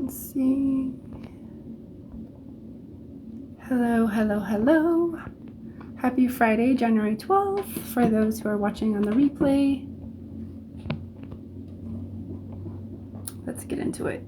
Let's see. Hello. Happy Friday, January 12th, for those who are watching on the replay. Let's get into it.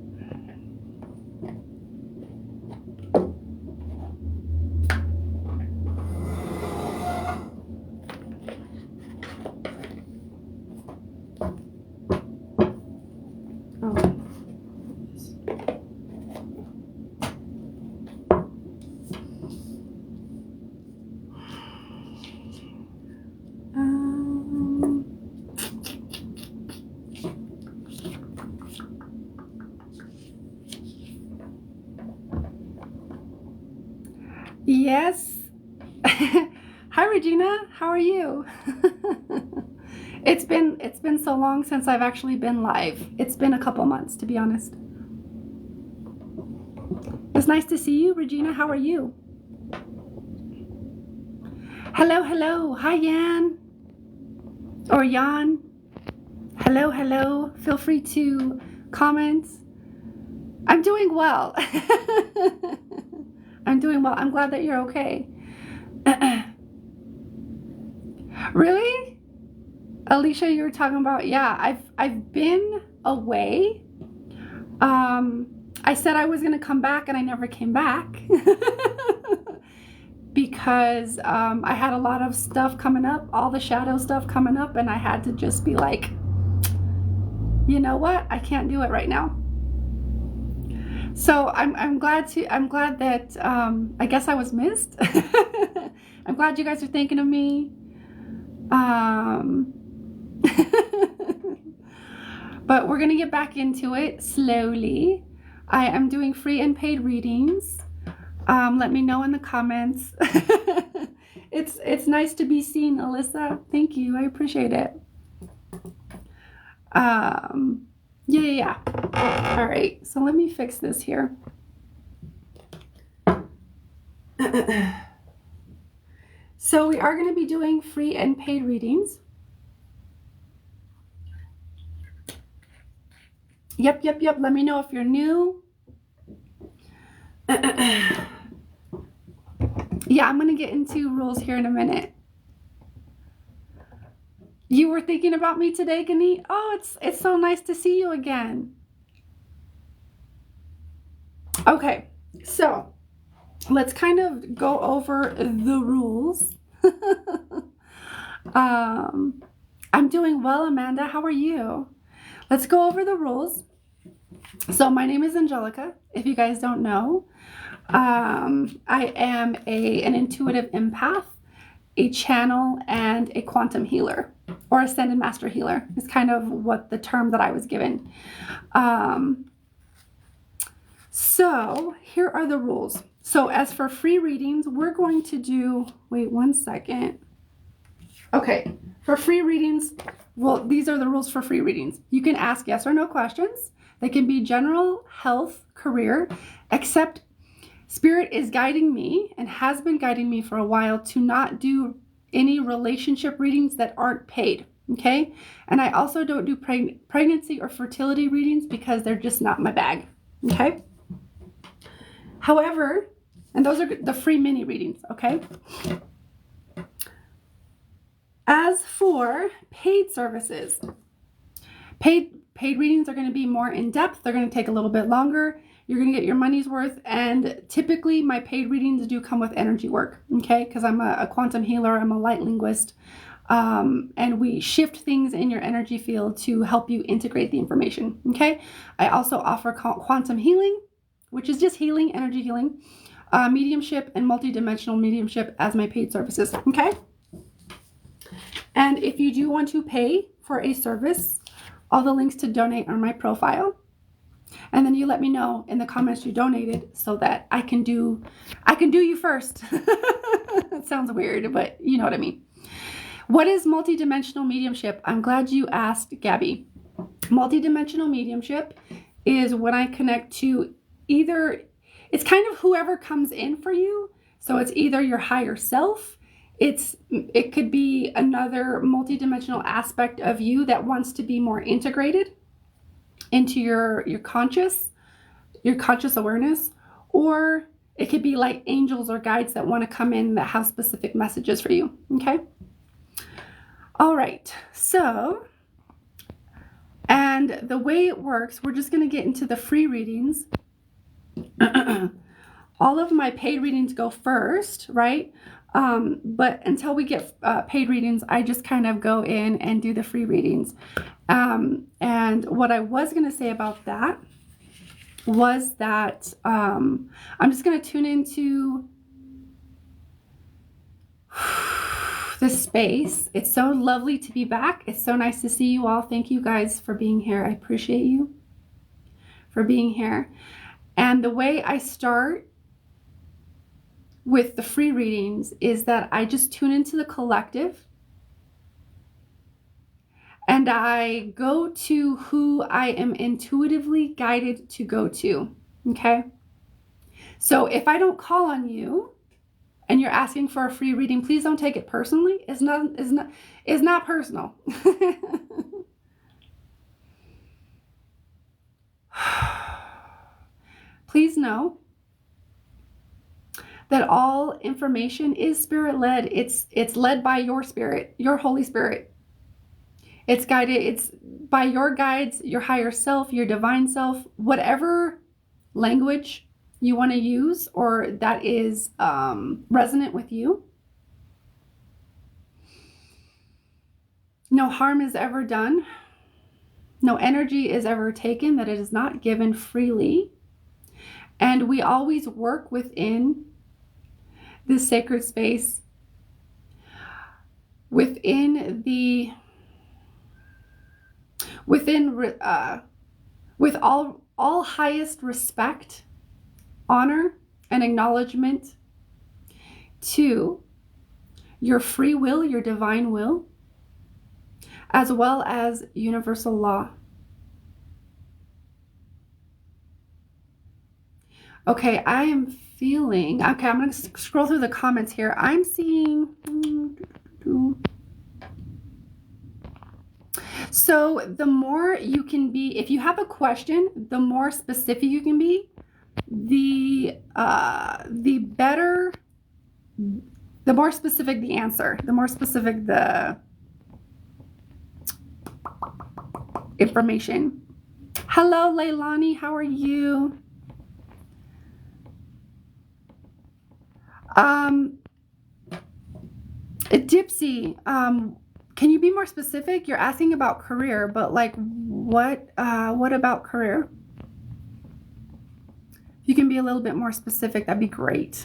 Yes. Hi, Regina. How are you? It's been so long since I've actually been live. It's been a couple months, to be honest. It's nice to see you, Regina. How are you? Hello. Hi, Yan. Or Jan. Hello. Feel free to comment. I'm doing well. I'm doing well. I'm glad that you're okay. Really? Alicia, you were talking about, yeah, I've been away. I said I was going to come back and I never came back because I had a lot of stuff coming up, all the shadow stuff coming up, and I had to just be like, you know what? I can't do it right now. So I'm glad that I guess I was missed. I'm glad you guys are thinking of me. But we're gonna get back into it slowly. I am doing free and paid readings. Let me know in the comments. It's nice to be seen, Alyssa. Thank you. I appreciate it. Yeah. All right. So let me fix this here. So we are going to be doing free and paid readings. Yep. Let me know if you're new. Yeah, I'm going to get into rules here in a minute. You were thinking about me today, Gani? Oh, it's so nice to see you again. Okay, so let's kind of go over the rules. I'm doing well, Amanda. How are you? Let's go over the rules. So my name is Angelica, if you guys don't know. I am an intuitive empath, a channel, and a quantum healer, or ascended master healer is kind of what the term that I was given. So here are the rules. So as for free readings, we're going to do, wait 1 second. Okay, for free readings, well, these are the rules for free readings. You can ask yes or no questions. They can be general, health, career, except Spirit is guiding me and has been guiding me for a while to not do any relationship readings that aren't paid, okay? And I also don't do pregnancy or fertility readings because they're just not my bag, okay? However, and those are the free mini readings, okay? As for paid services, paid readings are going to be more in depth. They're going to take a little bit longer. You're going to get your money's worth. And typically my paid readings do come with energy work, okay? Because I'm a quantum healer. I'm a light linguist. And we shift things in your energy field to help you integrate the information, okay? I also offer quantum healing, which is just healing, energy healing, mediumship, and multidimensional mediumship as my paid services, okay? And if you do want to pay for a service, all the links to donate are my profile. And then you let me know in the comments you donated so that I can do you first. That sounds weird, but you know what I mean. What is multidimensional mediumship? I'm glad you asked, Gabby. Multidimensional mediumship is when I connect to it's kind of whoever comes in for you. So it's either your higher self, it could be another multidimensional aspect of you that wants to be more integrated into your conscious, your conscious awareness, or it could be like angels or guides that want to come in that have specific messages for you. Okay. All right. So, and the way it works, we're just going to get into the free readings. All of my paid readings go first, right? But until we get paid readings, I just kind of go in and do the free readings. And what I was going to say about that was that I'm just going to tune into this space. It's so lovely to be back. It's so nice to see you all. Thank you guys for being here. I appreciate you for being here. And the way I start with the free readings is that I just tune into the collective and I go to who I am intuitively guided to go to. Okay. So if I don't call on you and you're asking for a free reading, please don't take it personally. It's not personal. Please know that all information is spirit-led. It's led by your spirit, your Holy Spirit. It's guided, it's by your guides, your higher self, your divine self, whatever language you want to use or that is resonant with you. No harm is ever done. No energy is ever taken that it is not given freely. And we always work within this sacred space, with all highest respect, honor, and acknowledgement to your free will, your divine will, as well as universal law. Okay, I am feeling, okay, I'm going to scroll through the comments here. I'm seeing, so the more you can be, if you have a question, the more specific you can be, the better, the more specific the answer, the more specific the information. Hello, Leilani, how are you? Dipsy, can you be more specific? You're asking about career, but like what about career? If you can be a little bit more specific, that'd be great.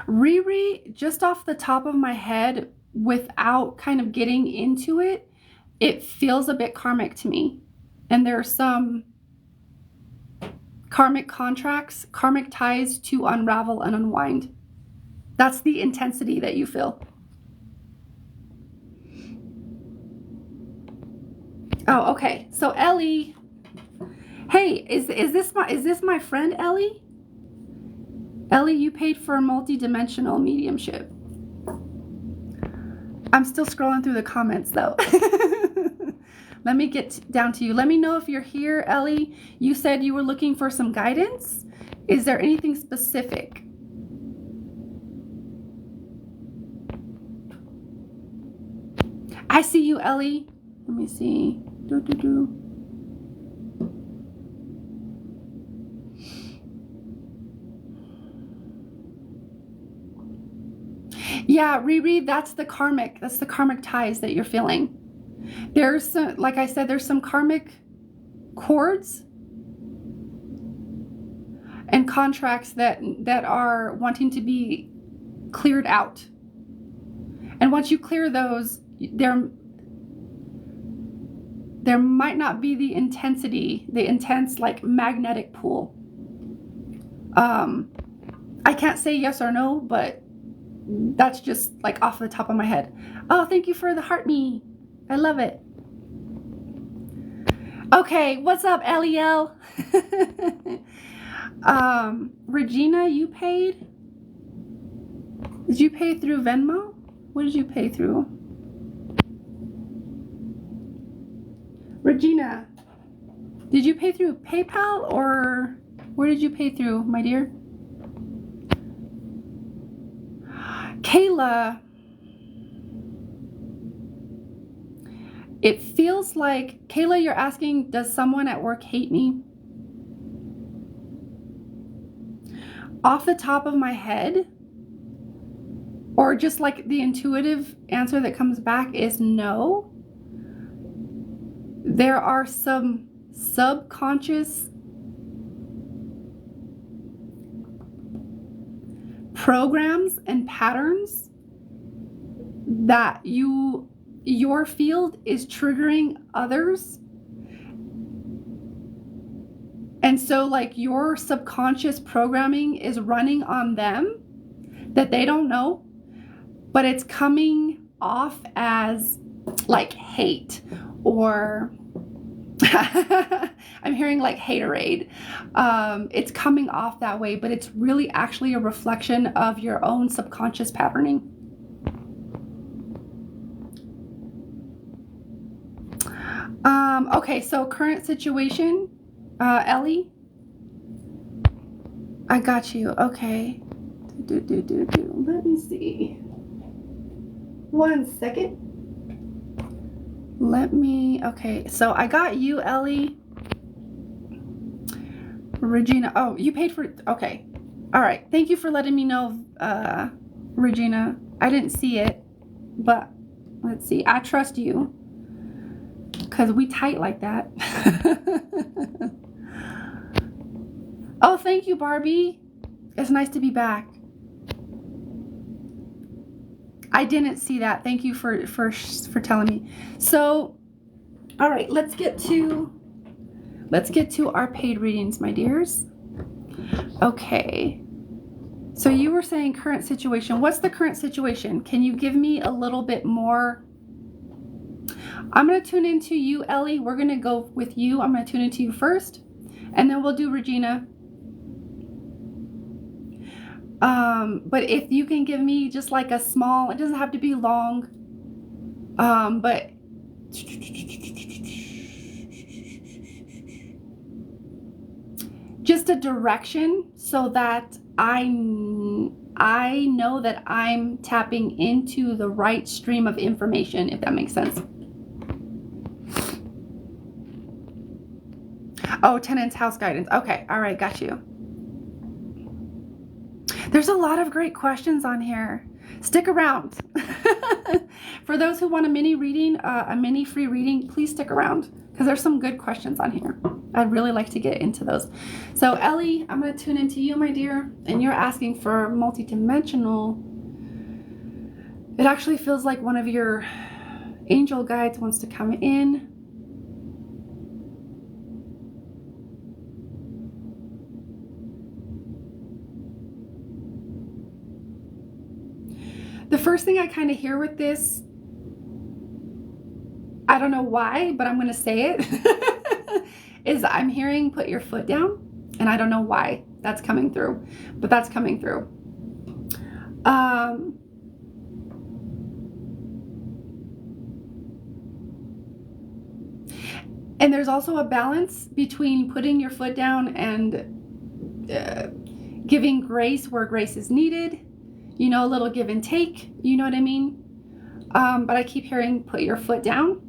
Riri, just off the top of my head, without kind of getting into it, it feels a bit karmic to me. And there are some karmic contracts, karmic ties to unravel and unwind. That's the intensity that you feel. Oh, okay. So Ellie, hey, is this my friend Ellie? Ellie, you paid for multi-dimensional mediumship. I'm still scrolling through the comments though. Let me get down to you. Let me know if you're here, Ellie. You said you were looking for some guidance. Is there anything specific? I see you, Ellie. Let me see. Yeah, Riri, that's the karmic ties that you're feeling. There's some, like I said, there's some karmic cords and contracts that are wanting to be cleared out. And once you clear those, there might not be the intense like magnetic pull. I can't say yes or no, but that's just like off the top of my head. Oh, thank you for the heart me. I love it. Okay, what's up, Eliel? Regina, you paid? Did you pay through Venmo? What did you pay through? Regina, did you pay through PayPal or where did you pay through, my dear? Kayla, it feels like, Kayla, you're asking, does someone at work hate me? Off the top of my head, or just like the intuitive answer that comes back is no. There are some subconscious programs and patterns that your field is triggering others. And so like your subconscious programming is running on them that they don't know, but it's coming off as like hate or I'm hearing like haterade. It's coming off that way, but it's really actually a reflection of your own subconscious patterning. Okay, so current situation, Ellie. I got you. Okay. Let me see. 1 second. Okay, so I got you, Ellie. Regina, oh, you paid for, okay. All right, thank you for letting me know, Regina. I didn't see it, but let's see. I trust you because we tight like that. Oh, thank you, Barbie. It's nice to be back. I didn't see that. Thank you for telling me. So, all right, let's get to our paid readings, my dears. Okay. So you were saying current situation. What's the current situation? Can you give me a little bit more? I'm going to tune into you, Ellie. We're going to go with you. I'm going to tune into you first, and then we'll do Regina. But if you can give me just like a small, it doesn't have to be long, but just a direction so that I know that I'm tapping into the right stream of information, if that makes sense. Oh, tenants, house guidance. Okay. All right. Got you. There's a lot of great questions on here. Stick around. For those who want a mini reading, a mini free reading, please stick around because there's some good questions on here. I'd really like to get into those. So Ellie, I'm going to tune into you, my dear, and you're asking for multidimensional. It actually feels like one of your angel guides wants to come in. The first thing I kind of hear with this, I don't know why, but I'm going to say it, is I'm hearing put your foot down, and I don't know why that's coming through, but that's coming through. And there's also a balance between putting your foot down and giving grace where grace is needed. You know, a little give and take, you know what I mean? But I keep hearing put your foot down.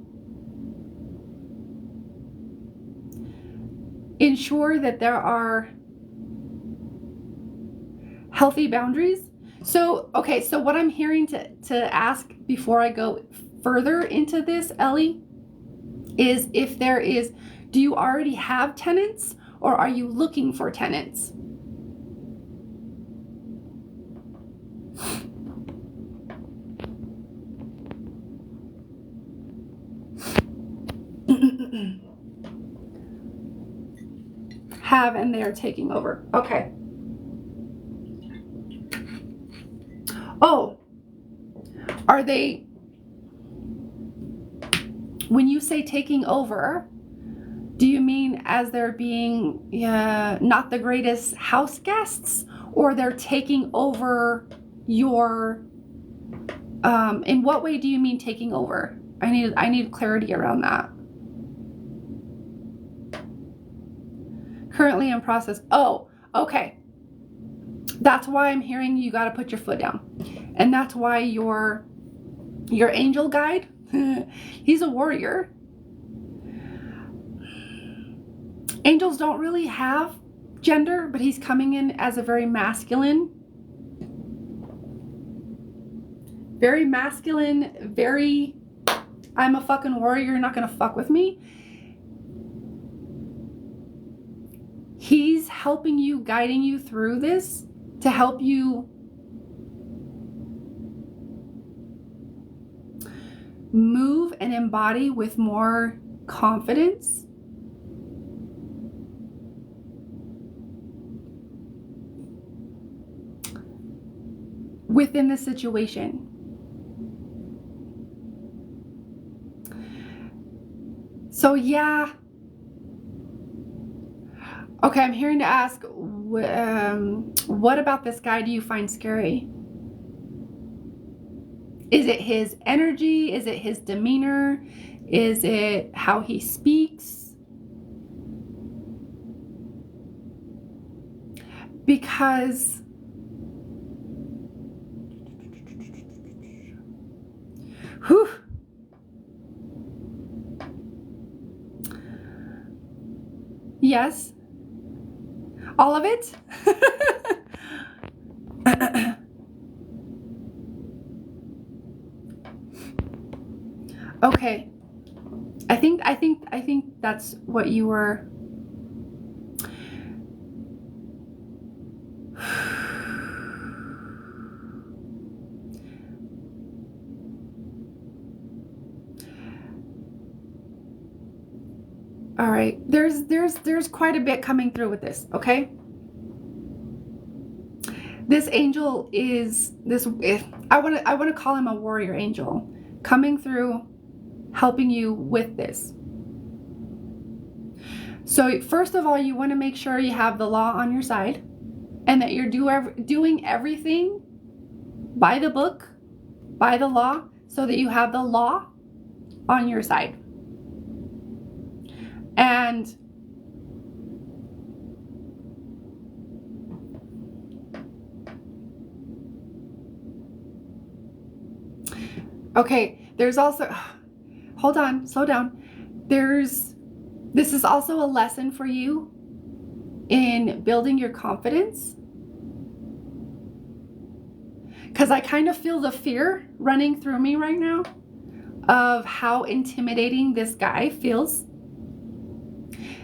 Ensure that there are healthy boundaries. So, okay, so what I'm hearing to ask before I go further into this, Ellie, is if there is, do you already have tenants or are you looking for tenants? Have and they're taking over. Okay. Oh, are they, when you say taking over, do you mean as they're being not the greatest house guests, or they're taking over your In what way do you mean taking over? I need clarity around that. Currently in process. Oh, okay. That's why I'm hearing you got to put your foot down. And that's why your angel guide, he's a warrior. Angels don't really have gender, but he's coming in as a very masculine, very, I'm a fucking warrior, you're not gonna fuck with me. He's helping you, guiding you through this to help you move and embody with more confidence. Within the situation. So yeah. Okay, I'm hearing to ask, what about this guy do you find scary? Is it his energy? Is it his demeanor? Is it how he speaks? Because whew, yes, all of it. Okay, I think that's what you were. All right, there's quite a bit coming through with this, okay? This angel is I want to call him a warrior angel coming through, helping you with this. So first of all, you want to make sure you have the law on your side and that you're doing everything by the book, by the law, so that you have the law on your side. And okay, there's also, hold on, slow down. This is also a lesson for you in building your confidence. Because I kind of feel the fear running through me right now of how intimidating this guy feels.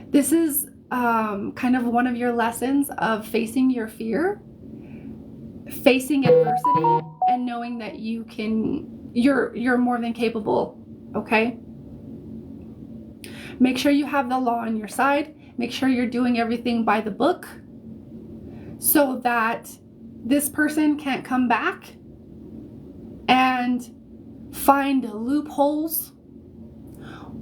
This is kind of one of your lessons of facing your fear, facing adversity, and knowing that you're more than capable, okay? Make sure you have the law on your side. Make sure you're doing everything by the book so that this person can't come back and find loopholes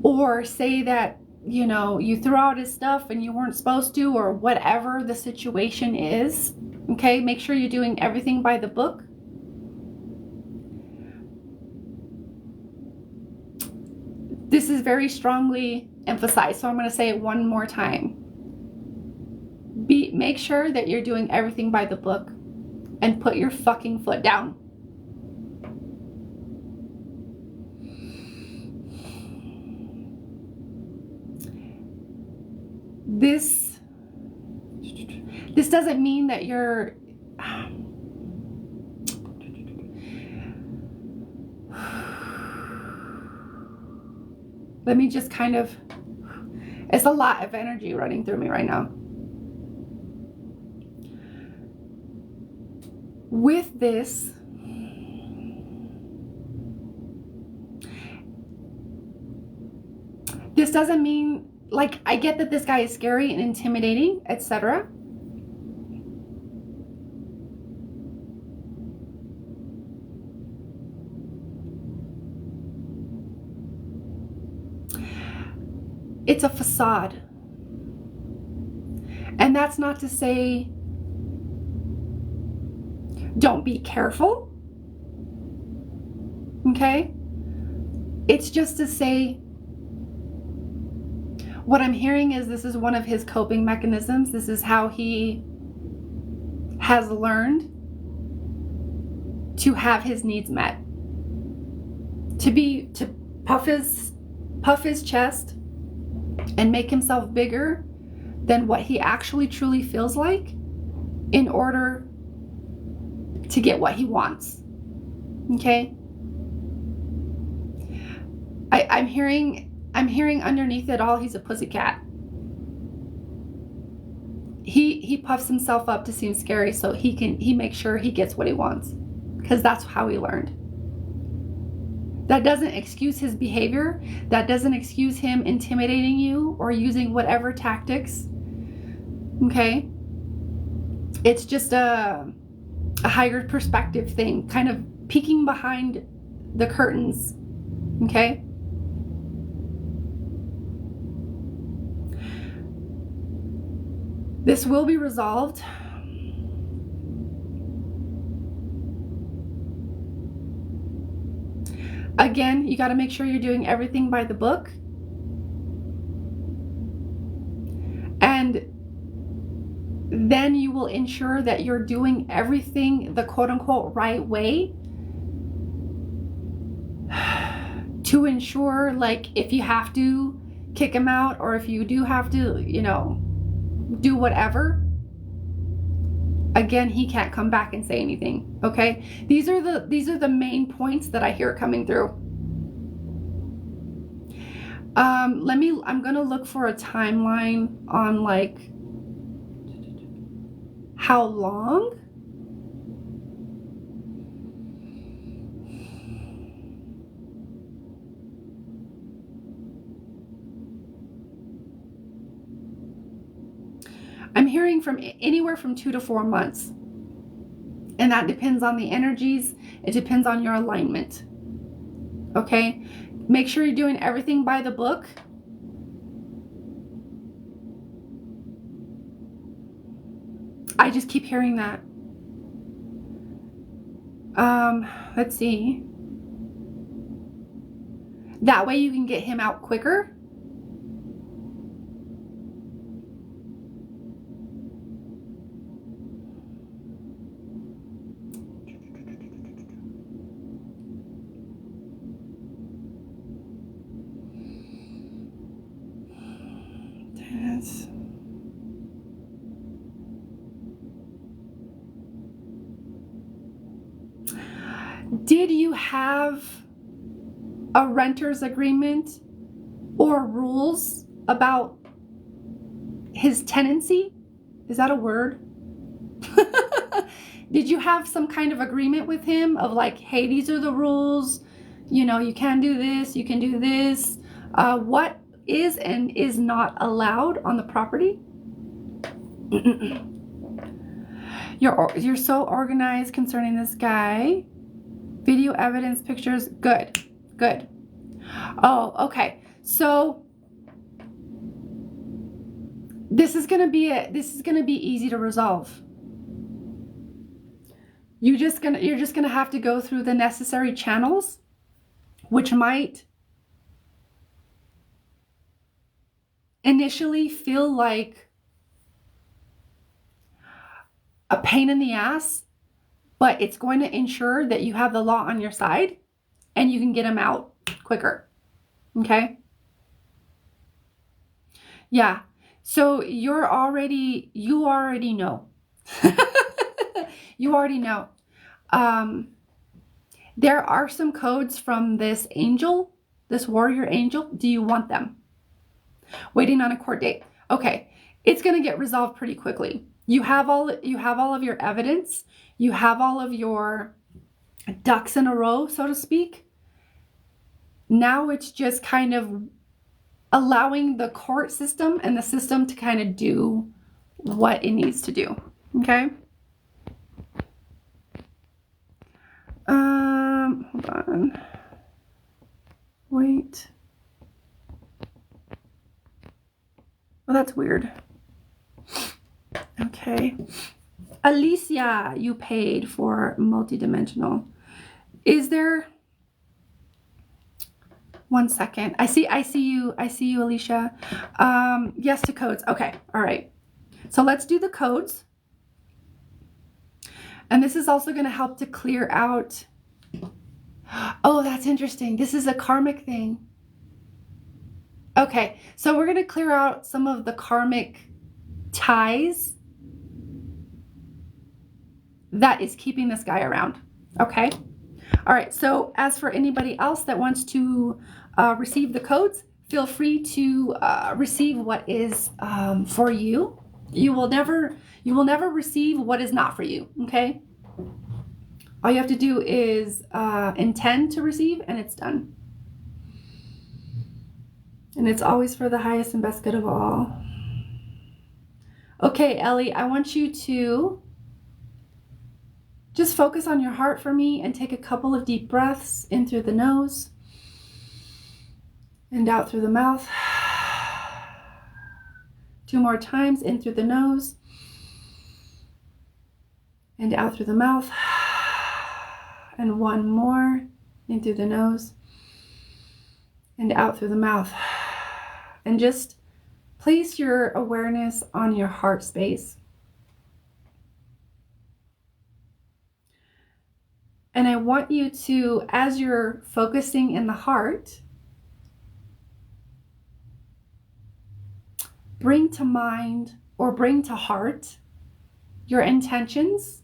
or say that, you know, you threw out his stuff and you weren't supposed to, or whatever the situation is. Okay, make sure you're doing everything by the book. This is very strongly emphasized, so I'm going to say it one more time. Make sure that you're doing everything by the book and put your fucking foot down. This doesn't mean that you're let me just kind of, it's a lot of energy running through me right now. With this, this doesn't mean, like, I get that this guy is scary and intimidating, etc. It's a facade. And that's not to say don't be careful. Okay? It's just to say, what I'm hearing is this is one of his coping mechanisms. This is how he has learned to have his needs met. To puff his chest and make himself bigger than what he actually truly feels like in order to get what he wants. Okay? I'm hearing underneath it all, he's a pussycat. He puffs himself up to seem scary so he makes sure he gets what he wants, because that's how he learned. That doesn't excuse his behavior. That doesn't excuse him intimidating you or using whatever tactics. Okay? It's just a higher perspective thing, kind of peeking behind the curtains. Okay? This will be resolved. Again, you got to make sure you're doing everything by the book. And then you will ensure that you're doing everything the quote-unquote right way to ensure, like, if you have to kick him out, or if you do have to, do whatever, again, he can't come back and say anything. Okay? These are the main points that I hear coming through. I'm gonna look for a timeline on, like, how long. I'm hearing from anywhere from 2 to 4 months. And that depends on the energies. It depends on your alignment. Okay? Make sure you're doing everything by the book. I just keep hearing that. Let's see. That way you can get him out quicker. Did you have a renter's agreement or rules about his tenancy? Is that a word? Did you have some kind of agreement with him of, like, hey, these are the rules, you can do this, you can do this, what is and is not allowed on the property? You're so organized concerning this guy. Video evidence, pictures, good. Oh, okay. So this is gonna be easy to resolve. You're just gonna have to go through the necessary channels, which might initially feel like a pain in the ass, but it's going to ensure that you have the law on your side and you can get them out quicker. Okay? Yeah. So you already know. You already know. There are some codes from this angel, this warrior angel. Do you want them? Waiting on a court date. Okay. It's going to get resolved pretty quickly. You have all of your evidence. You have all of your ducks in a row, so to speak. Now it's just kind of allowing the court system and the system to kind of do what it needs to do. Okay? Hold on. Wait. Oh, that's weird. Okay. Alicia, you paid for multidimensional. Is there 1 second. I see you, Alicia. Yes to codes. Okay, all right. So let's do the codes. And this is also going to help to clear out. Oh, that's interesting. This is a karmic thing. Okay, so we're going to clear out some of the karmic ties that is keeping this guy around. Okay. All right. So as for anybody else that wants to receive the codes, feel free to receive what is for you. You will never receive what is not for you. Okay. All you have to do is intend to receive, and it's done. And it's always for the highest and best good of all. Okay, Ellie, I want you to just focus on your heart for me and take a couple of deep breaths in through the nose and out through the mouth. 2 more times, in through the nose and out through the mouth. And 1 more, in through the nose and out through the mouth. And just place your awareness on your heart space. And I want you to, as you're focusing in the heart, bring to mind or bring to heart your intentions,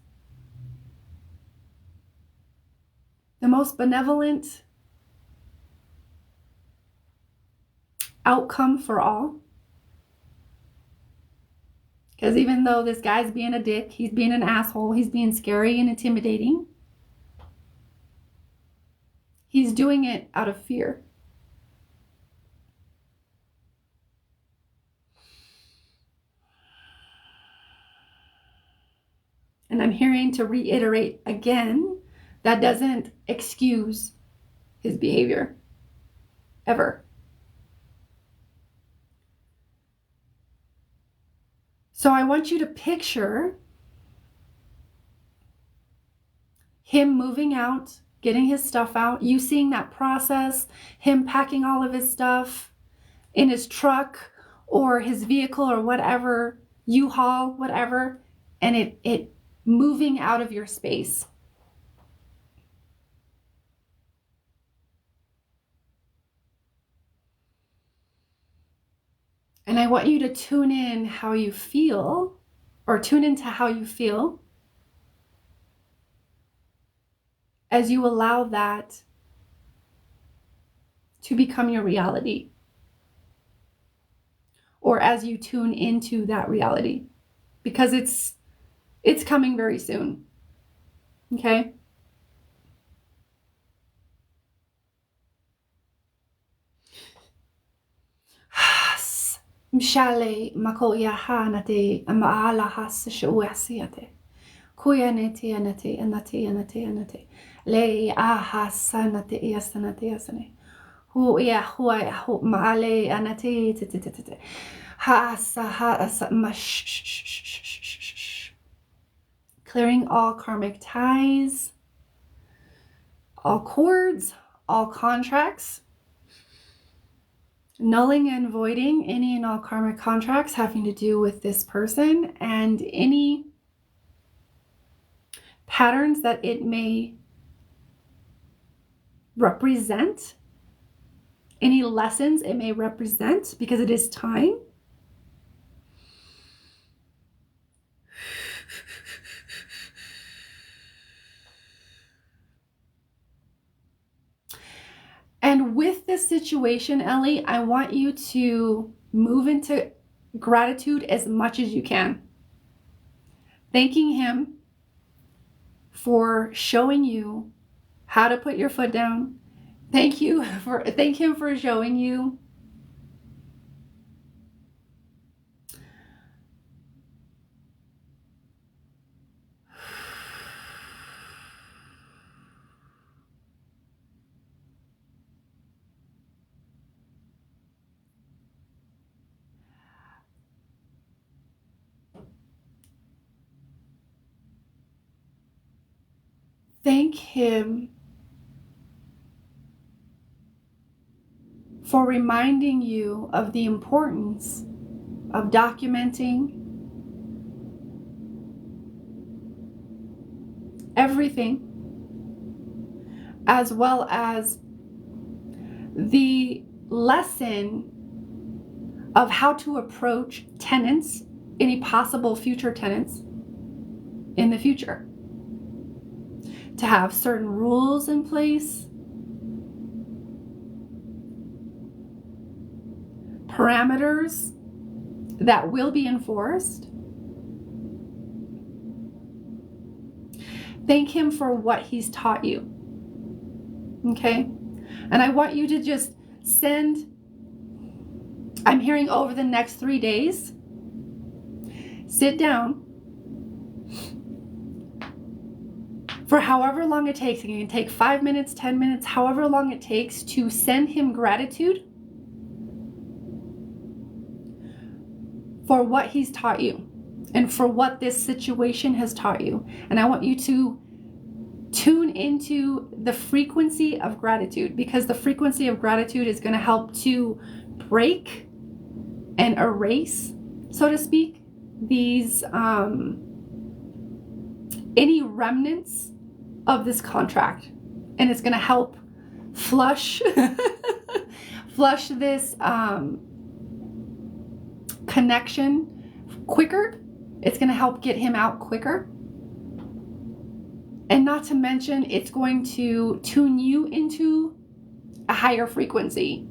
the most benevolent outcome for all. Because even though this guy's being a dick, he's being an asshole, he's being scary and intimidating, he's doing it out of fear. And I'm hearing to reiterate again, that doesn't excuse his behavior, ever. So I want you to picture him moving out, getting his stuff out, you seeing that process, him packing all of his stuff in his truck or his vehicle or whatever, U-Haul, whatever, and it moving out of your space. And I want you to tune in how you feel, or tune into how you feel as you allow that to become your reality, or as you tune into that reality, because it's coming very soon. Okay? Mshale makoya hanate amaala has shuasiate. Kuya nete anate anate anate anate. Le aha sanate yasanate yasane. Hu ya huai hu maale anate tete. Ha asa mash. Clearing all karmic ties, all cords, all contracts. Nulling and voiding any and all karmic contracts having to do with this person and any patterns that it may represent, any lessons it may represent, because it is time. And with this situation, Ellie, I want you to move into gratitude as much as you can. Thanking him for showing you how to put your foot down. Thank him for showing you thank him for reminding you of the importance of documenting everything, as well as the lesson of how to approach tenants, any possible future tenants in the future. To have certain rules in place, parameters that will be enforced. Thank him for what he's taught you. Okay? And I want you to just send, I'm hearing over the next 3 days, sit down for however long it takes. It can take 5 minutes, 10 minutes, however long it takes, to send him gratitude for what he's taught you and for what this situation has taught you. And I want you to tune into the frequency of gratitude, because the frequency of gratitude is going to help to break and erase, so to speak, these any remnants of this contract. And it's going to help flush flush this connection quicker. It's going to help get him out quicker. And not to mention, it's going to tune you into a higher frequency.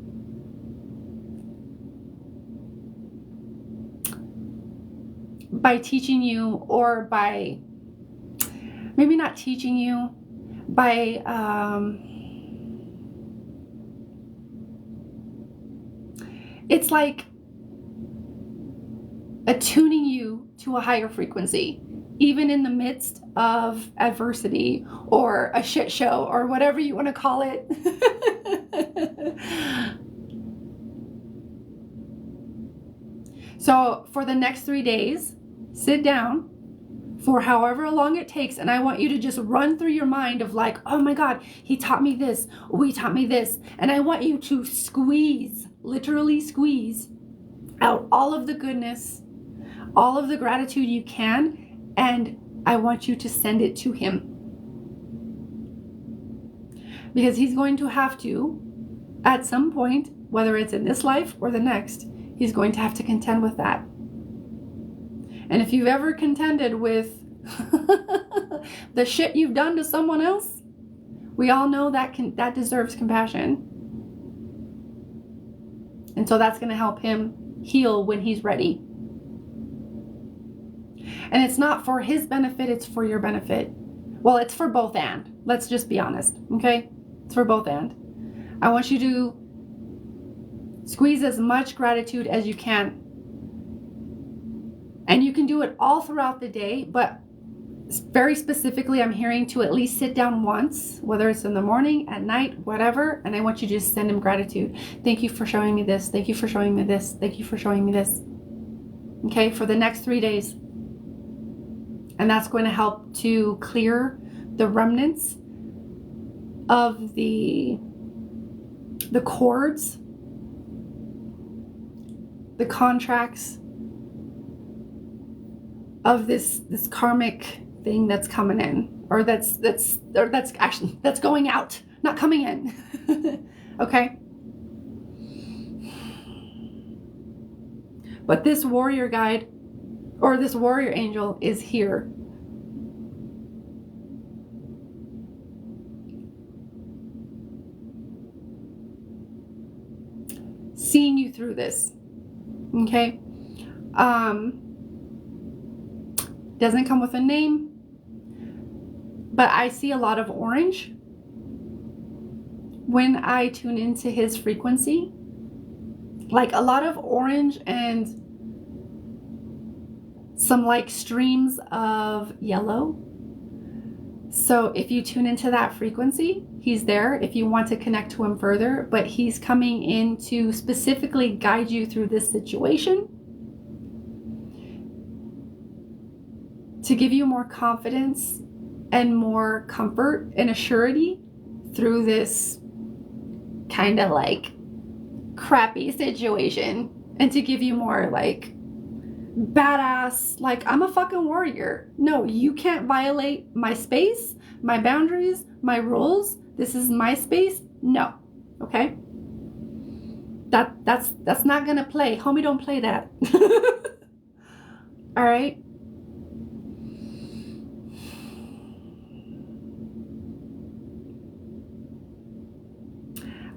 By teaching you, or by maybe not teaching you, by it's like attuning you to a higher frequency, even in the midst of adversity or a shit show or whatever you want to call it. So for the next 3 days, sit down for however long it takes, and I want you to just run through your mind of like, oh my God, he taught me this, we taught me this. And I want you to squeeze, literally squeeze out all of the goodness, all of the gratitude you can, and I want you to send it to him. Because he's going to have to, at some point, whether it's in this life or the next, he's going to have to contend with that. And if you've ever contended with the shit you've done to someone else, we all know that deserves compassion. And so that's going to help him heal when he's ready. And it's not for his benefit, it's for your benefit. Well, it's for both and. Let's just be honest, okay? It's for both and. I want you to squeeze as much gratitude as you can. And you can do it all throughout the day, but very specifically, I'm hearing to at least sit down once, whether it's in the morning, at night, whatever, and I want you to just send him gratitude. Thank you for showing me this. Thank you for showing me this. Thank you for showing me this. Okay, for the next 3 days. And that's going to help to clear the remnants of the cords, the contracts of this karmic thing that's coming in, or that's going out, not coming in. Okay? But this warrior guide, or this warrior angel, is here. Seeing you through this. Okay? Doesn't come with a name, but I see a lot of orange when I tune into his frequency. Like a lot of orange and some like streams of yellow. So if you tune into that frequency, he's there if you want to connect to him further, but he's coming in to specifically guide you through this situation, to give you more confidence and more comfort and assurity through this kind of like crappy situation and to give you more like badass, like I'm a fucking warrior. No, you can't violate my space, my boundaries, my rules. This is my space. No. Okay? That's not gonna play. Homie, don't play that. All right?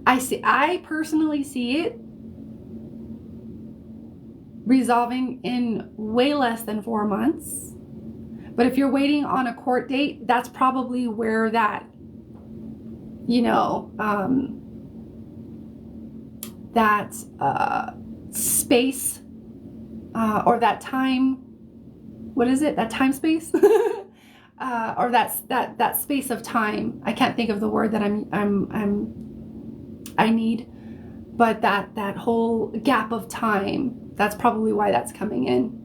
I personally see it resolving in way less than 4 months. But if you're waiting on a court date, that's probably where that, you know, that space or that time, what is it? That time space? Or that space of time. I can't think of the word that I need, but that whole gap of time, that's probably why that's coming in.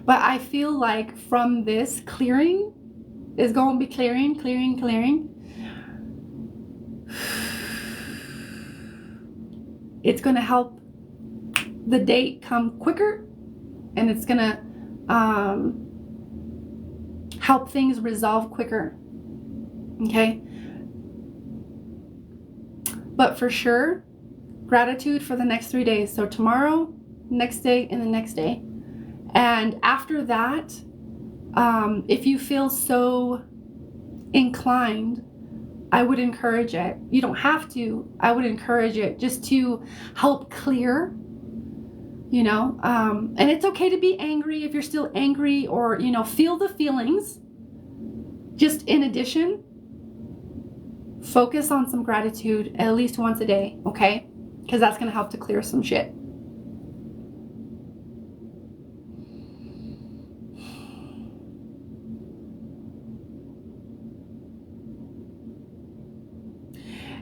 But I feel like from this, clearing is going to be clearing. It's going to help the date come quicker, and it's going to help things resolve quicker. Okay? But for sure, gratitude for the next 3 days. So tomorrow, next day, and the next day. And after that, if you feel so inclined, I would encourage it. You don't have to. I would encourage it just to help clear, you know. And it's okay to be angry if you're still angry, or, you know, feel the feelings. Just in addition, focus on some gratitude at least once a day, okay? Because that's going to help to clear some shit.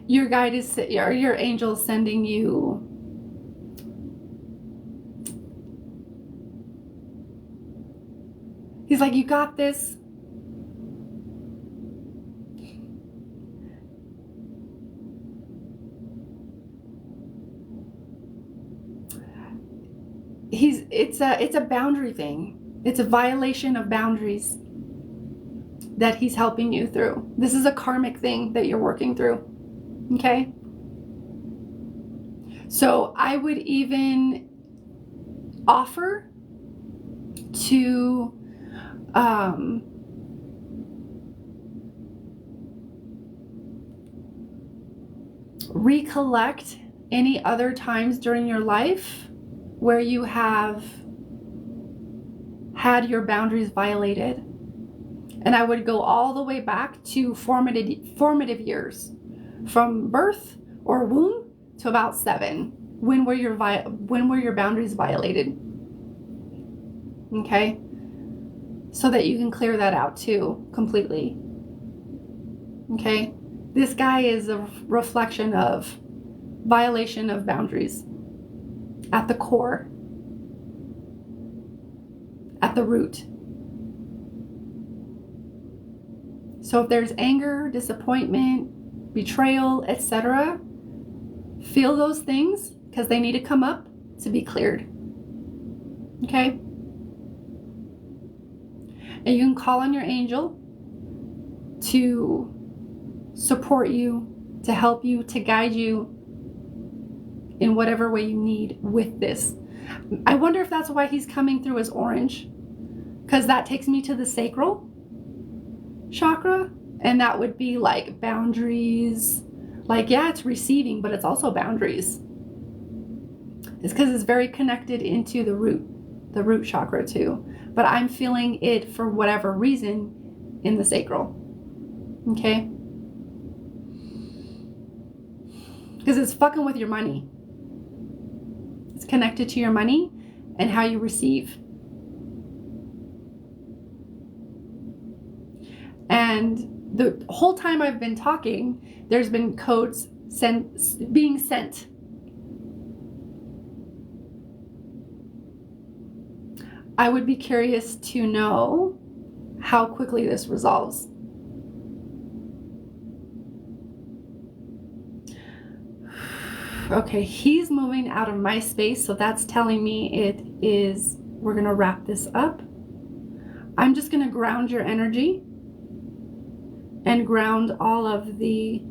Your guide is, or your angel is sending you he's like, you got this. It's a boundary thing. It's a violation of boundaries that he's helping you through. This is a karmic thing that you're working through. Okay? So I would even offer to recollect any other times during your life where you have had your boundaries violated. And I would go all the way back to formative years, from birth or womb to about 7. When were your boundaries violated? Okay? So that you can clear that out too, completely. Okay? This guy is a reflection of violation of boundaries at the core, at the root. So if there's anger, disappointment, betrayal, etc., feel those things, because they need to come up to be cleared. Okay? And you can call on your angel to support you, to help you, to guide you in whatever way you need with this. I wonder if that's why he's coming through as orange, because that takes me to the sacral chakra, and that would be like boundaries. Like, yeah, it's receiving, but it's also boundaries. It's because it's very connected into the root chakra too. But I'm feeling it for whatever reason in the sacral. Okay? Because it's fucking with your money. It's connected to your money and how you receive. And the whole time I've been talking, there's been codes being sent. I would be curious to know how quickly this resolves. Okay, he's moving out of my space, so that's telling me we're gonna wrap this up. I'm just gonna ground your energy and ground all of the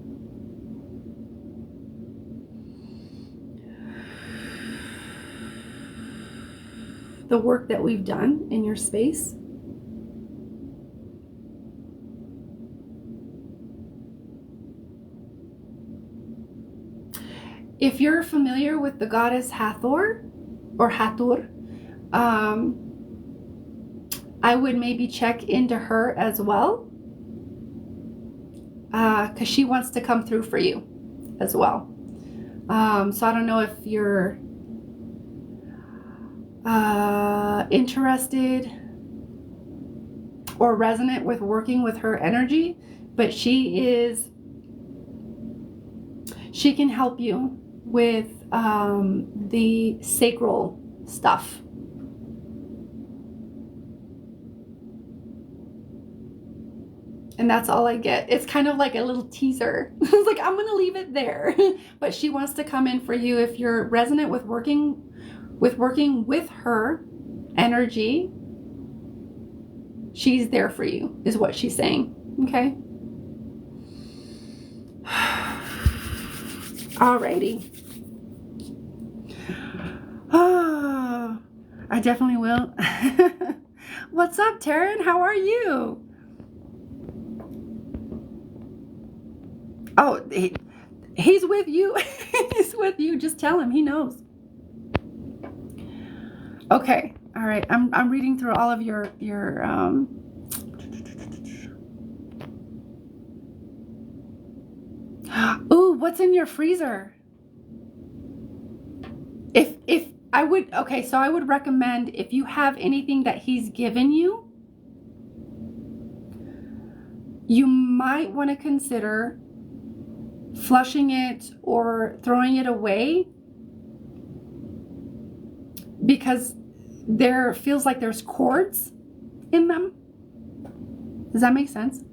work that we've done in your space. If you're familiar with the goddess Hathor, or Hathor, I would maybe check into her as well, because she wants to come through for you as well. So I don't know if you're interested or resonant with working with her energy, but she can help you with the sacral stuff. And that's all I get. It's kind of like a little teaser. I was like, I'm gonna leave it there. But she wants to come in for you if you're resonant with working with her energy. She's there for you, is what she's saying. Okay. Alrighty. Oh, I definitely will. What's up, Taryn? How are you? Oh, he's with you. He's with you. Just tell him. He knows. Okay. All right. I'm reading through all of your Ooh, what's in your freezer? If I would, okay, so I would recommend, if you have anything that he's given you, you might want to consider flushing it or throwing it away, because there feels like there's cords in them. Does that make sense?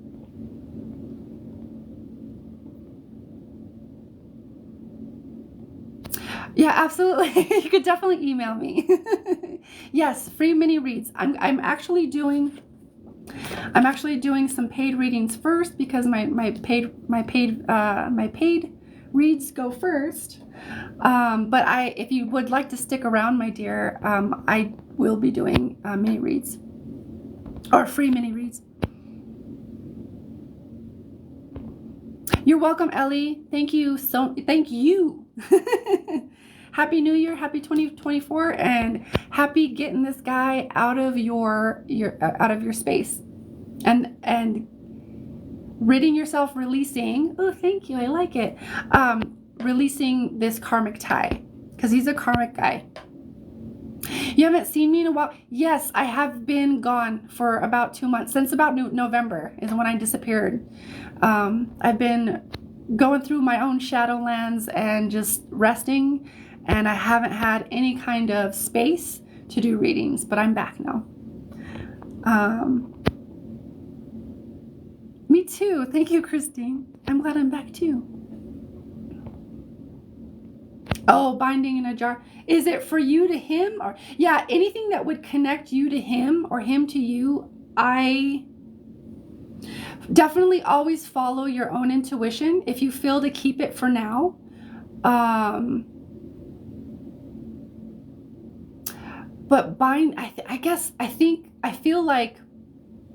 Yeah, absolutely. You could definitely email me. Yes, free mini reads. I'm actually doing some paid readings first, because my paid reads go first. But if you would like to stick around, my dear, I will be doing mini reads, or free mini reads. You're welcome, Ellie. Thank you. Happy New Year, happy 2024, and happy getting this guy out of your space, and ridding yourself, releasing. Oh, thank you. I like it. Releasing this karmic tie, because he's a karmic guy. You haven't seen me in a while? Yes, I have been gone for about 2 months. Since about November is when I disappeared. I've been going through my own shadowlands and just resting, and I haven't had any kind of space to do readings, but I'm back now. Me too. Thank you, Christine. I'm glad I'm back too. Oh, binding in a jar. Is it for you to him? Or yeah, anything that would connect you to him or him to you. I definitely always follow your own intuition if you feel to keep it for now. But I feel like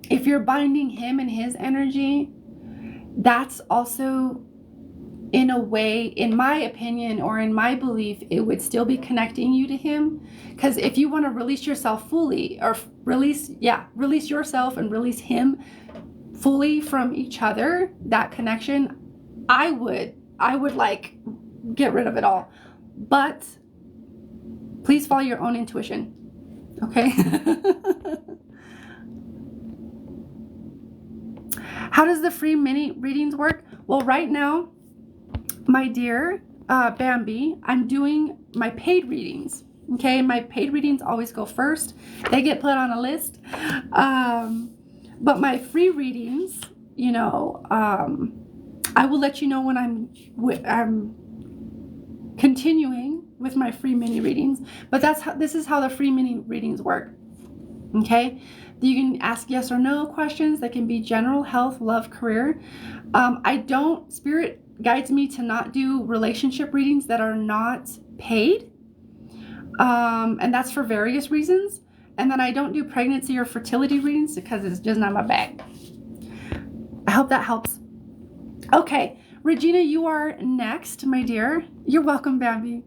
if you're binding him and his energy, that's also, in a way, in my opinion or in my belief, it would still be connecting you to him. Because if you want to release yourself fully, or release yourself and release him fully from each other, that connection, I would like get rid of it all. But please follow your own intuition. Okay? How does the free mini readings work? Well, right now, my dear Bambi, I'm doing my paid readings. Okay, my paid readings always go first. They get put on a list. But my free readings, I will let you know when I'm continuing with my free mini readings, but this is how the free mini readings work. Okay, you can ask yes or no questions that can be general, health, love, career. Spirit guides me to not do relationship readings that are not paid, and that's for various reasons. And then I don't do pregnancy or fertility readings because it's just not my bag. I hope that helps. Okay, Regina, you are next, my dear. You're welcome, Bambi.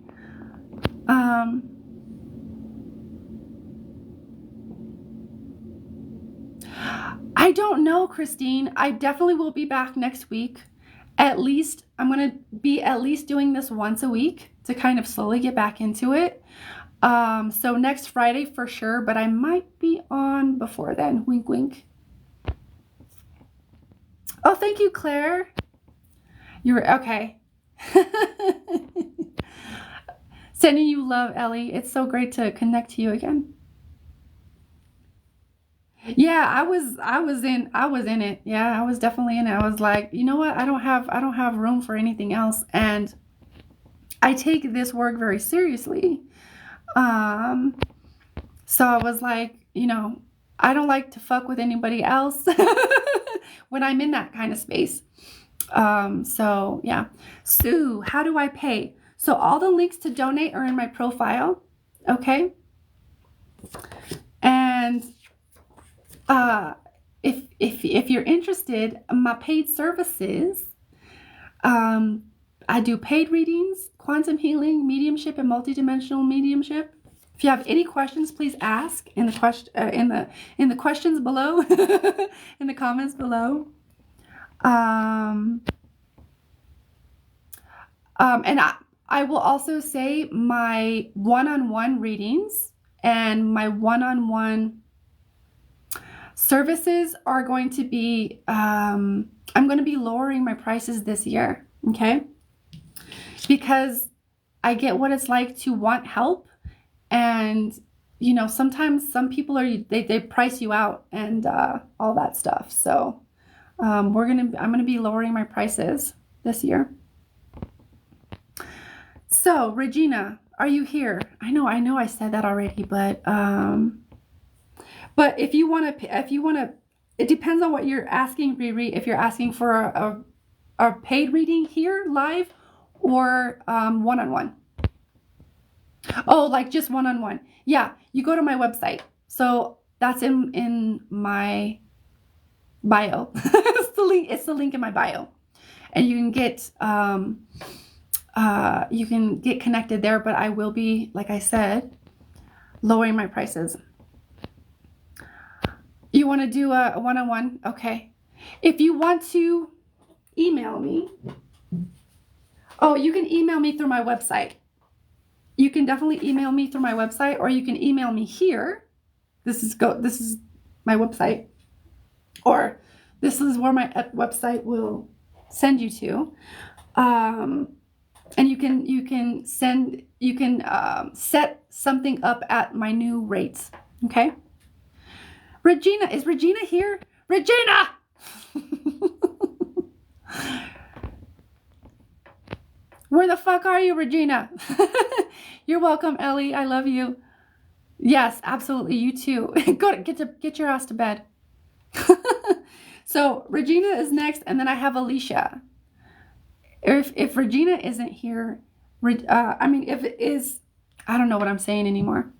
I don't know, Christine. I definitely will be back next week. At least I'm going to be at least doing this once a week to kind of slowly get back into it. So next Friday for sure, but I might be on before then. Wink, wink. Oh, thank you, Claire. You're okay. Sending you love, Ellie. It's so great to connect to you again. Yeah, I was in it. Yeah, I was definitely in it. I was like, you know what? I don't have room for anything else. And I take this work very seriously. So I was like, I don't like to fuck with anybody else when I'm in that kind of space. So yeah. Sue, how do I pay? So all the links to donate are in my profile. Okay. And if you're interested, my paid services, I do paid readings, quantum healing, mediumship, and multidimensional mediumship. If you have any questions, please ask in the in the questions below, in the comments below. And I will also say my one-on-one readings and my one-on-one services are going to be, I'm going to be lowering my prices this year, okay? Because I get what it's like to want help, and sometimes some people they price you out and all that stuff. So I'm gonna be lowering my prices this year. So Regina, are you here? I know I said that already, but if you want to, it depends on what you're asking, Riri. If you're asking for a paid reading here live or one-on-one. Oh, like just one-on-one. Yeah, you go to my website. So that's in my bio. It's the link in my bio. And you can get connected there, but I will be, like I said, lowering my prices. You want to do a one-on-one? Okay. If you want to email me, you can email me through my website. You can definitely email me through my website, or you can email me here. This is my website, or this is where my website will send you to. And you can set something up at my new rates. Okay. Regina, is Regina here? Regina! Where the fuck are you, Regina? You're welcome, Ellie. I love you. Yes, absolutely. You too. Get your ass to bed. So Regina is next, and then I have Alicia. If Regina isn't here, if it is, I don't know what I'm saying anymore.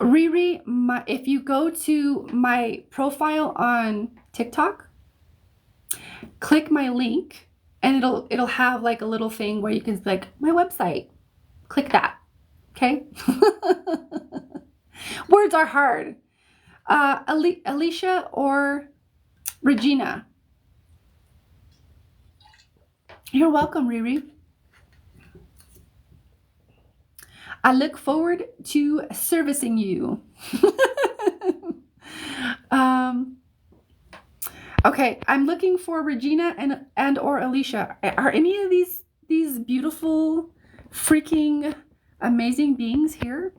Riri, if you go to my profile on TikTok, click my link, and it'll have like a little thing where you can like my website. Click that. Okay. Words are hard. Alicia or Regina. You're welcome, Riri. I look forward to servicing you. Okay, I'm looking for Regina and or Alicia. Are any of these beautiful, freaking, amazing beings here?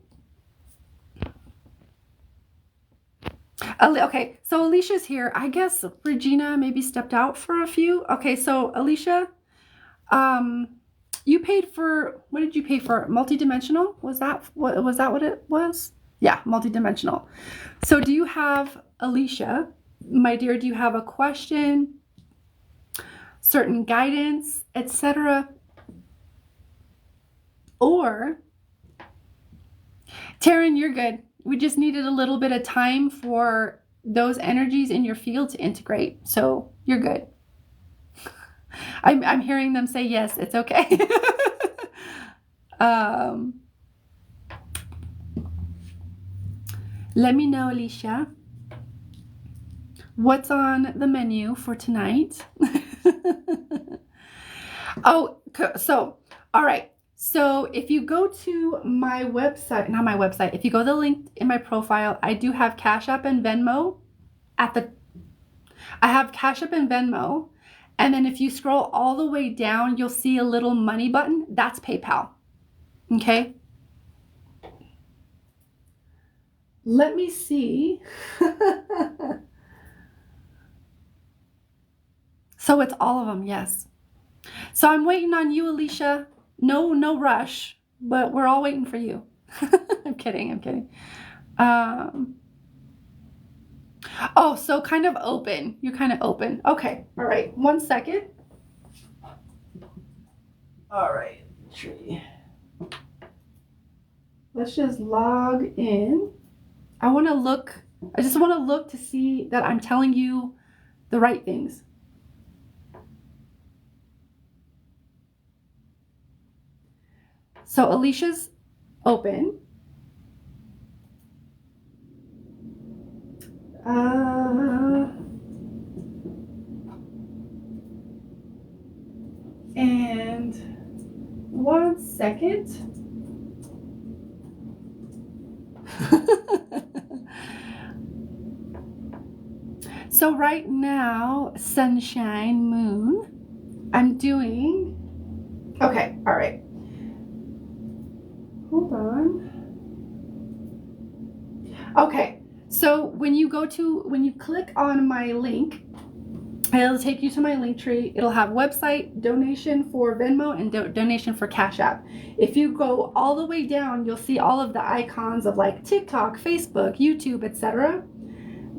Okay, so Alicia's here. I guess Regina maybe stepped out for a few. Okay, so Alicia, You paid for, what did you pay for? Multidimensional? Was that what it was? Yeah, multidimensional. So do you have, Alicia, my dear, do you have a question, certain guidance, etc.? Or, Taryn, you're good. We just needed a little bit of time for those energies in your field to integrate. So you're good. I'm hearing them say yes, it's okay. Let me know, Alicia, what's on the menu for tonight. Oh, so, all right. So if you go to my website, not my website, if you go to the link in my profile, I do have Cash App and Venmo I have Cash App and Venmo. And then if you scroll all the way down, you'll see a little money button. That's PayPal. Okay. Let me see. So it's all of them, yes. So I'm waiting on you, Alicia. No rush, but we're all waiting for you. I'm kidding. Oh, so kind of open. You're kind of open. Okay. All right. 1 second. All right. Tree. Let's just log in. I just want to look to see that I'm telling you the right things. So Alicia's open. And 1 second. So right now, sunshine, moon, I'm doing, okay, all right. Hold on. Okay, so when you click on my link, it'll take you to my link tree. It'll have website, donation for Venmo, and donation for Cash App. If you go all the way down, you'll see all of the icons of like TikTok, Facebook, YouTube, etc.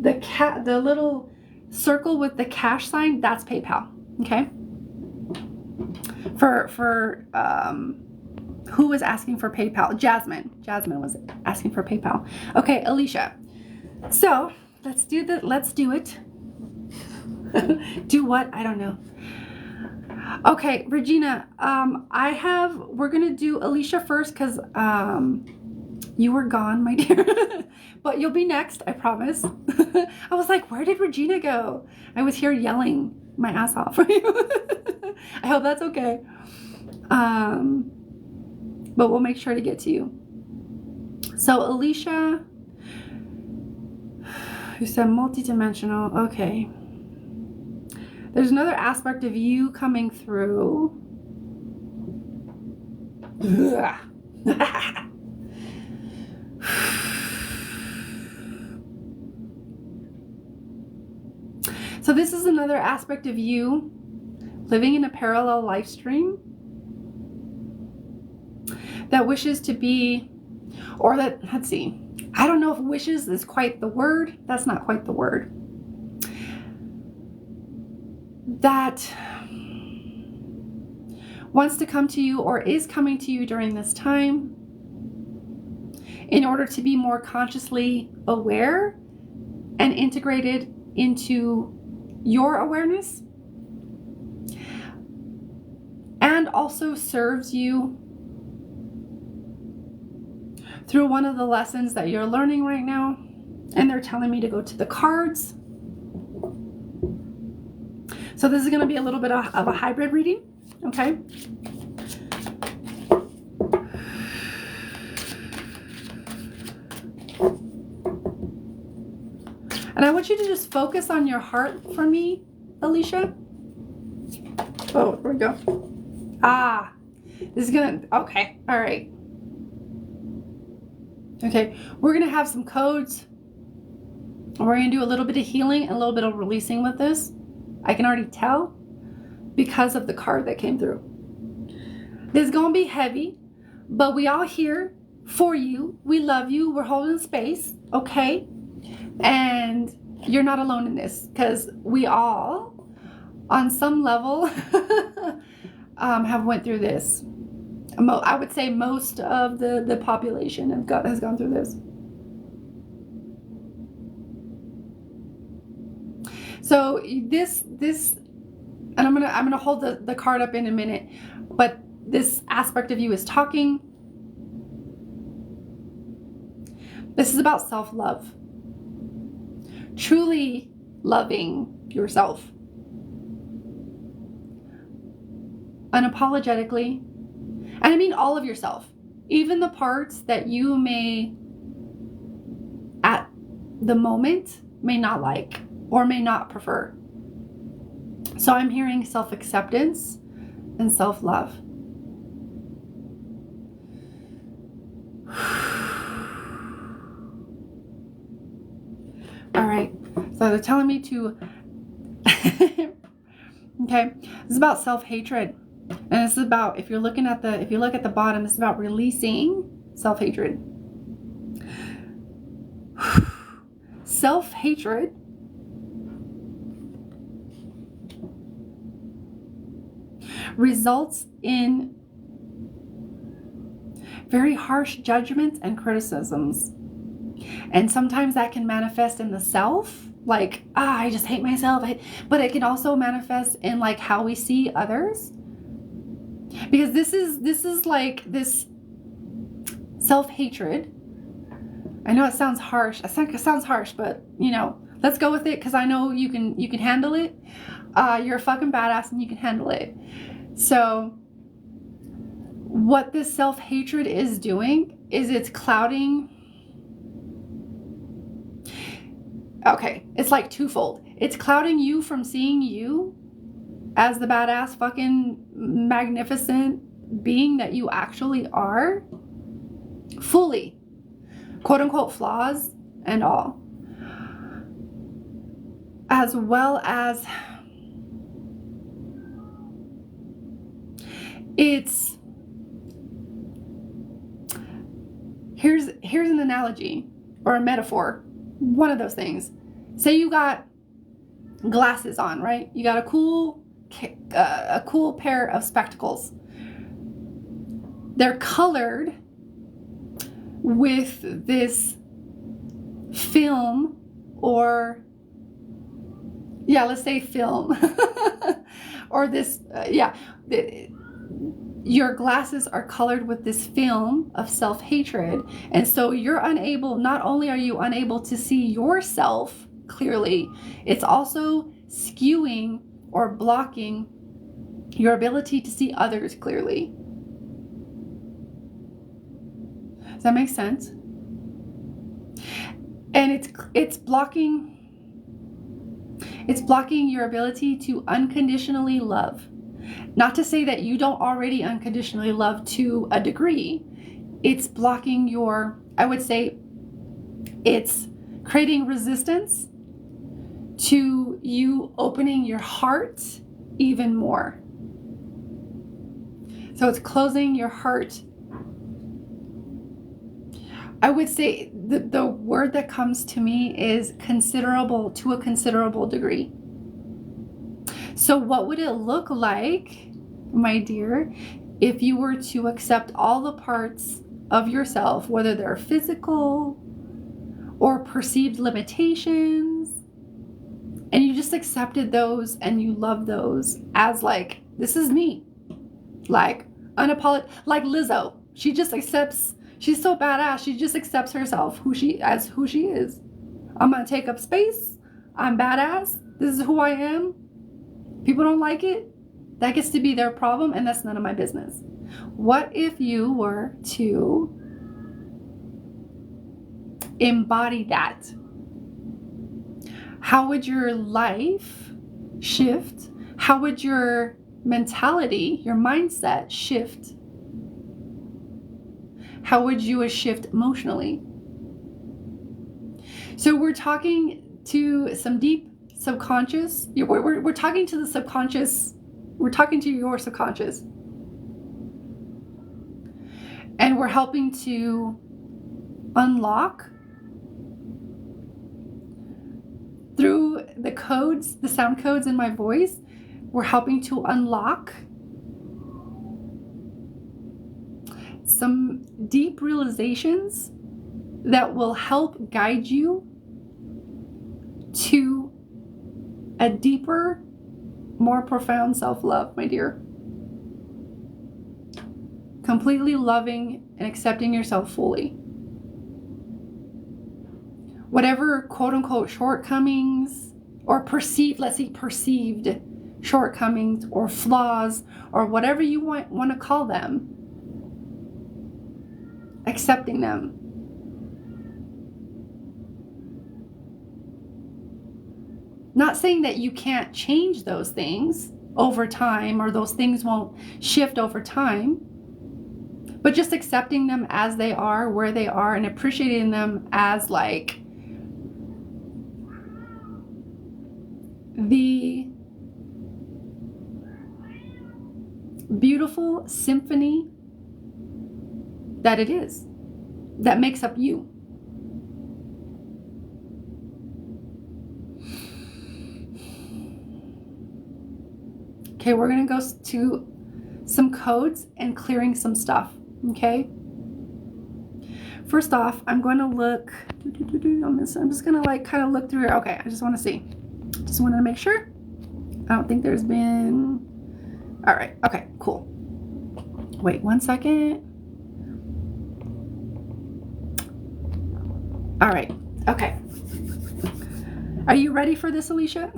The little circle with the cash sign, that's PayPal. Okay. For who was asking for PayPal? Jasmine was asking for PayPal. Okay, Alicia. So let's do it. Do what? I don't know. Okay, Regina, we're gonna do Alicia first because you were gone, my dear. But you'll be next, I promise. I was like, where did Regina go? I was here yelling my ass off for you. I hope that's okay. But we'll make sure to get to you. So Alicia, who said multidimensional, okay. There's another aspect of you coming through. So this is another aspect of you living in a parallel life stream that wishes to be, or that, let's see, I don't know if wishes is quite the word. That's not quite the word. That wants to come to you or is coming to you during this time in order to be more consciously aware and integrated into your awareness, and also serves you through one of the lessons that you're learning right now. And they're telling me to go to the cards. So this is going to be a little bit of a hybrid reading, okay? And I want you to just focus on your heart for me, Alicia. Oh, here we go. Ah, this is gonna, okay, all right. Okay, we're gonna have some codes. We're gonna do a little bit of healing and a little bit of releasing with this. I can already tell because of the card that came through. This is going to be heavy, but we all here for you. We love you. We're holding space, okay? And you're not alone in this, because we all, on some level, have went through this. I would say most of the population has gone through this. So this, and I'm gonna hold the card up in a minute, but this aspect of you is talking. This is about self-love. Truly loving yourself. Unapologetically. And I mean all of yourself. Even the parts that you may, at the moment, may not like or may not prefer. So I'm hearing self-acceptance and self-love. All right. So they're telling me to... Okay. This is about self-hatred. And this is about, if you look at the bottom, this is about releasing self-hatred. Self-hatred results in very harsh judgments and criticisms. And sometimes that can manifest in the self, like, I just hate myself. But it can also manifest in like how we see others. Because this is like this self-hatred. I know it sounds harsh. I think it sounds harsh, but let's go with it, because I know you can handle it. You're a fucking badass and you can handle it. So what this self-hatred is doing is it's clouding. Okay, it's like twofold. It's clouding you from seeing you as the badass fucking magnificent being that you actually are, fully, quote unquote, flaws and all, as well as it's, here's an analogy or a metaphor, one of those things. Say you got glasses on, right? You got a cool pair of spectacles. They're colored with this film, or let's say film, or this, your glasses are colored with this film of self-hatred. And so not only are you unable to see yourself clearly, it's also skewing or blocking your ability to see others clearly. Does that make sense? And it's blocking your ability to unconditionally love. Not to say that you don't already unconditionally love to a degree. It's blocking I would say it's creating resistance to you opening your heart even more. So it's closing your heart. I would say the word that comes to me is considerable, to a considerable degree. So what would it look like, my dear, if you were to accept all the parts of yourself, whether they're physical or perceived limitations, and you just accepted those and you love those as like, this is me, like like Lizzo. She just accepts. She's so badass. She just accepts herself who she is. I'm gonna take up space. I'm badass. This is who I am. People don't like it. That gets to be their problem, and that's none of my business. What if you were to embody that? How would your life shift? How would your mentality, your mindset shift? How would you shift emotionally? So we're talking to some deep subconscious. We're talking to the subconscious. We're talking to your subconscious. And we're helping to unlock through the codes, the sound codes in my voice. We're helping to unlock some deep realizations that will help guide you to a deeper, more profound self-love, my dear. Completely loving and accepting yourself fully. Whatever quote unquote shortcomings or perceived shortcomings or flaws or whatever you want to call them, accepting them. Not saying that you can't change those things over time or those things won't shift over time, but just accepting them as they are, where they are, and appreciating them as like the beautiful symphony that it is, that makes up you. Okay, we're gonna go to some codes and clearing some stuff, okay? First off, I'm going to look, I'm just gonna like kind of look through here. Okay, I just want to see. Just wanted to make sure. I don't think there's been, all right, okay, cool. Wait 1 second. All right, okay. Are you ready for this, Alicia?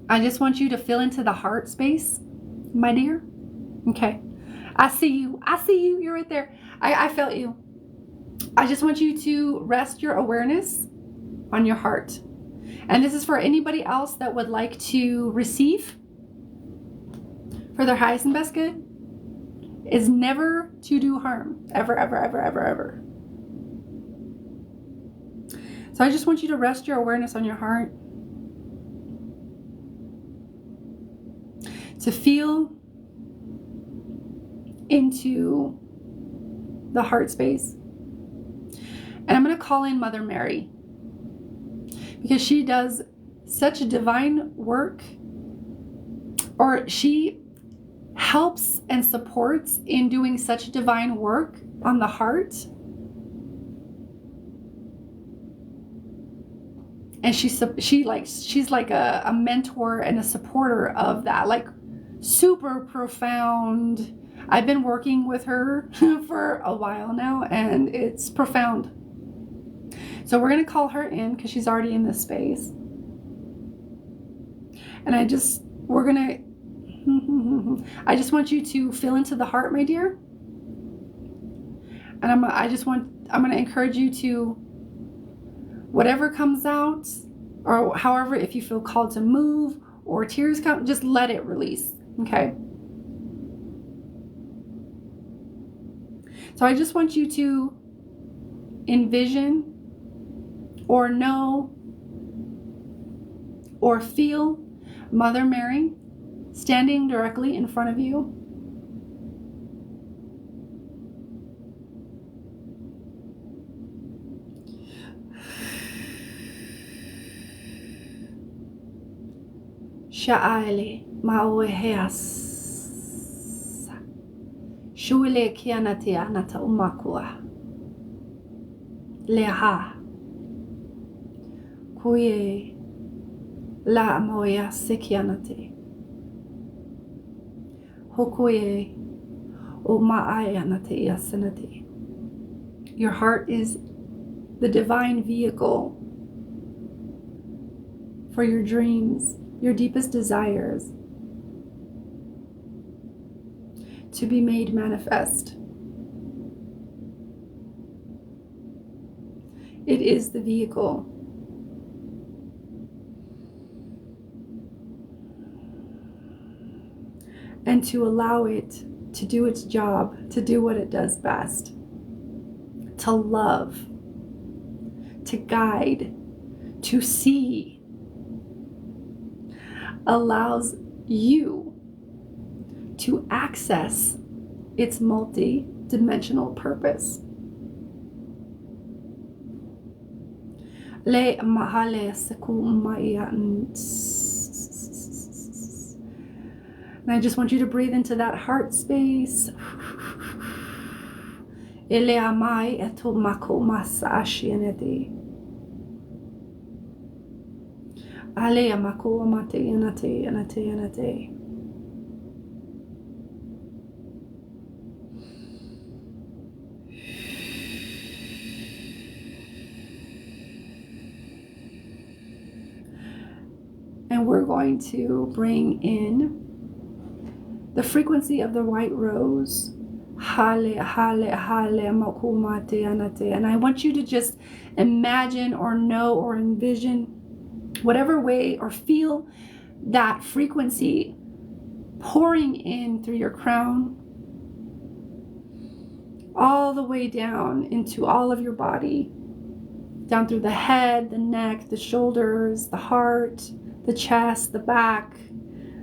I just want you to fill into the heart space, my dear. Okay. I see you. I see you. You're right there. I felt you. I just want you to rest your awareness on your heart. And this is for anybody else that would like to receive for their highest and best good, is never to do harm. Ever, ever, ever, ever, ever. So I just want you to rest your awareness on your heart. To feel into the heart space. And I'm going to call in Mother Mary, because she does such a divine work, or she helps and supports in doing such divine work on the heart. And she's like a mentor and a supporter of that, like super profound. I've been working with her for a while now, and it's profound. So we're going to call her in because she's already in this space. And I just want you to feel into the heart, my dear. And I'm going to encourage you to, whatever comes out, or however, if you feel called to move or tears come, just let it release. Okay. So I just want you to envision or know or feel Mother Mary standing directly in front of you. Sha'ale ma'oheas. Shule kianati anata umakua. Leha. Kuye la moya sikianati. Hokuye o ma'ayanati yasanati. Your heart is the divine vehicle for your dreams, your deepest desires to be made manifest. It is the vehicle. And to allow it to do its job, to do what it does best, to love, to guide, to see, allows you to access its multi-dimensional purpose. Le mahale sekumaya. And I just want you to breathe into that heart space. Ele amai eto mako masashi eneti. Ale amako amate enate enate enate. And we're going to bring in the frequency of the white rose. Hale, hale, hale, makumate, anate. And I want you to just imagine or know or envision, whatever way, or feel that frequency pouring in through your crown, all the way down into all of your body, down through the head, the neck, the shoulders, the heart, the chest, the back,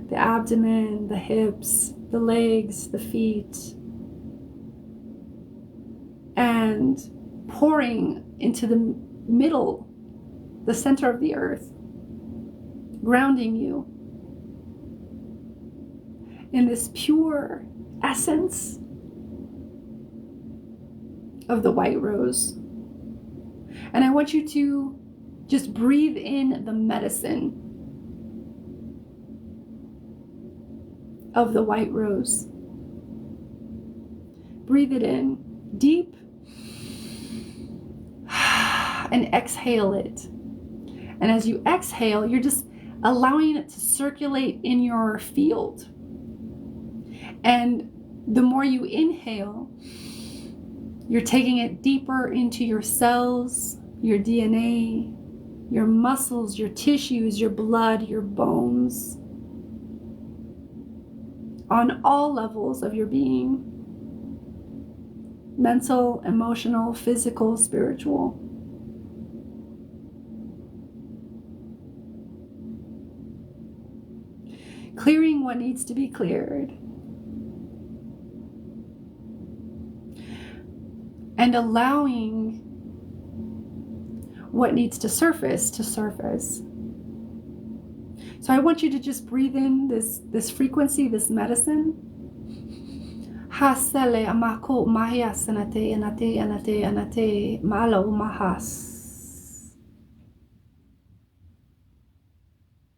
the abdomen, the hips, the legs, the feet, and pouring into the middle, the center of the earth, grounding you in this pure essence of the white rose. And I want you to just breathe in the medicine of the white rose. Breathe it in deep and exhale it. And as you exhale, you're just allowing it to circulate in your field. And the more you inhale, you're taking it deeper into your cells, your DNA, your muscles, your tissues, your blood, your bones, on all levels of your being: mental, emotional, physical, spiritual. Clearing what needs to be cleared, and allowing what needs to surface. So I want you to just breathe in this frequency, this medicine. Hasele amako mahia sanate anate anate anate malo mahas.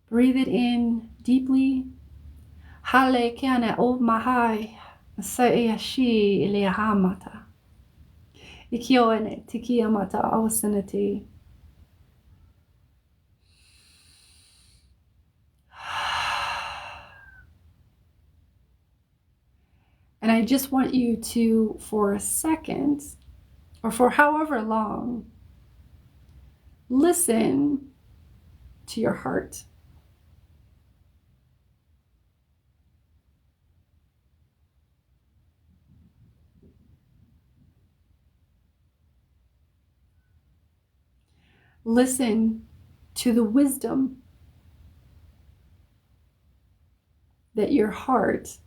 Breathe it in deeply. Hale kiana o mahai saashi ilihamata. Ikioene tikiamata awasanati. And I just want you to, for a second, or for however long, listen to your heart. Listen to the wisdom that your heart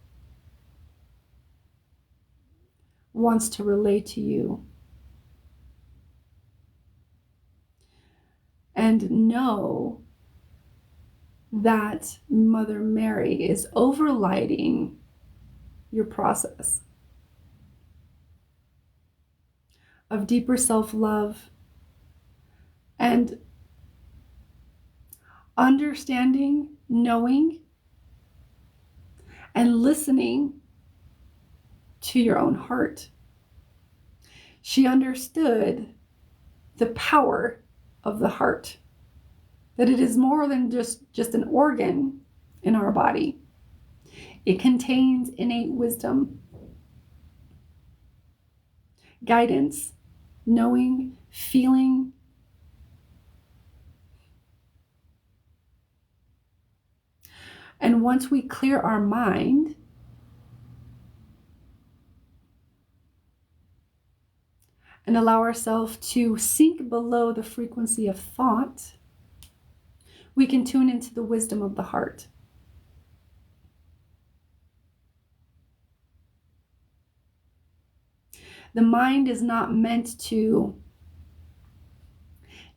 wants to relay to you. And know that Mother Mary is overlighting your process of deeper self-love and understanding, knowing, and listening to your own heart. She understood the power of the heart, that it is more than just an organ in our body. It contains innate wisdom, guidance, knowing, feeling. And once we clear our mind, and allow ourselves to sink below the frequency of thought, we can tune into the wisdom of the heart. The mind is not meant to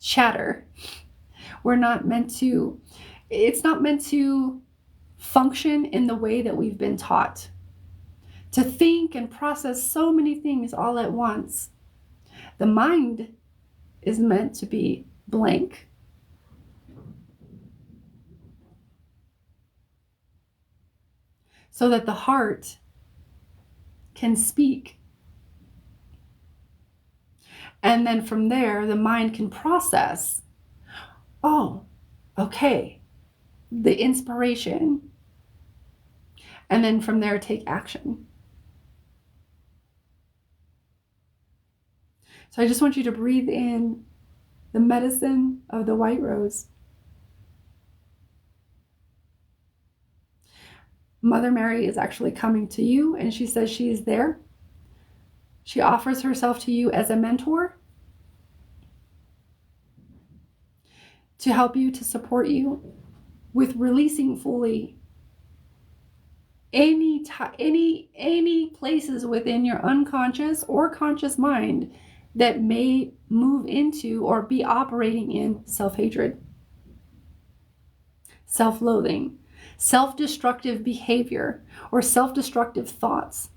chatter. It's not meant to function in the way that we've been taught. To think and process so many things all at once. The mind is meant to be blank. So that the heart can speak. And then from there, the mind can process. Oh, okay. The inspiration. And then from there, take action. So I just want you to breathe in the medicine of the white rose. Mother Mary is actually coming to you, and she says she is there. She offers herself to you as a mentor to help you, to support you with releasing fully any places within your unconscious or conscious mind that may move into or be operating in self-hatred, self-loathing, self-destructive behavior, or self-destructive thoughts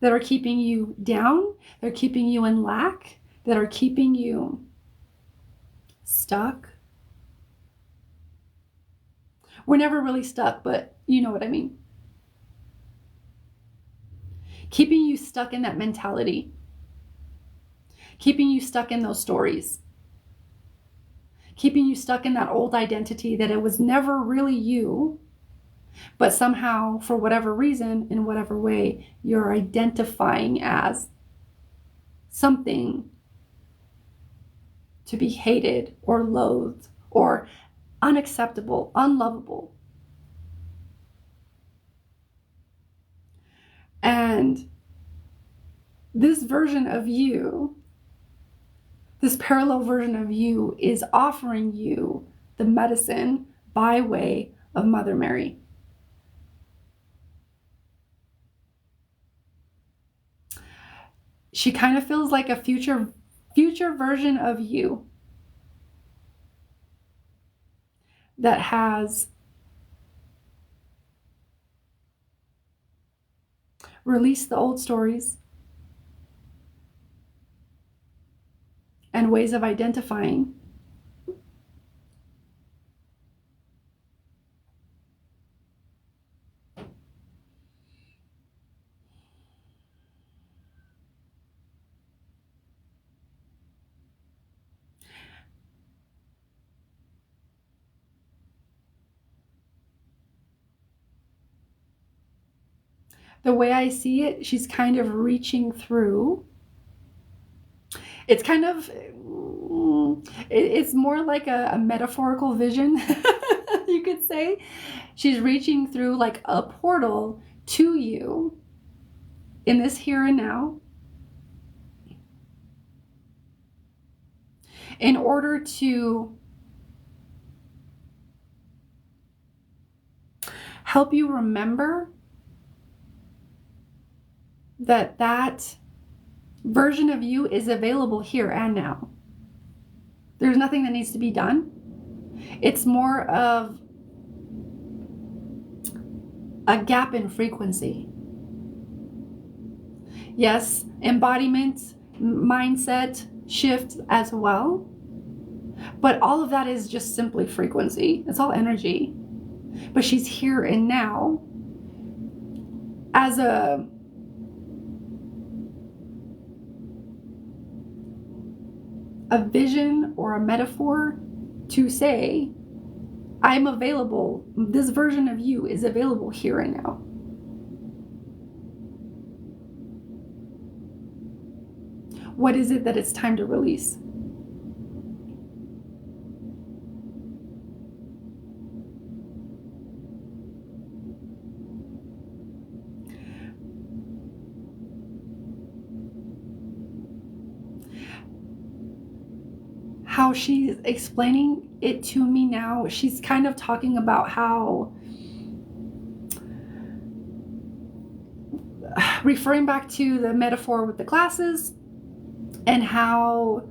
that are keeping you down, they're keeping you in lack, that are keeping you stuck. We're never really stuck, but you know what I mean. Keeping you stuck in that mentality. Keeping you stuck in those stories. Keeping you stuck in that old identity that it was never really you, but somehow, for whatever reason, in whatever way, you're identifying as something to be hated or loathed or unacceptable, unlovable. And this version of you, this parallel version of you, is offering you the medicine by way of Mother Mary. She kind of feels like a future version of you that has released the old stories and ways of identifying. The way I see it, she's kind of reaching through. It's kind of, it's more like a metaphorical vision, you could say. She's reaching through like a portal to you in this here and now in order to help you remember that version of you is available here and now. There's nothing that needs to be done. It's more of a gap in frequency. Yes, embodiment, mindset shift as well. But all of that is just simply frequency. It's all energy. But she's here and now as a vision or a metaphor to say, I'm available. This version of you is available here and now. What is it that it's time to release? how she's explaining it to me now, she's kind of talking about how, referring back to the metaphor with the glasses, and how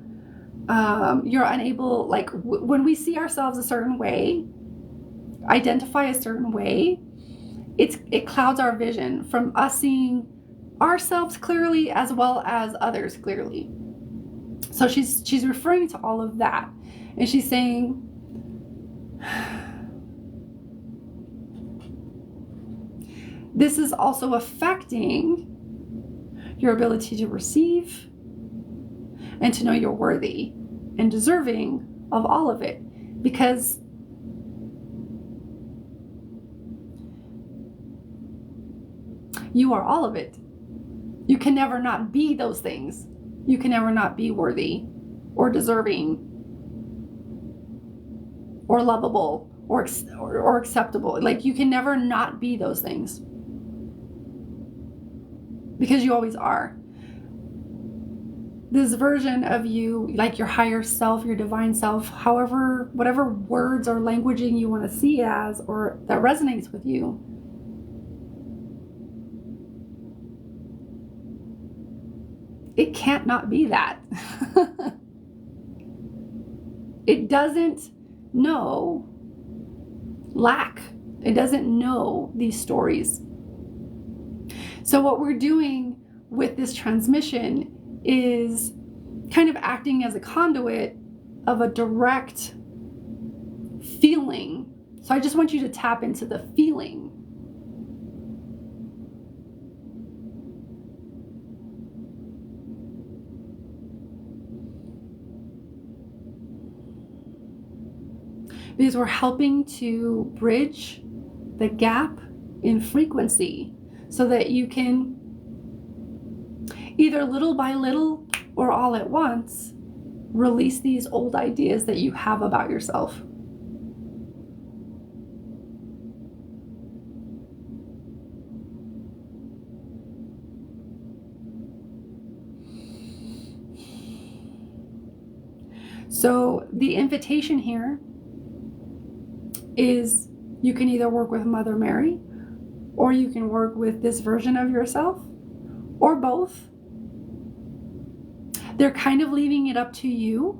you're unable, like when we see ourselves a certain way, identify a certain way, it clouds our vision from us seeing ourselves clearly as well as others clearly. So she's referring to all of that, and she's saying, this is also affecting your ability to receive and to know you're worthy and deserving of all of it, because you are all of it. You can never not be those things. You can never not be worthy or deserving or lovable or acceptable. Like, you can never not be those things, because you always are. This version of you, like your higher self, your divine self, however, whatever words or languaging you want to see as, or that resonates with you, it can't not be that. It doesn't know lack. It doesn't know these stories. So what we're doing with this transmission is kind of acting as a conduit of a direct feeling. So I just want you to tap into the feeling. Because we're helping to bridge the gap in frequency so that you can, either little by little or all at once, release these old ideas that you have about yourself. So the invitation here is, you can either work with Mother Mary, or you can work with this version of yourself, or both. They're kind of leaving it up to you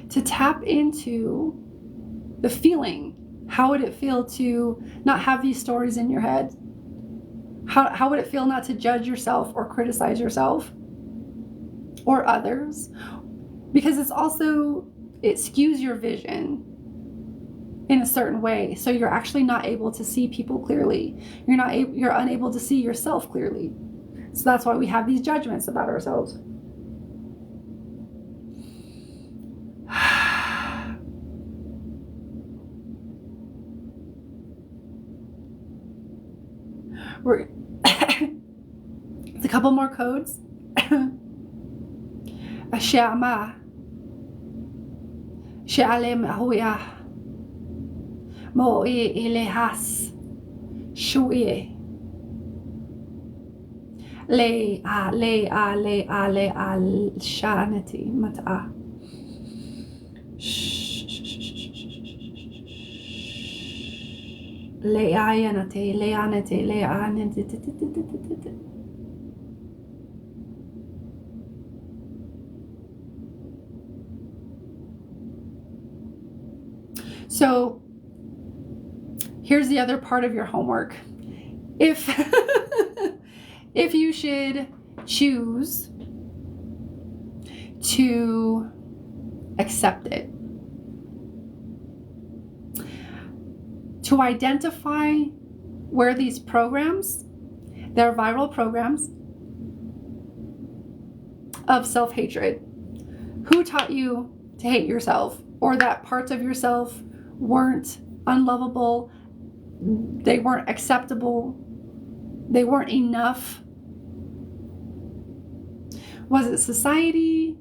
to tap into the feeling. How would it feel to not have these stories in your head? How would it feel not to judge yourself or criticize yourself or others? Because it skews your vision in a certain way. So you're actually not able to see people clearly. You're unable to see yourself clearly. So that's why we have these judgments about ourselves. It's a couple more codes. Ashama Shalem Ahoya Moe Ilehas Shuye Le Shanati Mata Leanate. So here's the other part of your homework. If if you should choose to accept it, to identify where these programs, they're viral programs of self-hatred. Who taught you to hate yourself, or that parts of yourself weren't unlovable, they weren't acceptable, they weren't enough? Was it society?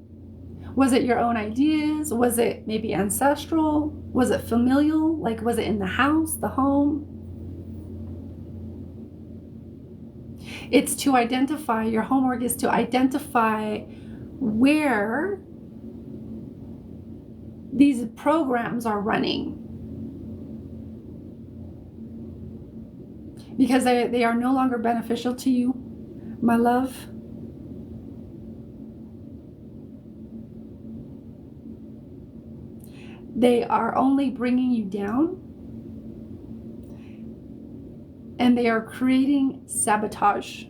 Was it your own ideas? Was it maybe ancestral? Was it familial? Like, was it in the house, the home? It's to identify, your homework is to identify where these programs are running. Because they are no longer beneficial to you, my love. They are only bringing you down, and they are creating sabotage.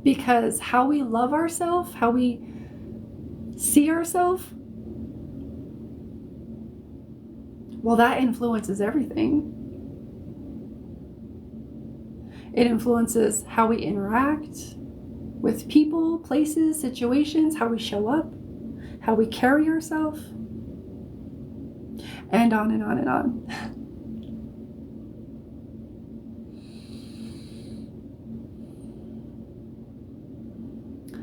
Because how we love ourselves, how we see ourselves, well, that influences everything. It influences how we interact with people, places, situations, how we show up, how we carry ourselves, and on and on and on.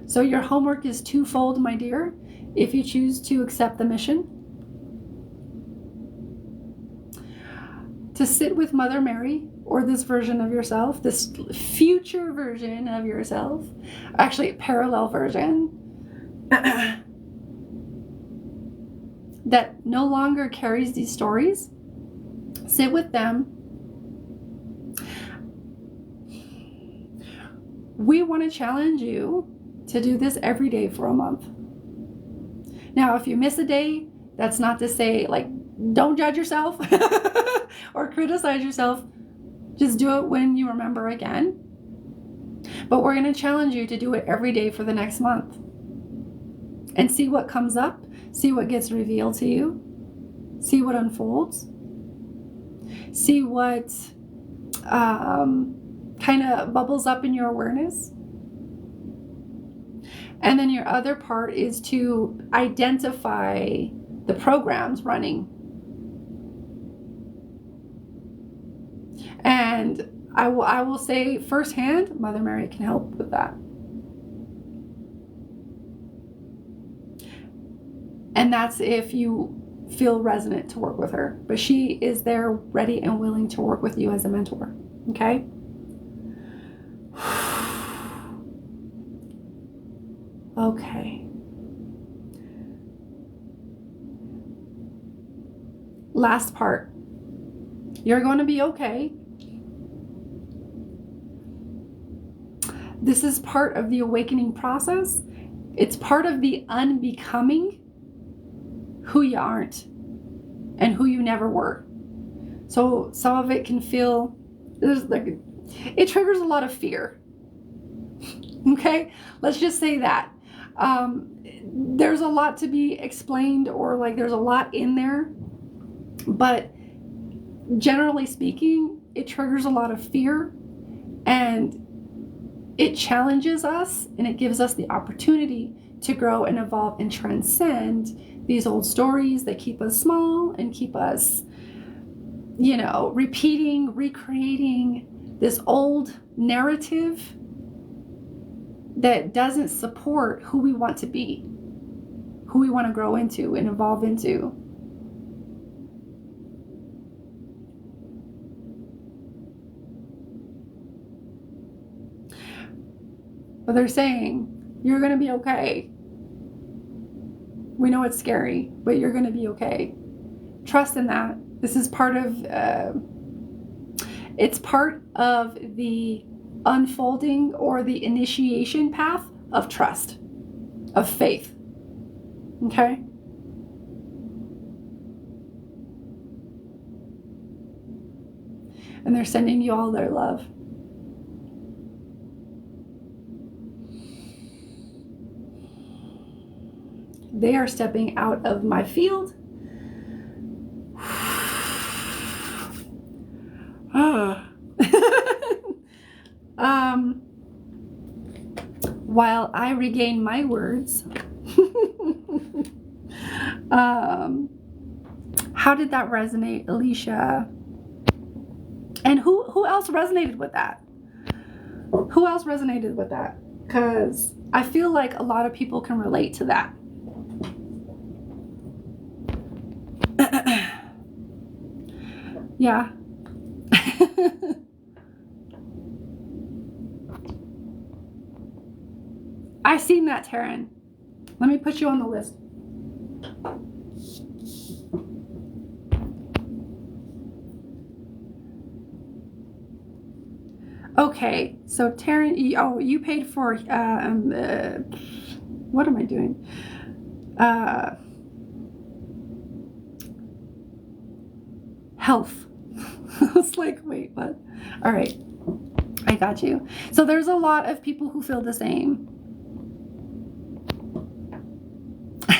So your homework is twofold, my dear, if you choose to accept the mission. To sit with Mother Mary, or this version of yourself, this future version of yourself, actually a parallel version, that no longer carries these stories. Sit with them. We want to challenge you to do this every day for a month. Now, if you miss a day, that's not to say, like, don't judge yourself or criticize yourself. Just do it when you remember again. But we're going to challenge you to do it every day for the next month. And see what comes up. See what gets revealed to you. See what unfolds. See what kind of bubbles up in your awareness. And then your other part is to identify the programs running. And I will say firsthand, Mother Mary can help with that. And that's if you feel resonant to work with her. But she is there ready and willing to work with you as a mentor. Okay? Okay. Last part. You're going to be okay. This is part of the awakening process. It's part of the unbecoming who you aren't and who you never were. So some of it can feel, it triggers a lot of fear. Okay? Let's just say that. There's a lot to be explained, or like there's a lot in there. But generally speaking, it triggers a lot of fear, and it challenges us, and it gives us the opportunity to grow and evolve and transcend these old stories that keep us small and keep us, repeating, recreating this old narrative that doesn't support who we want to be, who we want to grow into and evolve into. But they're saying, you're going to be okay. We know it's scary, but you're going to be okay. Trust in that. This is part of, it's part of the unfolding or the initiation path of trust, of faith. Okay? And they're sending you all their love. They are stepping out of my field. While I regain my words. How did that resonate, Alicia? And who else resonated with that? Who else resonated with that? Because I feel like a lot of people can relate to that. Yeah. I seen that, Taryn. Let me put you on the list. Okay, so Taryn, you paid for, what am I doing? Health. I was like, wait, what? All right, I got you. So there's a lot of people who feel the same.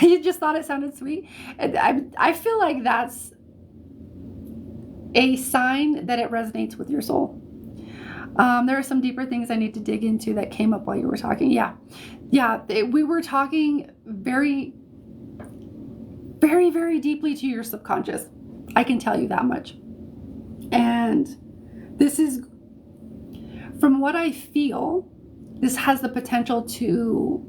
You just thought it sounded sweet? I feel like that's a sign that it resonates with your soul. There are some deeper things I need to dig into that came up while you were talking. Yeah, we were talking very, very, very deeply to your subconscious. I can tell you that much. And this is, from what I feel, this has the potential to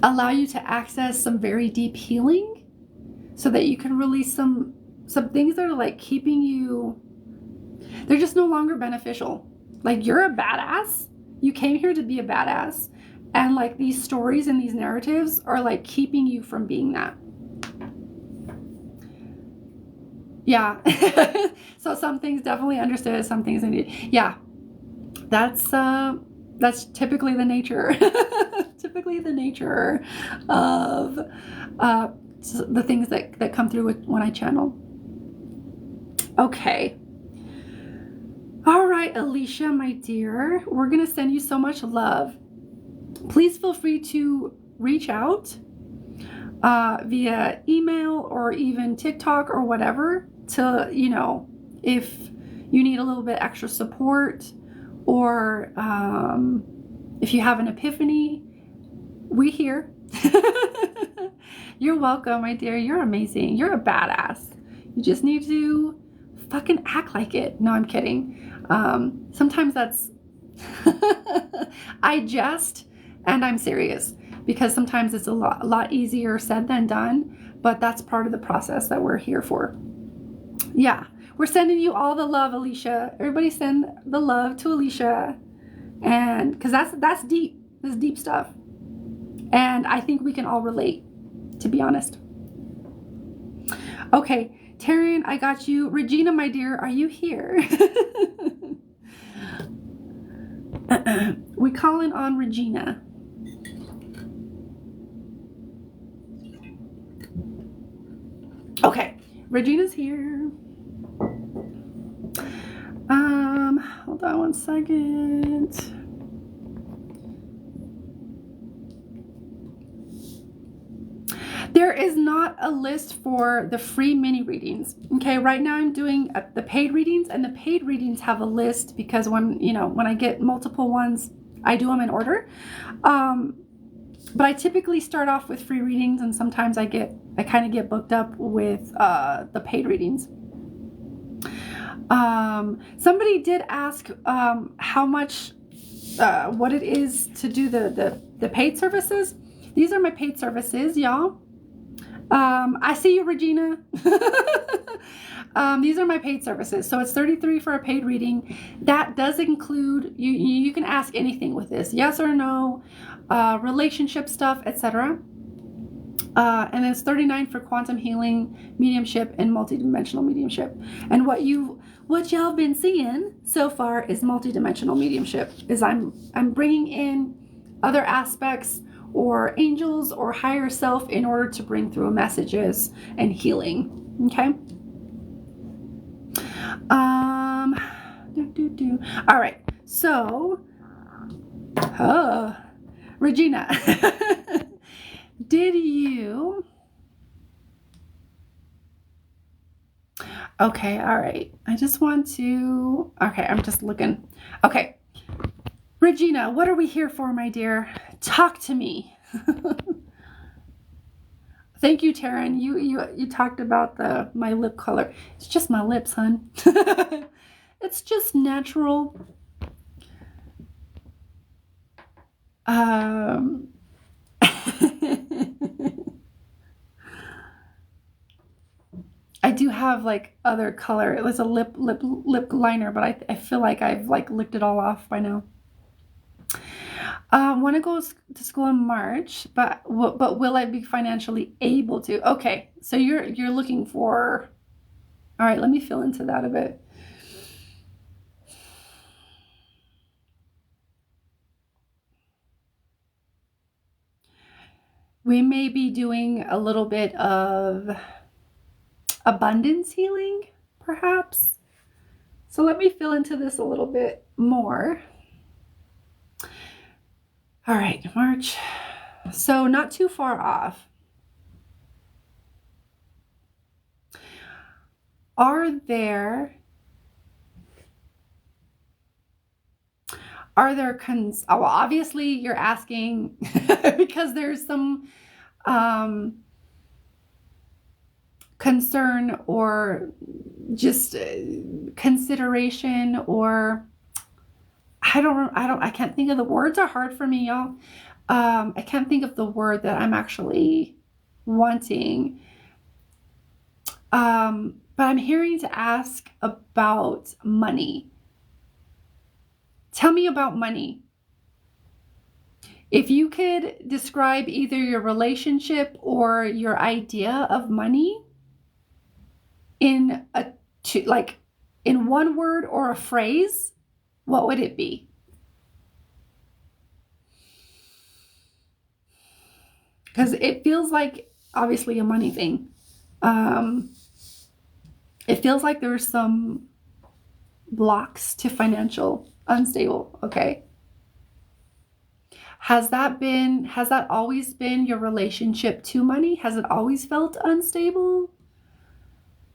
allow you to access some very deep healing so that you can release some things that are like keeping you, they're just no longer beneficial. Like, you're a badass. You came here to be a badass. And like, these stories and these narratives are like keeping you from being that. Yeah. So some things definitely understood, some things I need. Yeah. That's typically the nature. Typically the nature of the things that come through when I channel. Okay. All right, Alicia, my dear, we're going to send you so much love. Please feel free to reach out via email or even TikTok or whatever to, if you need a little bit extra support, or if you have an epiphany, we here. You're welcome, my dear. You're amazing. You're a badass. You just need to fucking act like it. No, I'm kidding. Sometimes that's I jest and I'm serious, because sometimes it's a lot easier said than done, but that's part of the process that we're here for. Yeah, we're sending you all the love, Alicia. Everybody send the love to Alicia, and because that's deep. This is deep stuff, and I think we can all relate, to be honest. Okay, Taryn, I got you. Regina, my dear, are you here? We calling on Regina. Okay, Regina's here. Hold on one second. There is not a list for the free mini readings. Okay, right now I'm doing the paid readings, and the paid readings have a list because when I get multiple ones, I do them in order. But I typically start off with free readings, and sometimes I kind of get booked up with the paid readings. Somebody did ask how much, what it is to do the paid services. These are my paid services, y'all. I see you, Regina. These are my paid services. So it's $33 for a paid reading. That does include, you can ask anything with this, yes or no, relationship stuff, etc. And then it's $39 for quantum healing, mediumship, and multidimensional mediumship. And what y'all been seeing so far is multidimensional mediumship. Is I'm bringing in other aspects or angels or higher self in order to bring through messages and healing. Okay. All right. So, Regina, did you? Okay. All right. I just want to. Okay. I'm just looking. Okay. Regina, what are we here for, my dear? Talk to me. Thank you, Taryn. You talked about my lip color. It's just my lips, hun. It's just natural. I do have like other color. It was a lip liner, but I feel like I've like licked it all off by now. Want to go to school in March, but will I be financially able to? Okay, so you're looking for. All right, let me fill into that a bit. We may be doing a little bit of abundance healing, perhaps. So let me fill into this a little bit more. All right, March. So not too far off. Are there well, obviously you're asking because there's some concern or just consideration, or I can't think of the words. Are hard for me, y'all. I can't think of the word that I'm actually wanting. But I'm hearing to ask about money. Tell me about money. If you could describe either your relationship or your idea of money in in one word or a phrase, what would it be? Because it feels like obviously a money thing. It feels like there's some blocks to financial unstable. Okay. Has that always been your relationship to money? Has it always felt unstable?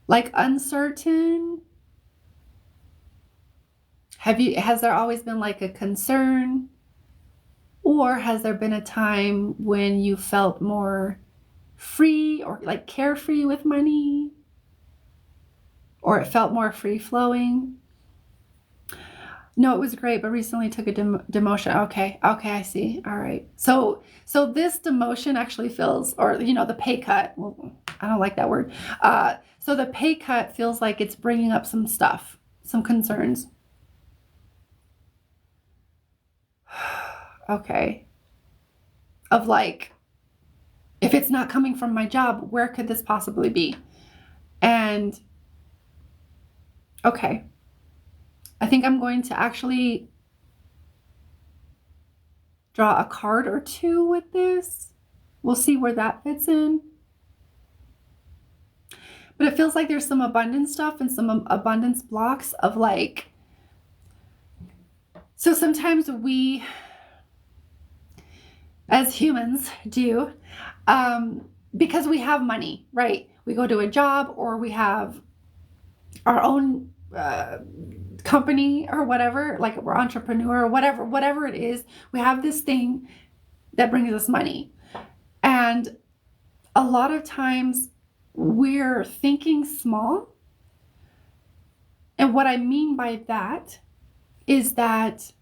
Like uncertain? Has there always been like a concern? Or has there been a time when you felt more free or like carefree with money? Or it felt more free flowing? No, it was great, but recently took a demotion. Okay, I see. All right. So this demotion actually feels, or the pay cut. Well, I don't like that word. So the pay cut feels like it's bringing up some stuff, some concerns. Okay. Of like, if it's not coming from my job, where could this possibly be? And okay. I think I'm going to actually draw a card or two with this. We'll see where that fits in. But it feels like there's some abundance stuff and some abundance blocks of like, so sometimes we, as humans do, because we have money, right? We go to a job or we have our own company or whatever, like we're entrepreneur or whatever it is, we have this thing that brings us money. And a lot of times we're thinking small. And what I mean by that is that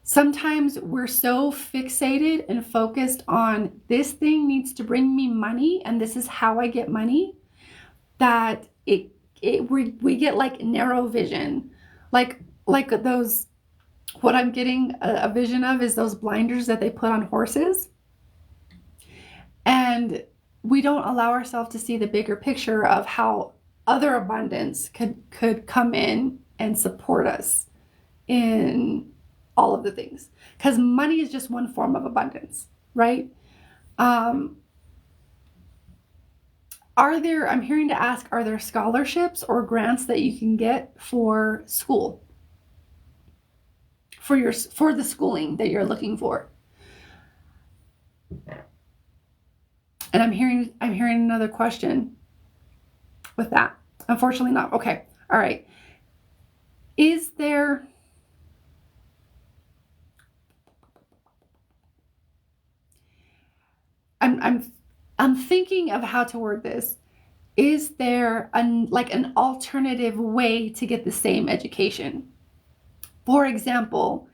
sometimes we're so fixated and focused on this thing needs to bring me money and this is how I get money, that we get like narrow vision. Like those, what I'm getting a vision of is those blinders that they put on horses. And we don't allow ourselves to see the bigger picture of how other abundance could come in and support us in all of the things. Because money is just one form of abundance, right? I'm hearing to ask, are there scholarships or grants that you can get for school? For the schooling that you're looking for. And I'm hearing another question with that. Unfortunately not. Okay. All right. Is there I'm thinking of how to word this. Is there an alternative way to get the same education? For example,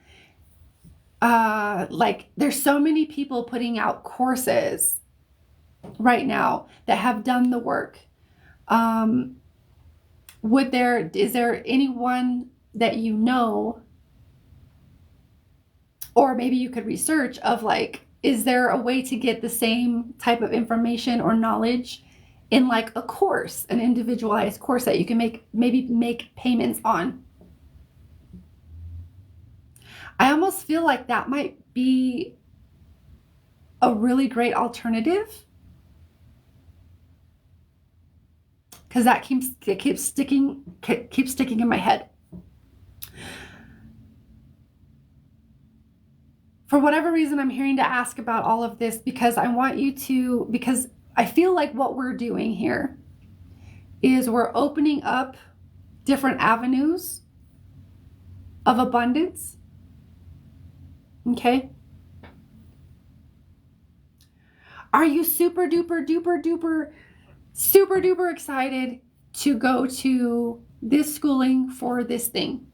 there's so many people putting out courses right now that have done the work. Is there anyone that you know, or maybe you could research of like, is there a way to get the same type of information or knowledge in like a course, an individualized course that you can maybe make payments on? I almost feel like that might be a really great alternative, because that keeps sticking in my head. For whatever reason, I'm hearing to ask about all of this because I want you to, because I feel like what we're doing here is we're opening up different avenues of abundance. Okay? Are you super duper excited to go to this schooling for this thing?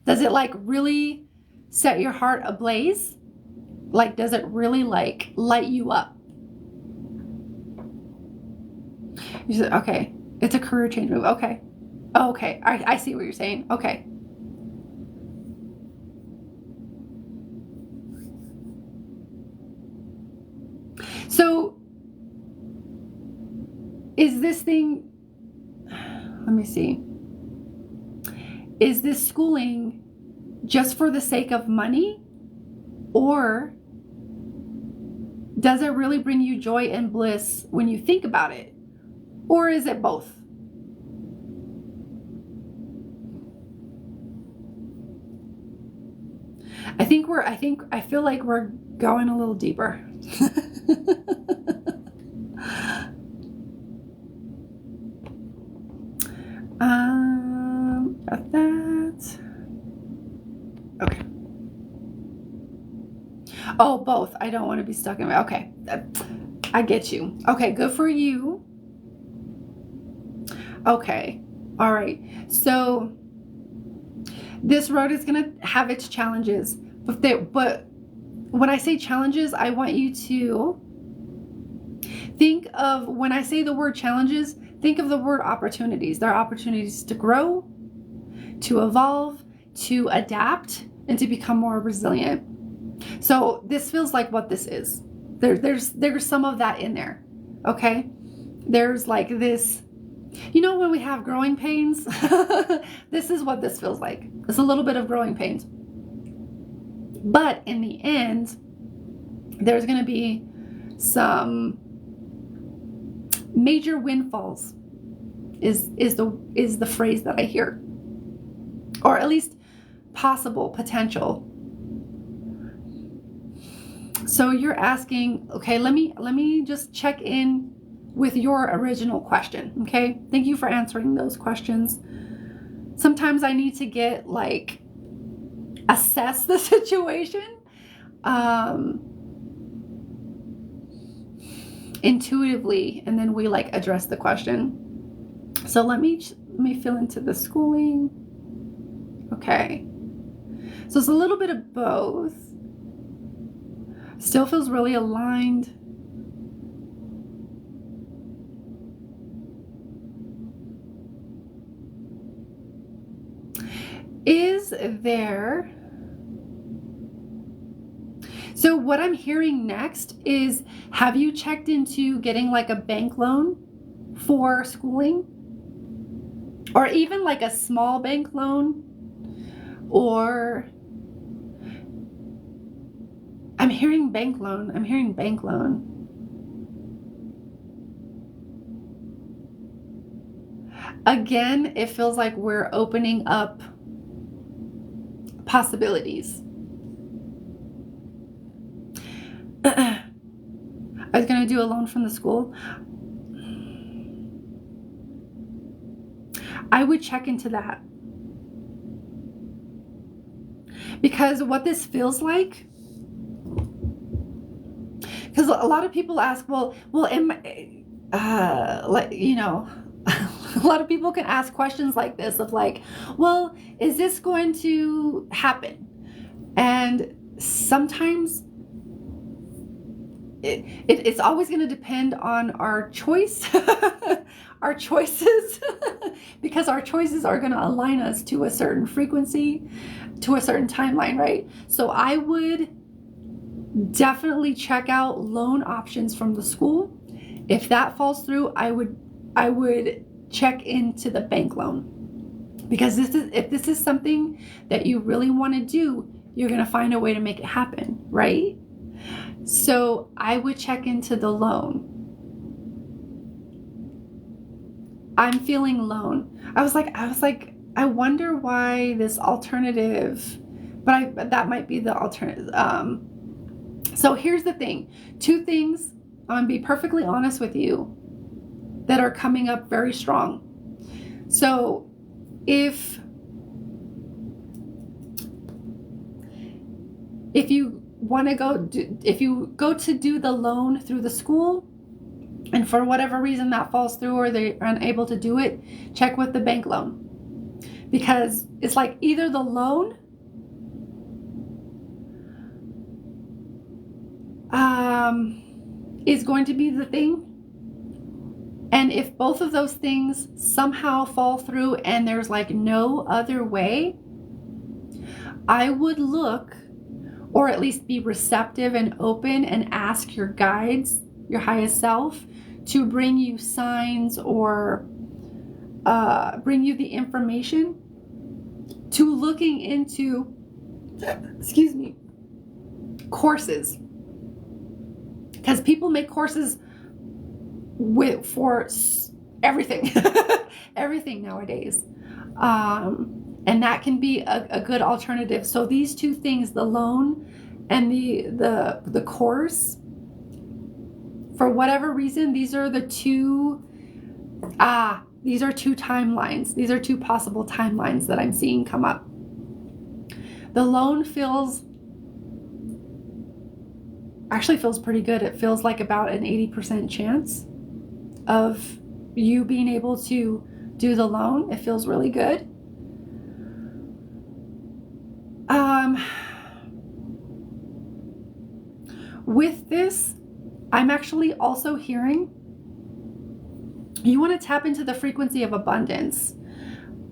Does it like really set your heart ablaze? Like, does it really like light you up? You said, okay, it's a career change move. Okay. Okay. I see what you're saying. Okay. So is this thing, let me see. Is this schooling just for the sake of money? Or does it really bring you joy and bliss when you think about it? Or is it both? I feel like we're going a little deeper. Got that. Okay. Oh, both. I don't want to be stuck in. Okay. I get you. Okay, good for you. Okay. All right. So this road is going to have its challenges, but when I say challenges, I want you to think of, when I say the word challenges, think of the word opportunities. There are opportunities to grow, to evolve, to adapt, and to become more resilient. So this feels like what this is. There's some of that in there. Okay? There's like this, you know, when we have growing pains, this is what this feels like. It's a little bit of growing pains. But in the end, there's going to be some major windfalls is the phrase that I hear. Or at least possible potential. So you're asking, okay, let me just check in with your original question. Okay? Thank you for answering those questions. Sometimes I need to get like assess the situation intuitively, and then we like address the question. So let me fill into the schooling. Okay. So it's a little bit of both. Still feels really aligned. Is there... So what I'm hearing next is, have you checked into getting like a bank loan for schooling? Or even like a small bank loan? Or I'm hearing bank loan. I'm hearing bank loan. Again, it feels like we're opening up possibilities. I was going to do a loan from the school. I would check into that. Because what this feels like, because a lot of people ask, well, like, you know, a lot of people can ask questions like this of like, well, is this going to happen? And sometimes it's always going to depend on our choice, our choices, because our choices are going to align us to a certain frequency, to a certain timeline, right? So I would definitely check out loan options from the school. If that falls through, I would check into the bank loan, because if this is something that you really want to do, you're going to find a way to make it happen, right? So I would check into the loan. I'm feeling loan. I was like, I wonder why this alternative, but that might be the alternative. So here's the thing. 2 things, I'm going to be perfectly honest with you, that are coming up very strong. So if you want to if you go to do the loan through the school, and for whatever reason that falls through or they're unable to do it, check with the bank loan. Because it's like either the loan is going to be the thing, and if both of those things somehow fall through and there's like no other way, I would look, or at least be receptive and open and ask your guides, your highest self, to bring you signs or bring you the information to looking into, courses. Because people make courses for everything, everything nowadays. And that can be a good alternative. So these 2 things, the loan and the course, for whatever reason, these are 2 timelines. These are 2 possible timelines that I'm seeing come up. The loan feels pretty good. It feels like about an 80% chance of you being able to do the loan. It feels really good. With this, I'm actually also hearing you want to tap into the frequency of abundance,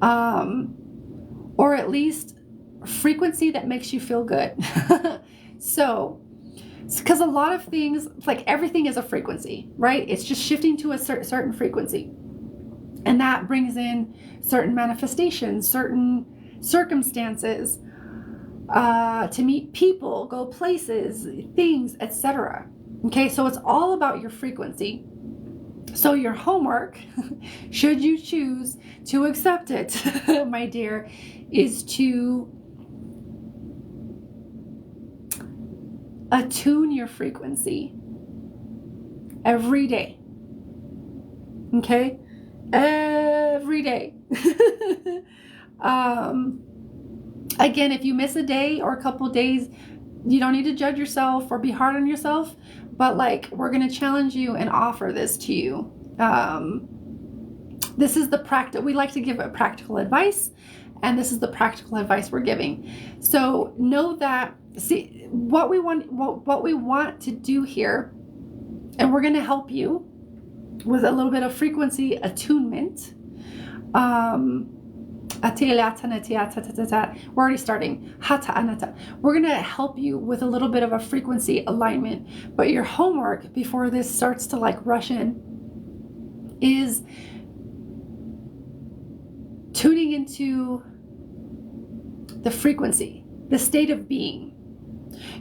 or at least frequency that makes you feel good. So, because a lot of things, like everything is a frequency, right? It's just shifting to a certain frequency. And that brings in certain manifestations, certain circumstances, to meet people, go places, things, etc. Okay, so it's all about your frequency. So your homework, should you choose to accept it, my dear, is to attune your frequency every day. Okay? Every day. Again, if you miss a day or a couple days, you don't need to judge yourself or be hard on yourself, but like, we're going to challenge you and offer this to you. This is the we like to give a practical advice, and this is the practical advice we're giving. So know that, see, what we want to do here, and we're going to help you with a little bit of frequency attunement. We're already starting. We're going to help you with a little bit of a frequency alignment. But your homework before this starts to like rush in is tuning into the frequency, the state of being.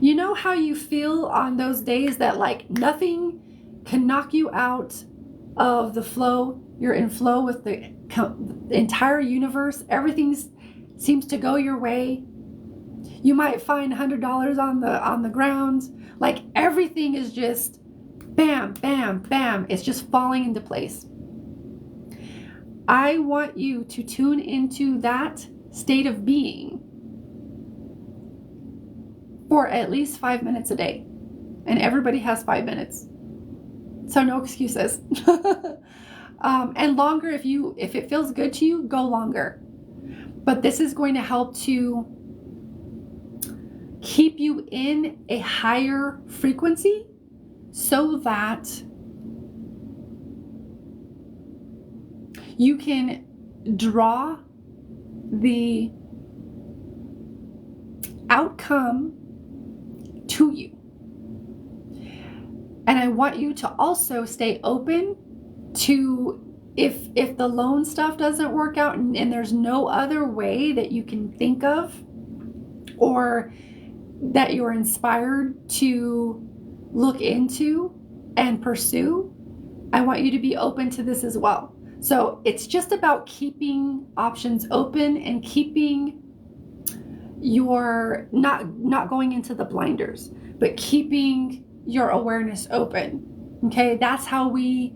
You know how you feel on those days that like nothing can knock you out of the flow? You're in flow with the entire universe. Everything seems to go your way. You might find $100 on the ground. Like everything is just bam, bam, bam. It's just falling into place. I want you to tune into that state of being for at least 5 minutes a day. And everybody has 5 minutes. So no excuses. And longer if it feels good to you, go longer. But this is going to help to keep you in a higher frequency so that you can draw the outcome to you. And I want you to also stay open to if the loan stuff doesn't work out and there's no other way that you can think of or that you're inspired to look into and pursue, I want you to be open to this as well. So it's just about keeping options open and keeping your not going into the blinders, but keeping your awareness open. Okay, that's how we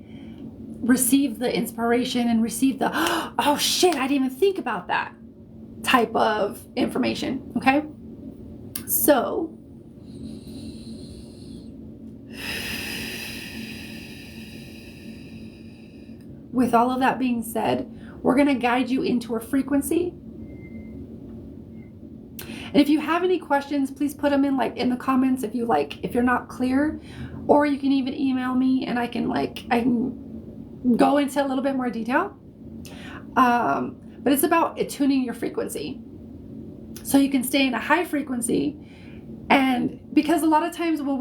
receive the inspiration and receive the oh shit, I didn't even think about that type of information. Okay, so with all of that being said, we're going to guide you into a frequency. And if you have any questions, please put them in the comments if you're not clear, or you can even email me and I can go into a little bit more detail. But it's about attuning your frequency so you can stay in a high frequency. And because a lot of times when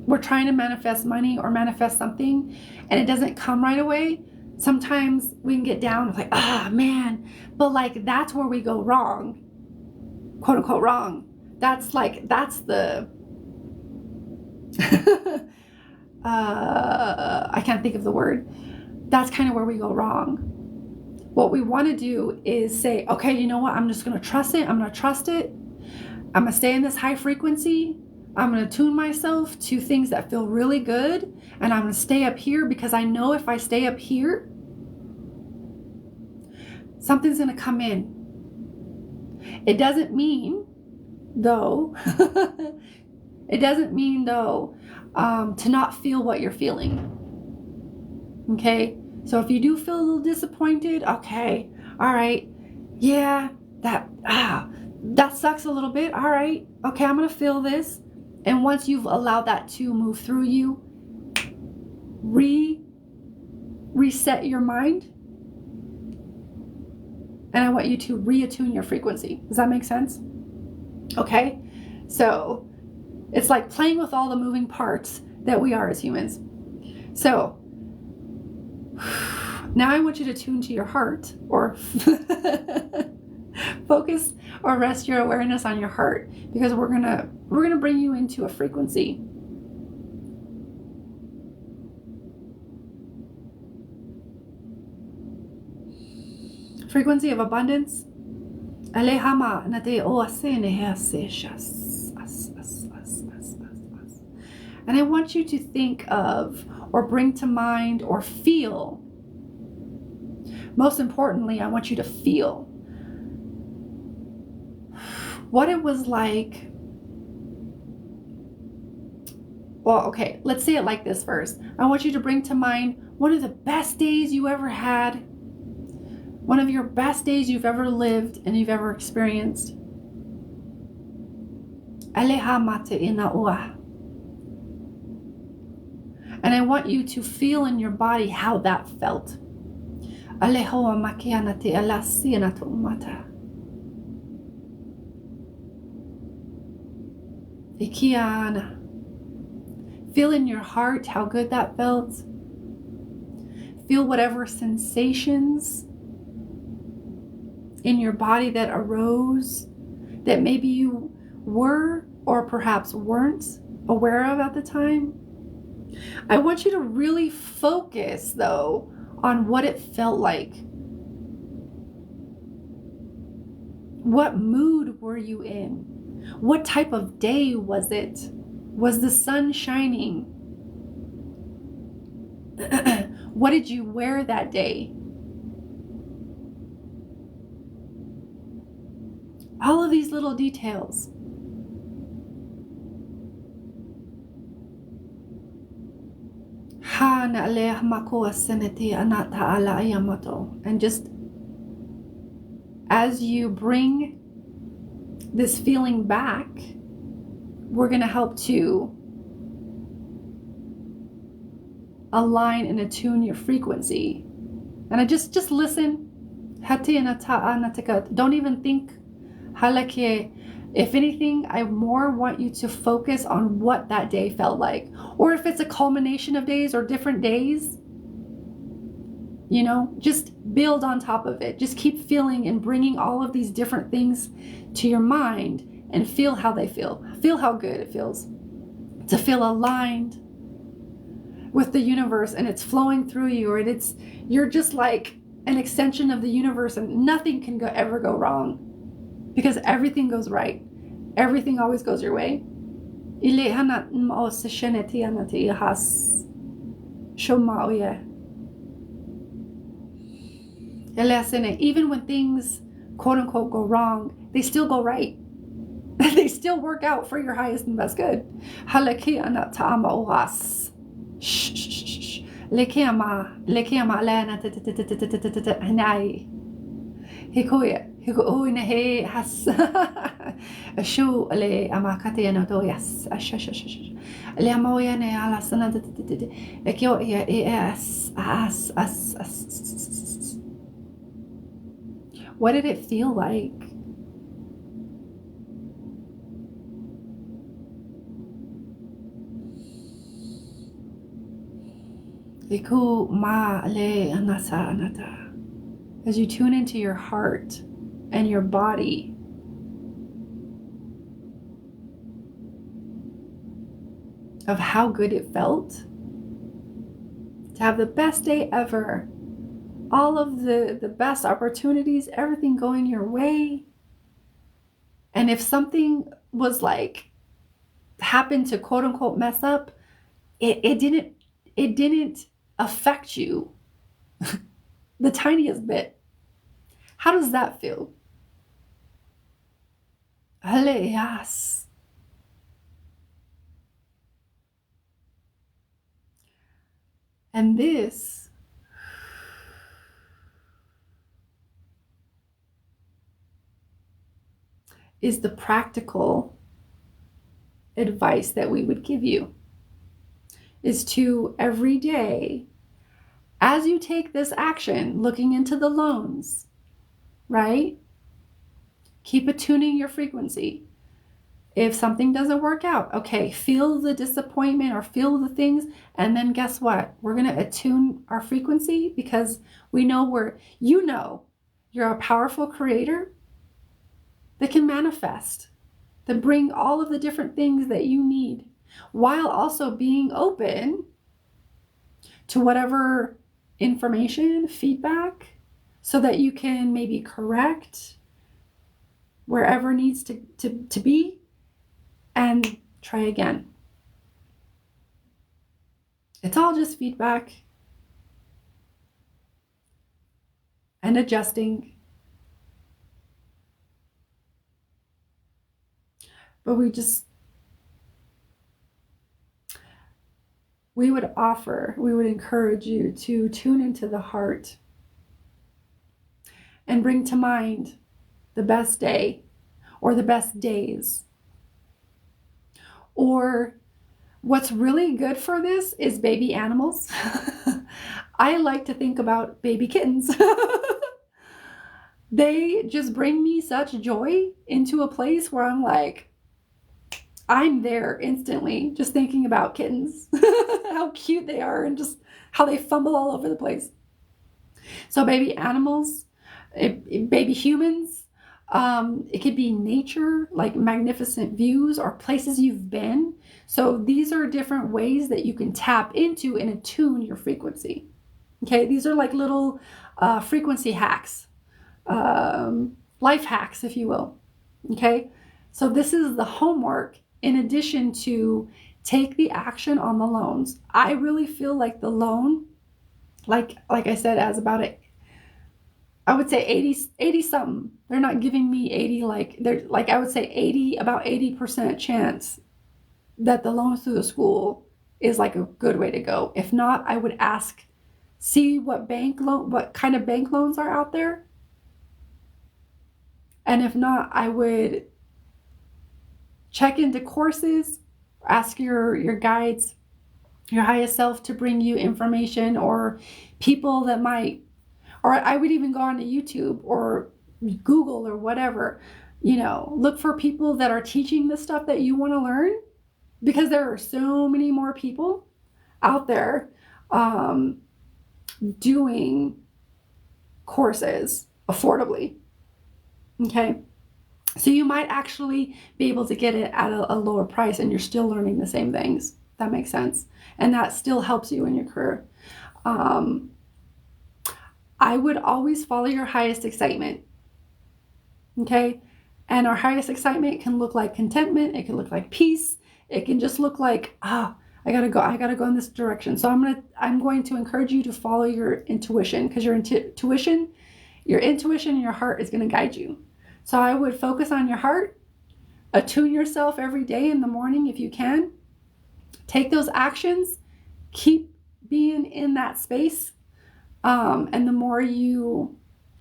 we're trying to manifest money or manifest something and it doesn't come right away, sometimes we can get down like, man, but that's where we go wrong, quote unquote wrong. That's the I can't think of the word. That's kind of where we go wrong. What we want to do is say, okay, you know what? I'm just going to trust it. I'm going to trust it. I'm going to stay in this high frequency. I'm going to tune myself to things that feel really good. And I'm going to stay up here because I know if I stay up here, something's going to come in. It doesn't mean though, to not feel what you're feeling. Okay. So if you do feel a little disappointed, okay, all right, yeah, that sucks a little bit. All right, okay, I'm gonna feel this. And once you've allowed that to move through you, reset your mind. And I want you to reattune your frequency. Does that make sense? Okay, so it's like playing with all the moving parts that we are as humans. So now I want you to tune to your heart, or focus or rest your awareness on your heart, because we're gonna bring you into a frequency. Frequency of abundance. And I want you to think of or bring to mind or feel. Most importantly, I want you to feel what it was like. Well, okay, let's say it like this first. I want you to bring to mind one of the best days you ever had, one of your best days you've ever lived and you've ever experienced. And I want you to feel in your body how that felt. Feel in your heart how good that felt. Feel whatever sensations in your body that arose that maybe you were or perhaps weren't aware of at the time. I want you to really focus, though, on what it felt like. What mood were you in? What type of day was it? Was the sun shining? What did you wear that day? All of these little details. And just as you bring this feeling back, we're going to help to align and attune your frequency. And I just listen. Don't even think. If anything, I more want you to focus on what that day felt like. Or if it's a culmination of days or different days, just build on top of it. Just keep feeling and bringing all of these different things to your mind and feel how they feel. Feel how good it feels to feel aligned with the universe, and it's flowing through you, or you're just like an extension of the universe, and nothing can ever go wrong because everything goes right. Everything always goes your way. Even when things quote unquote go wrong, they still go right. They still work out for your highest and best good. What did it feel like? As you tune into your heart and your body, of how good it felt to have the best day ever, all of the best opportunities, everything going your way. And if something was like happened to quote unquote mess up, it didn't affect you the tiniest bit. How does that feel? Yes. And this is the practical advice that we would give you, is to every day, as you take this action, looking into the loans, right? Keep attuning your frequency. If something doesn't work out, okay, feel the disappointment or feel the things, and then guess what? We're going to attune our frequency, because we know you're a powerful creator that can manifest, that bring all of the different things that you need, while also being open to whatever information, feedback, so that you can maybe correct wherever needs to be and try again. It's all just feedback and adjusting. But we would encourage you to tune into the heart and bring to mind the best day or the best days. Or what's really good for this is baby animals. I like to think about baby kittens. They just bring me such joy into a place where I'm like, I'm there instantly just thinking about kittens, how cute they are, and just how they fumble all over the place. So baby animals, baby humans, it could be nature, like magnificent views or places you've been. So these are different ways that you can tap into and attune your frequency. Okay, these are like little frequency hacks, life hacks, if you will. Okay, so this is the homework in addition to take the action on the loans. I really feel like the loan, like I said, as about it, I would say 80 something. They're not giving me 80, they're like, I would say about 80% chance that the loan through the school is like a good way to go. If not, I would see what kind of bank loans are out there. And if not, I would check into courses, ask your guides your highest self to bring you information, or people that might, or I would even go onto YouTube or Google or whatever, look for people that are teaching the stuff that you want to learn, because there are so many more people out there doing courses affordably. Okay. So you might actually be able to get it at a lower price, and you're still learning the same things. That makes sense. And that still helps you in your career. I would always follow your highest excitement. Okay. And our highest excitement can look like contentment. It can look like peace. It can just look like, I gotta go in this direction. So I'm going to encourage you to follow your intuition, because your intuition and your heart is going to guide you. So I would focus on your heart, attune yourself every day in the morning if you can. Take those actions, keep being in that space. And the more you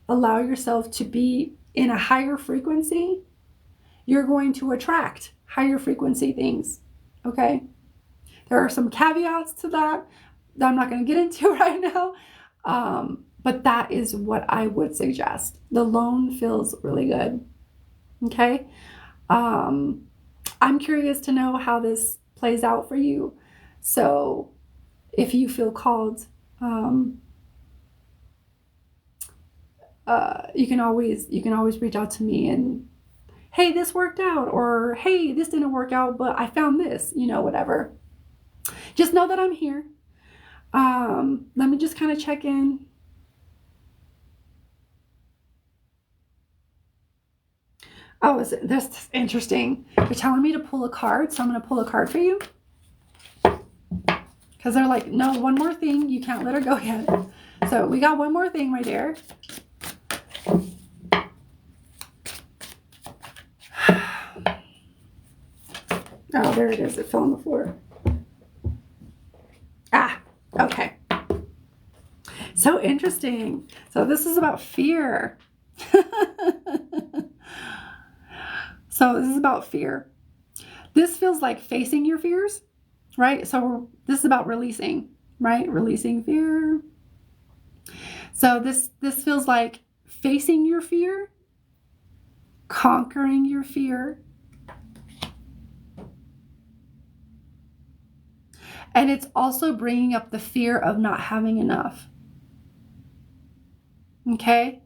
allow yourself to be in a higher frequency, you're going to attract higher frequency things. Okay? There are some caveats to that I'm not going to get into right now. But that is what I would suggest. The loan feels really good. Okay. I'm curious to know how this plays out for you. So if you feel called, you can always reach out to me and, hey, this worked out, or hey, this didn't work out, but I found this, whatever. Just know that I'm here. Let me just kind of check in. Oh, this is interesting. They're telling me to pull a card, so I'm going to pull a card for you. Because they're like, no, one more thing. You can't let her go yet. So we got one more thing right there. Oh, there it is. It fell on the floor. Okay. So interesting. So this is about fear. So this is about fear. This feels like facing your fears, right? So this is about releasing, right? Releasing fear. So this feels like facing your fear, conquering your fear. And it's also bringing up the fear of not having enough. Okay?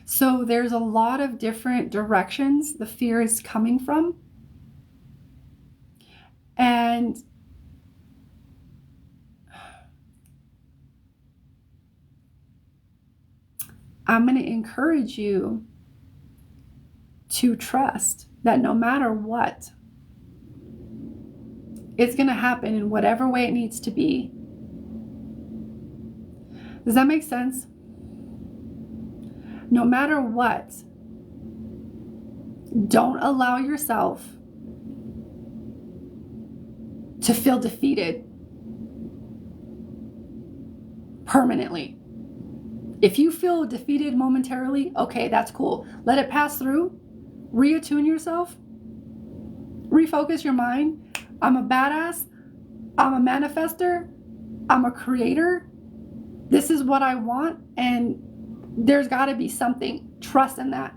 So there's a lot of different directions the fear is coming from. And I'm going to encourage you to trust that no matter what, it's going to happen in whatever way it needs to be. Does that make sense? No matter what, don't allow yourself to feel defeated permanently. If you feel defeated momentarily, okay, that's cool. Let it pass through. Reattune yourself. Refocus your mind. I'm a badass. I'm a manifester. I'm a creator. This is what I want, and there's got to be something. Trust in that.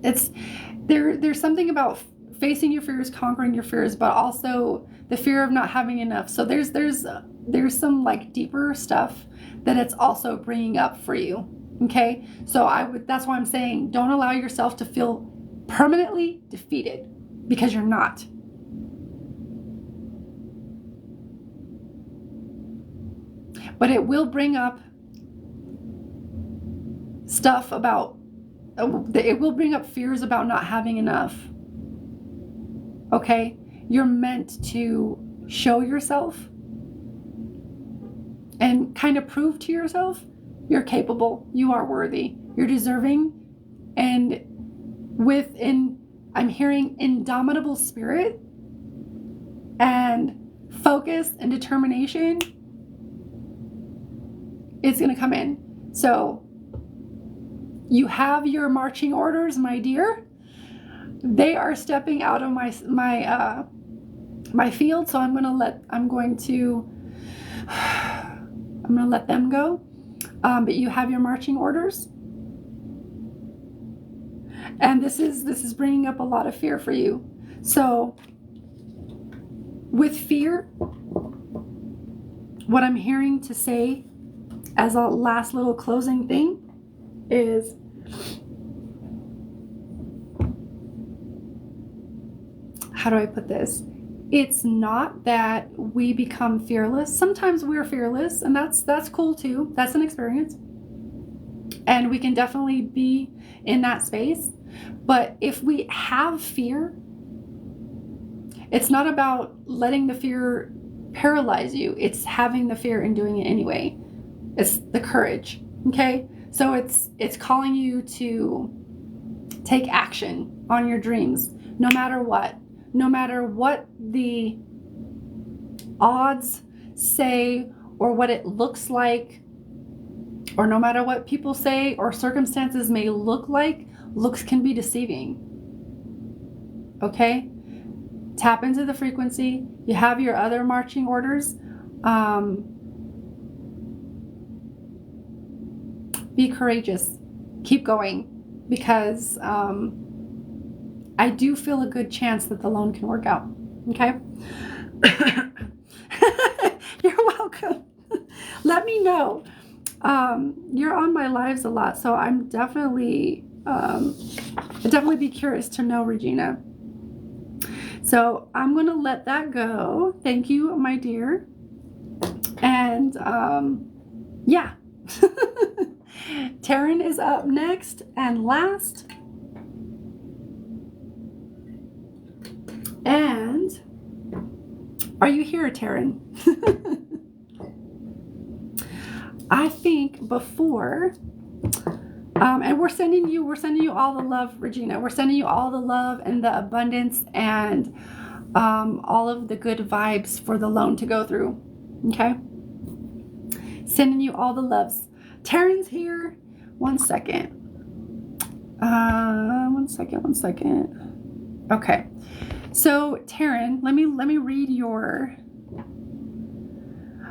There's something about facing your fears, conquering your fears, but also the fear of not having enough. So there's some like deeper stuff that it's also bringing up for you. Okay, so that's why I'm saying don't allow yourself to feel permanently defeated, because you're not. But it will bring up stuff about, it will bring up fears about not having enough. Okay? You're meant to show yourself and kind of prove to yourself you're capable, you are worthy, you're deserving, and I'm hearing indomitable spirit and focus and determination, it's going to come in. So you have your marching orders, my dear. They are stepping out of my field, so I'm going to I'm going to let them go. But you have your marching orders. And this is bringing up a lot of fear for you. So with fear, what I'm hearing to say as a last little closing thing is, how do I put this? It's not that we become fearless. Sometimes we're fearless, and that's cool too. That's an experience. And we can definitely be in that space. But if we have fear, it's not about letting the fear paralyze you. It's having the fear and doing it anyway. It's the courage. Okay? So it's calling you to take action on your dreams, no matter what. No matter what the odds say or what it looks like, or no matter what people say or circumstances may look like, looks can be deceiving. Okay? Tap into the frequency. You have your other marching orders. Be courageous. Keep going, because I do feel a good chance that the loan can work out. Okay? You're welcome. Let me know. You're on my lives a lot, so I'm definitely be curious to know, Regina. So I'm going to let that go. Thank you, my dear. And yeah. Taryn is up next and last. And are you here, Taryn? I think before, and we're sending you all the love, Regina. We're sending you all the love and the abundance and all of the good vibes for the loan to go through. Okay? Sending you all the loves. Taryn's here. One second. One second. Okay. So Taryn, let me read your.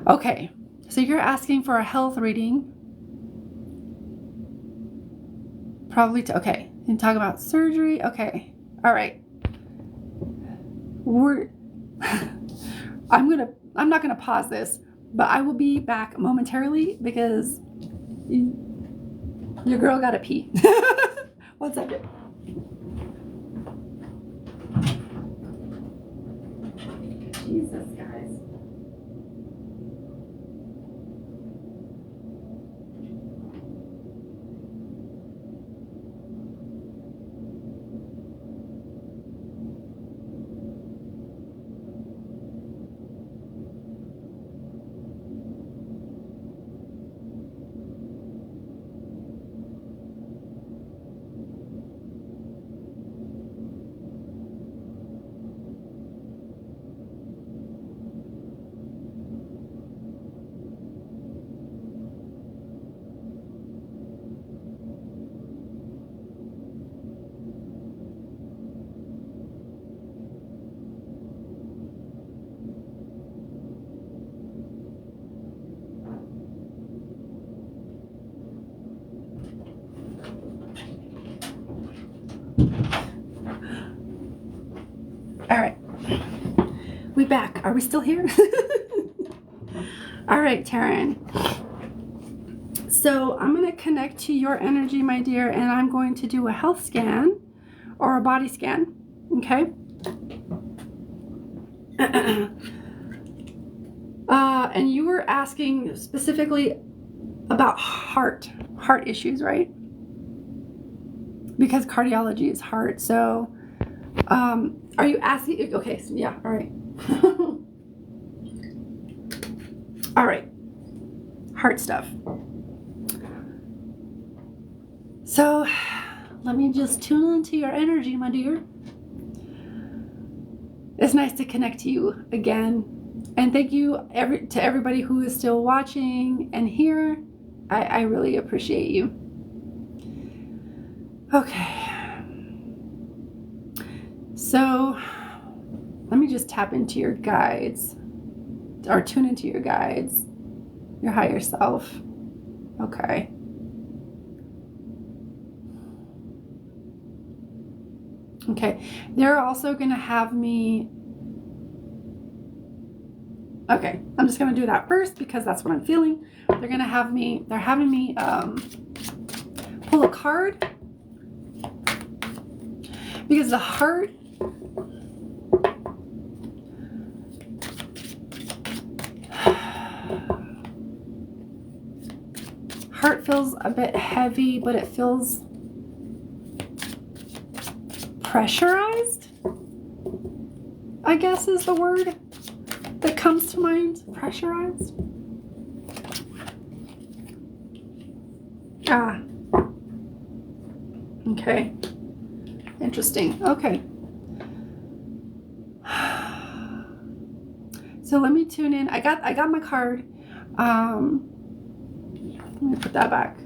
Okay. So you're asking for a health reading. Probably okay. And talk about surgery. Okay. All right. I'm not gonna pause this, but I will be back momentarily because your girl gotta pee. 1 second. Jesus, guys. All right. We back. Are we still here? All right, Taryn. So I'm going to connect to your energy, my dear, and I'm going to do a health scan or a body scan. Okay? And you were asking specifically about heart issues, right? Because cardiology is heart. So are you asking? Okay, so yeah, all right. All right, heart stuff. So let me just tune into your energy, my dear. It's nice to connect to you again. And thank you to everybody who is still watching and here. I really appreciate you. Okay. So let me just tap into your guides. or tune into your guides, your higher self. Okay. Okay. They're also going to have me. Okay. I'm just going to do that first because that's what I'm feeling. They're having me pull a card, because the heart feels a bit heavy, but it feels pressurized, I guess is the word that comes to mind. Pressurized. Okay. Interesting. Okay. So let me tune in. I got my card. Let me put that back.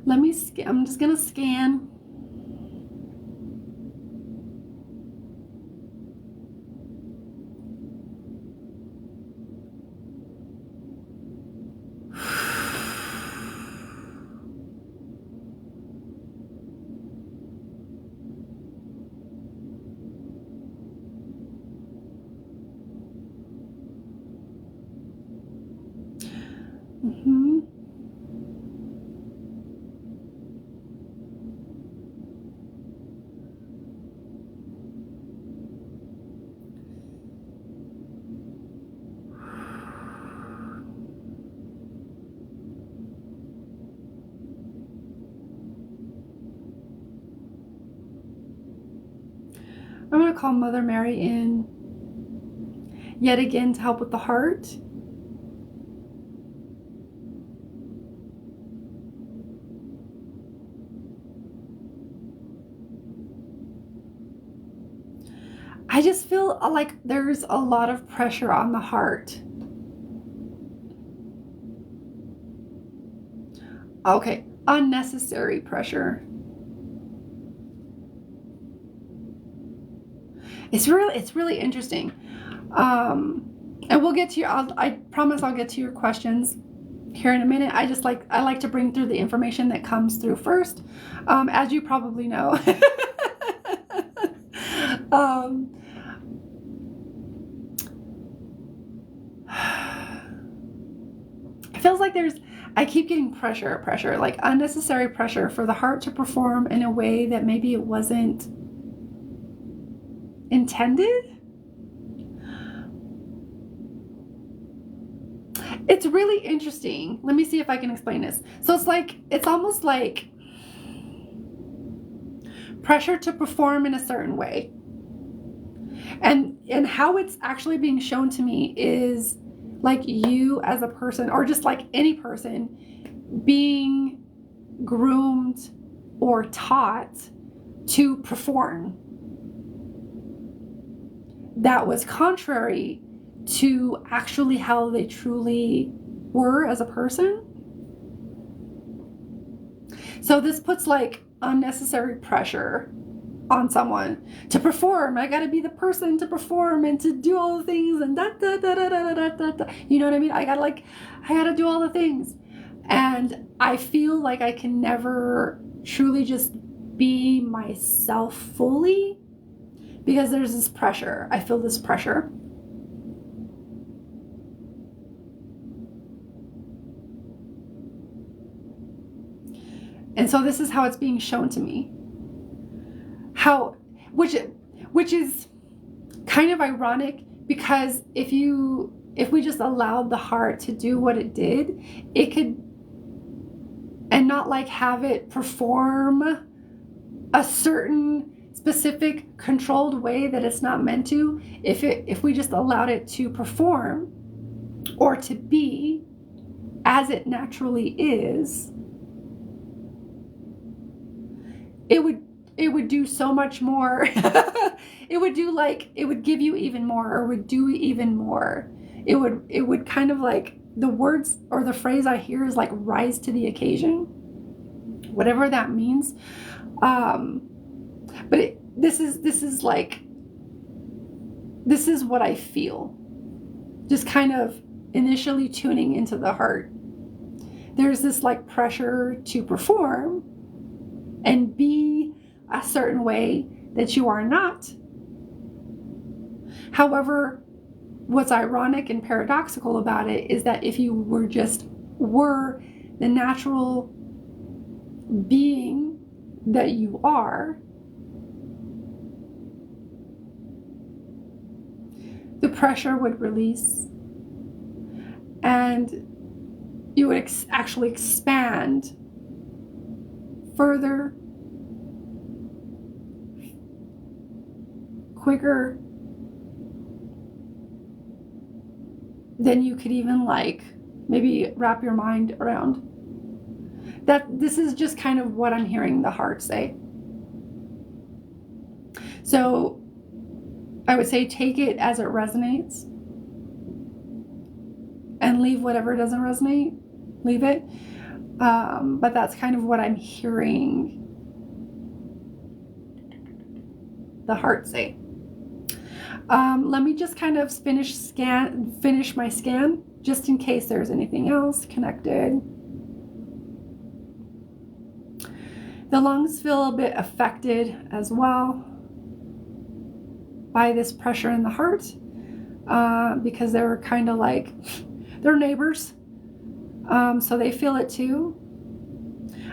I'm just gonna scan. I'm going to call Mother Mary in yet again to help with the heart. I just feel like there's a lot of pressure on the heart. Okay, unnecessary pressure. It's really interesting. And we'll get to your, I promise I'll get to your questions here in a minute. I like to bring through the information that comes through first, as you probably know. It feels like I keep getting pressure, like unnecessary pressure for the heart to perform in a way that maybe it wasn't intended. It's really interesting. Let me see if I can explain this. So it's almost like pressure to perform in a certain way. And how it's actually being shown to me is like you as a person, or just like any person, being groomed or taught to perform. That was contrary to actually how they truly were as a person. So this puts like unnecessary pressure on someone to perform. I gotta be the person to perform and to do all the things and da da da da da da da da. You know what I mean? I gotta do all the things. And I feel like I can never truly just be myself fully because there's this pressure. I feel this pressure. And so this is how it's being shown to me. Which is kind of ironic, because if we just allowed the heart to do what it did, it could, and not like have it perform a certain specific controlled way that it's not meant to, if we just allowed it to perform or to be as it naturally is, it would do so much more. It would give you even more, or would do even more. It would kind of like, the words or the phrase I hear is like rise to the occasion, whatever that means. But this is like this is what I feel. Just kind of initially tuning into the heart. There's this like pressure to perform and be a certain way that you are not. However, what's ironic and paradoxical about it is that if you were the natural being that you are, the pressure would release and you would actually expand further, quicker than you could even like maybe wrap your mind around. That this is just kind of what I'm hearing the heart say. So I would say take it as it resonates and leave whatever doesn't resonate, leave it. But that's kind of what I'm hearing the heart say. Let me just kind of finish my scan just in case there's anything else connected. The lungs feel a bit affected as well by this pressure in the heart, because they're kind of like, they're neighbors. So they feel it too.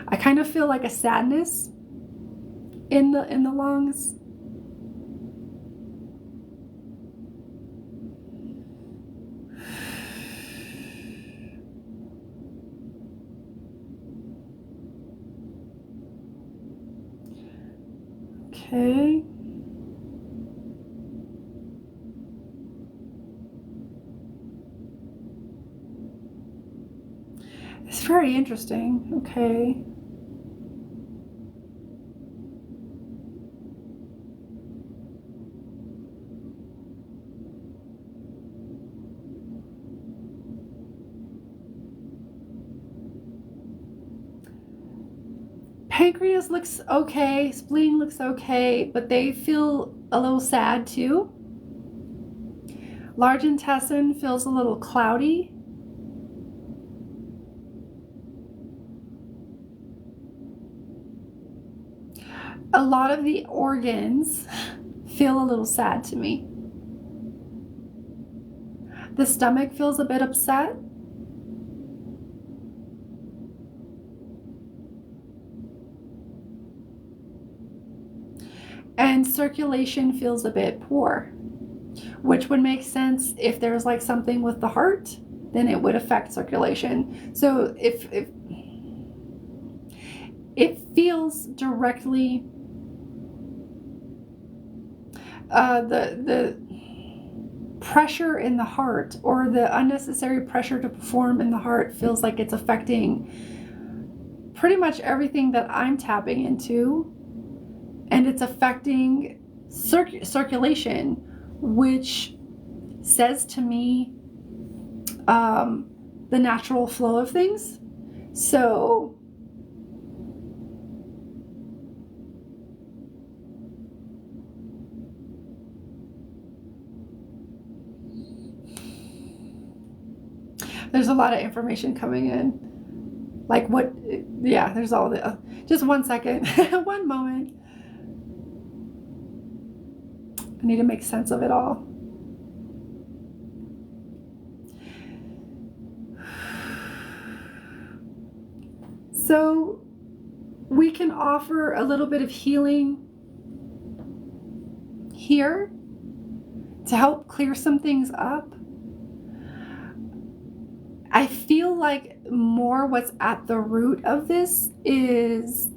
I kind of feel like a sadness in the lungs. Okay. It's very interesting. Okay. Pancreas looks okay, spleen looks okay, but they feel a little sad too. Large intestine feels a little cloudy. A lot of the organs feel a little sad to me. The stomach feels a bit upset. And circulation feels a bit poor, which would make sense if there's like something with the heart, then it would affect circulation. So if it feels directly, the pressure in the heart or the unnecessary pressure to perform in the heart feels like it's affecting pretty much everything that I'm tapping into. And it's affecting circulation, which says to me the natural flow of things. So there's a lot of information coming in. Like what, yeah, there's all the, just 1 second, one moment. I need to make sense of it all. So we can offer a little bit of healing here to help clear some things up. I feel like more what's at the root of this is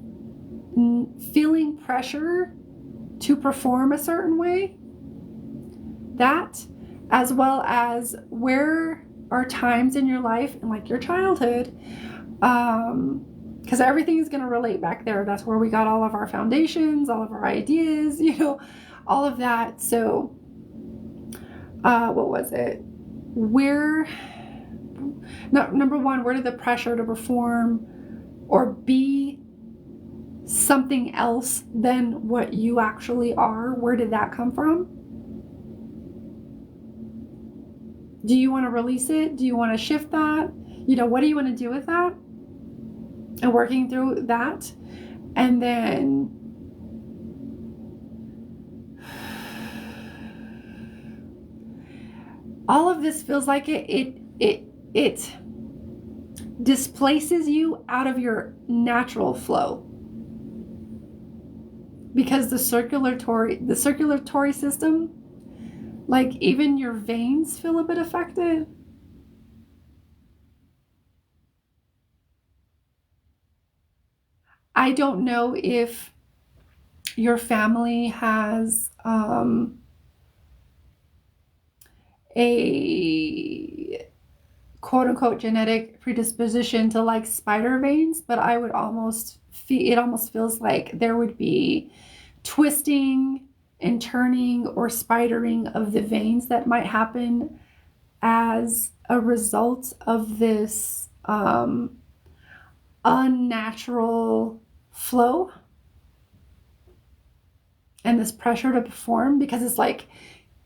feeling pressure to perform a certain way. That, as well as where are times in your life and like your childhood, because everything is going to relate back there. That's where we got all of our foundations, all of our ideas, all of that. So what was it? Number one, where did the pressure to perform or be something else than what you actually are, where did that come from? Do you want to release it? Do you want to shift that? What do you want to do with that? And working through that. And then all of this feels like it displaces you out of your natural flow. Because the circulatory system, like even your veins feel a bit affected. I don't know if your family has a quote unquote genetic predisposition to like spider veins, but I would almost it almost feels like there would be twisting and turning or spidering of the veins that might happen as a result of this unnatural flow and this pressure to perform, because it's like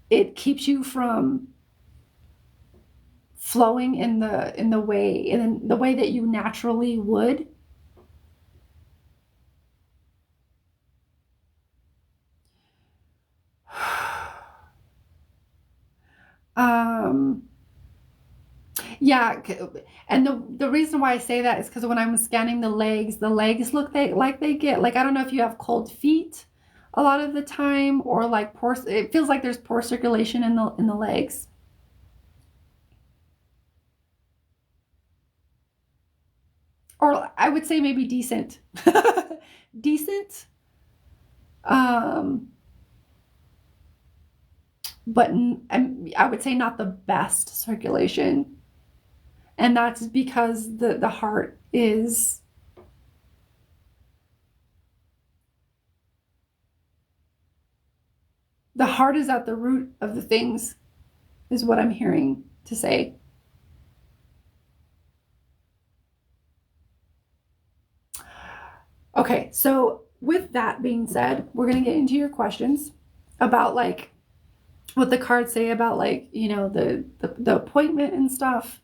it keeps you from flowing in the way that you naturally would. Yeah, and the reason why I say that is because when I'm scanning the legs look like they get, like, I don't know if you have cold feet a lot of the time, or like poor, it feels like there's poor circulation in the legs. Or I would say maybe decent. Decent. But I would say not the best circulation. And that's because the heart is at the root of the things, is what I'm hearing to say. Okay, so with that being said, we're going to get into your questions about like what the cards say about like, the appointment and stuff.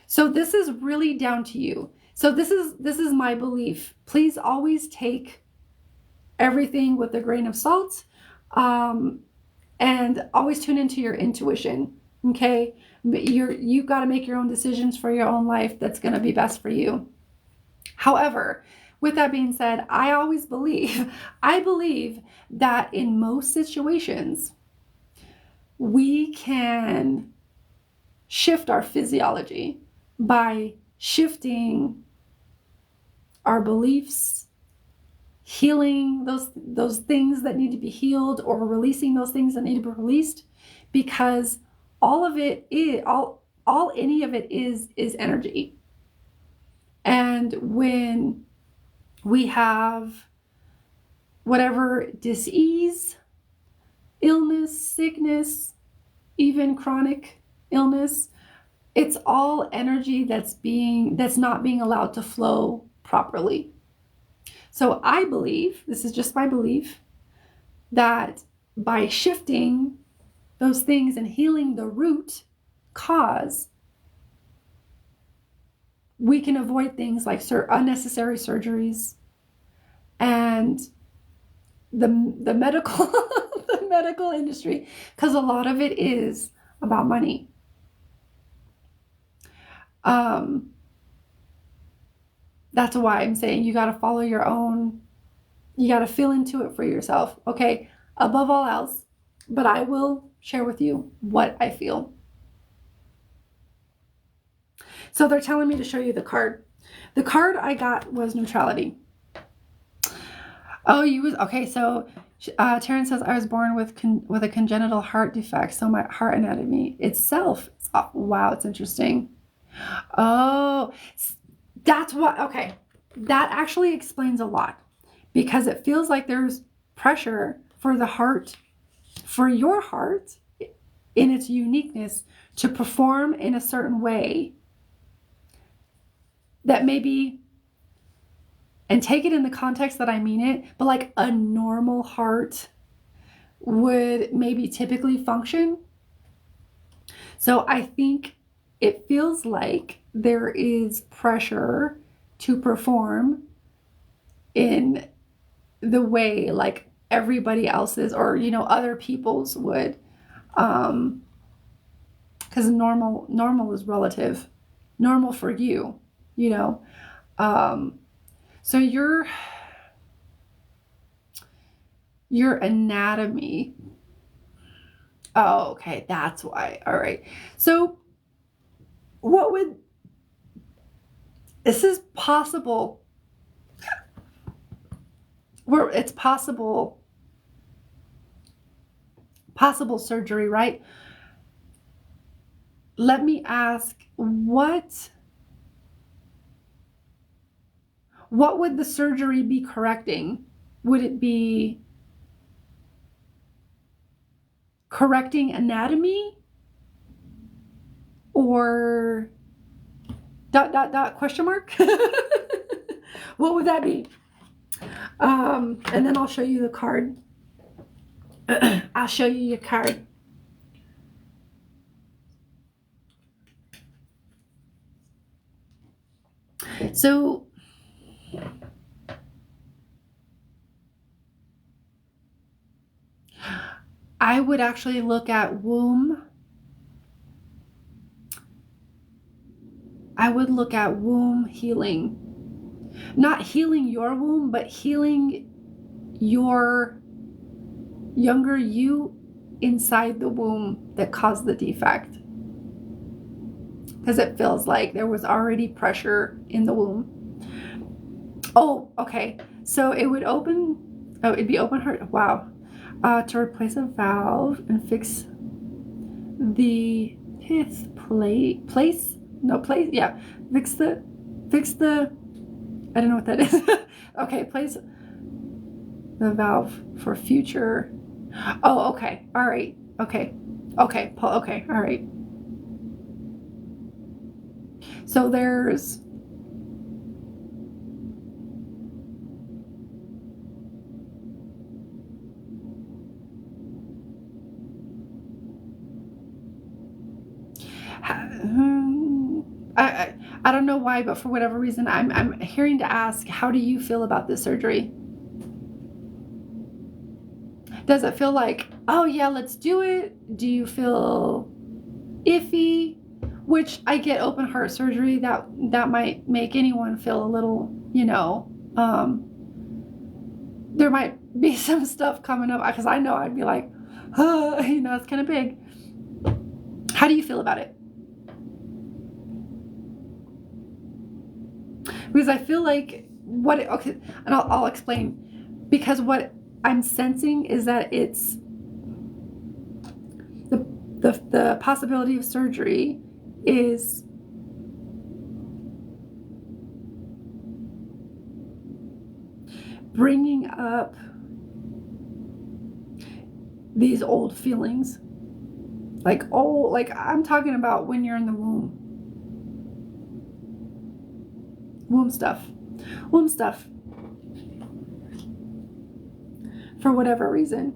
So this is really down to you. So this is my belief. Please always take everything with a grain of salt, and always tune into your intuition. Okay, you've got to make your own decisions for your own life. That's going to be best for you. However, with that being said, I believe that in most situations, we can shift our physiology by shifting our beliefs, healing those things that need to be healed, or releasing those things that need to be released, because all any of it is energy. And when we have whatever disease, illness, sickness, even chronic illness, it's all energy that's not being allowed to flow properly. So I believe, this is just my belief, that by shifting those things and healing the root cause, we can avoid things like unnecessary surgeries and the medical the medical industry, because a lot of it is about money. That's why I'm saying you got to follow your own, you got to feel into it for yourself, okay, above all else. But I will share with you what I feel. So they're telling me to show you the card. The card I got was neutrality. Oh, okay. So Taryn says, I was born with a congenital heart defect. So my heart anatomy itself, wow, it's interesting. Oh, that's what, okay. That actually explains a lot, because it feels like there's pressure for the heart, for your heart in its uniqueness, to perform in a certain way that maybe, and take it in the context that I mean it, but like a normal heart would maybe typically function. So I think it feels like there is pressure to perform in the way like everybody else's or, other people's would. Because normal is relative. Normal for you, you know. So your anatomy. Oh, okay, that's why. All right. So this is possible where it's possible surgery, right? Let me ask, what would the surgery be correcting? Would it be correcting anatomy or ... question mark? What would that be? And then I'll show you the card. I'll show you your card. So I would actually look at womb. I would look at womb healing. Not healing your womb, but healing your younger you inside the womb that caused the defect. Because it feels like there was already pressure in the womb. Oh, okay. So it would it'd be open heart. Wow. To replace a valve and fix the place. Yeah. Fix the, I don't know what that is. Okay. Place the valve for future. Oh, okay. All right. Okay. Okay. Okay. All right. So there's I don't know why, but for whatever reason, I'm hearing to ask, how do you feel about this surgery? Does it feel like, oh yeah, let's do it? Do you feel iffy? Which I get open heart surgery that might make anyone feel a little, there might be some stuff coming up because I know I'd be like, it's kind of big. How do you feel about it? Because I feel like okay, and I'll explain. Because what I'm sensing is that it's the possibility of surgery is bringing up these old feelings. Like I'm talking about when you're in the womb. Womb stuff. For whatever reason.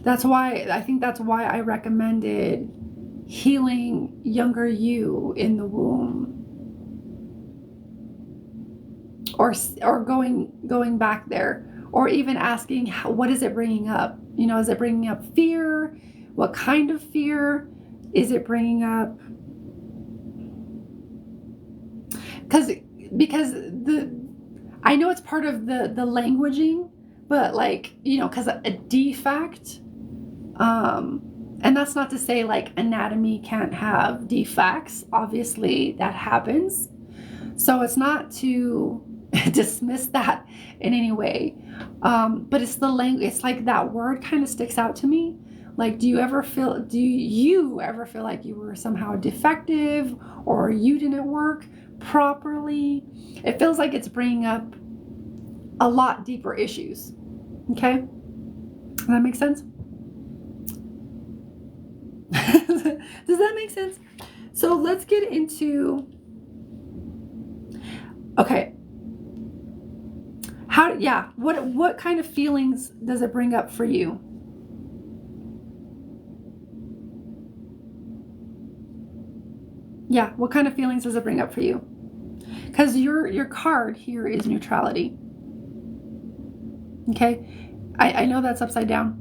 I think that's why I recommended healing younger you in the womb. Or going back there, or even asking, what is it bringing up? Is it bringing up fear? What kind of fear is it bringing up? Because I know it's part of the languaging, but because a defect, and that's not to say like anatomy can't have defects. Obviously that happens. So it's not to dismiss that in any way. But it's the language. It's like that word kind of sticks out to me. Like, do you ever feel like you were somehow defective or you didn't work properly? It feels like it's bringing up a lot deeper issues. Okay? Does that make sense? Does that make sense? So let's get into, okay. What kind of feelings does it bring up for you? Yeah, what kind of feelings does it bring up for you? Because your card here is neutrality. Okay, I know that's upside down.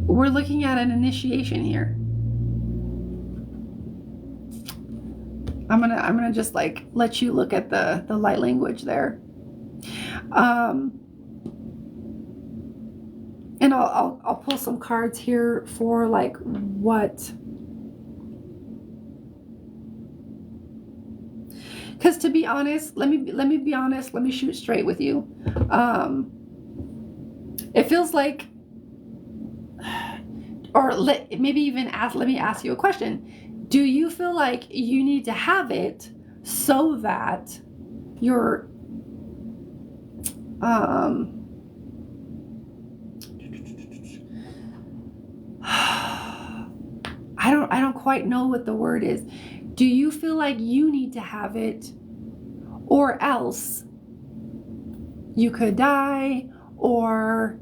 We're looking at an initiation here. I'm gonna just like let you look at the light language there. And I'll pull some cards here for like what. Because to be honest, let me be honest. Let me shoot straight with you. It feels like, or maybe even let me ask you a question. Do you feel like you need to have it so that you're I don't quite know what the word is. Do you feel like you need to have it, or else you could die, or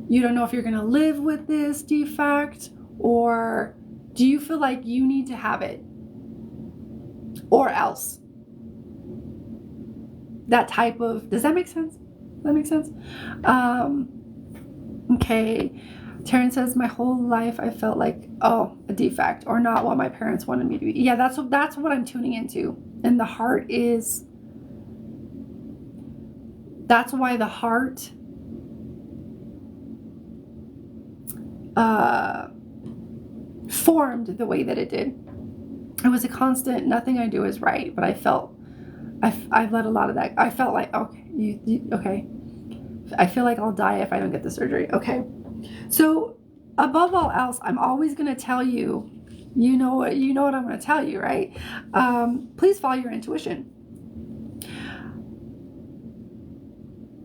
you don't know if you're going to live with this defect, or do you feel like you need to have it, or else? That type of, does that make sense? Does that make sense? Okay. Taryn says, my whole life I felt like, a defect or not what my parents wanted me to be. Yeah, that's what I'm tuning into. And the heart is, that's why the heart formed the way that it did. It was a constant, nothing I do is right, but I felt, I've let a lot of that. I felt like, okay, okay. I feel like I'll die if I don't get the surgery. Okay. So above all else, I'm always going to tell you, you know what I'm going to tell you, right? Please follow your intuition.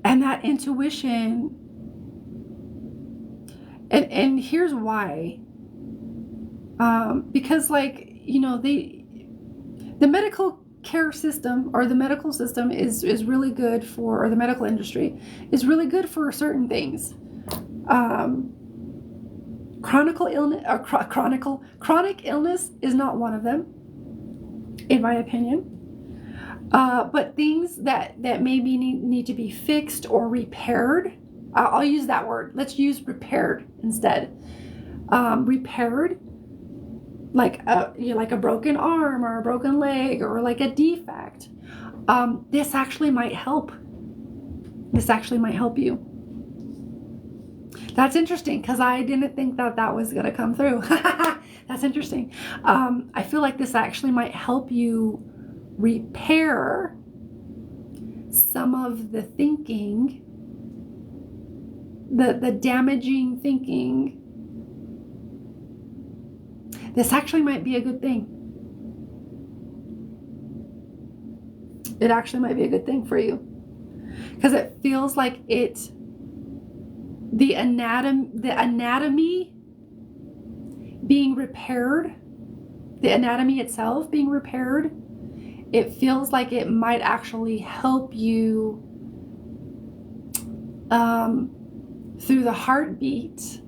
And that intuition, and here's why. Because like, the medical care system or the medical system is really good for, or the medical industry is really good for certain things. Chronic illness is not one of them, in my opinion. But things that maybe need to be fixed or repaired. I'll use that word. Let's use repaired instead. Repaired, like a broken arm or a broken leg or like a defect. This actually might help. This actually might help you. That's interesting because I didn't think that was going to come through. That's interesting. I feel like this actually might help you repair some of the thinking, the damaging thinking. This actually might be a good thing. It actually might be a good thing for you because it feels like the anatomy being repaired, the anatomy itself being repaired, it feels like it might actually help you through the heartbeat,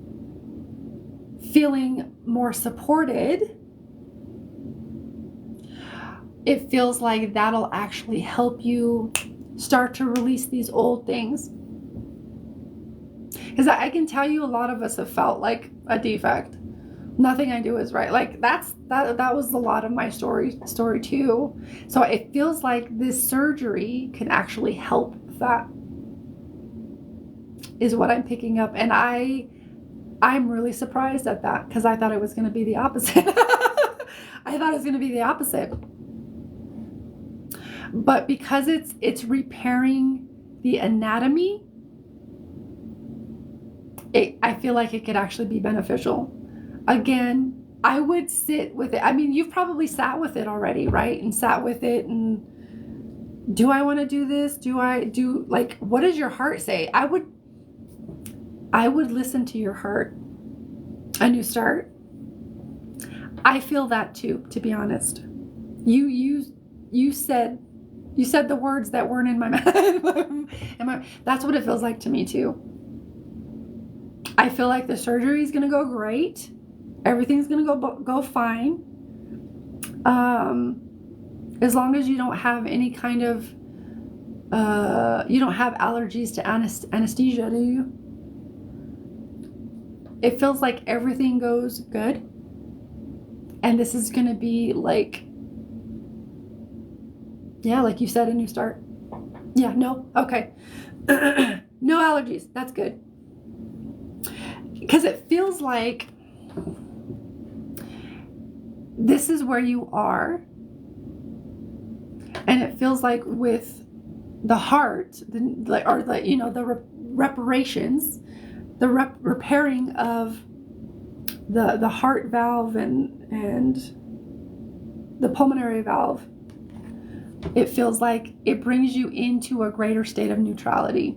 feeling more supported. It feels like that'll actually help you start to release these old things. Because I can tell you a lot of us have felt like a defect. Nothing I do is right. Like that was a lot of my story too. So it feels like this surgery can actually help with that, is what I'm picking up. And I'm really surprised at that because I thought it was going to be the opposite. I thought it was going to be the opposite. But because it's repairing the anatomy, I feel like it could actually be beneficial. Again, I would sit with it. I mean, you've probably sat with it already, right? And sat with it and, do I want to do this? Like, what does your heart say? I would listen to your heart. A new start. I feel that too, to be honest. You said You said the words that weren't in my mouth. That's what it feels like to me too. I feel like the surgery is going to go great. Everything's going to go fine. As long as you don't have any kind of, you don't have allergies to anesthesia, do you? It feels like everything goes good. And this is going to be like, yeah, like you said, a new start. Yeah, no, okay. No allergies, that's good. Because it feels like this is where you are. And it feels like with the heart, the reparations, the repairing of the heart valve and the pulmonary valve, it feels like it brings you into a greater state of neutrality.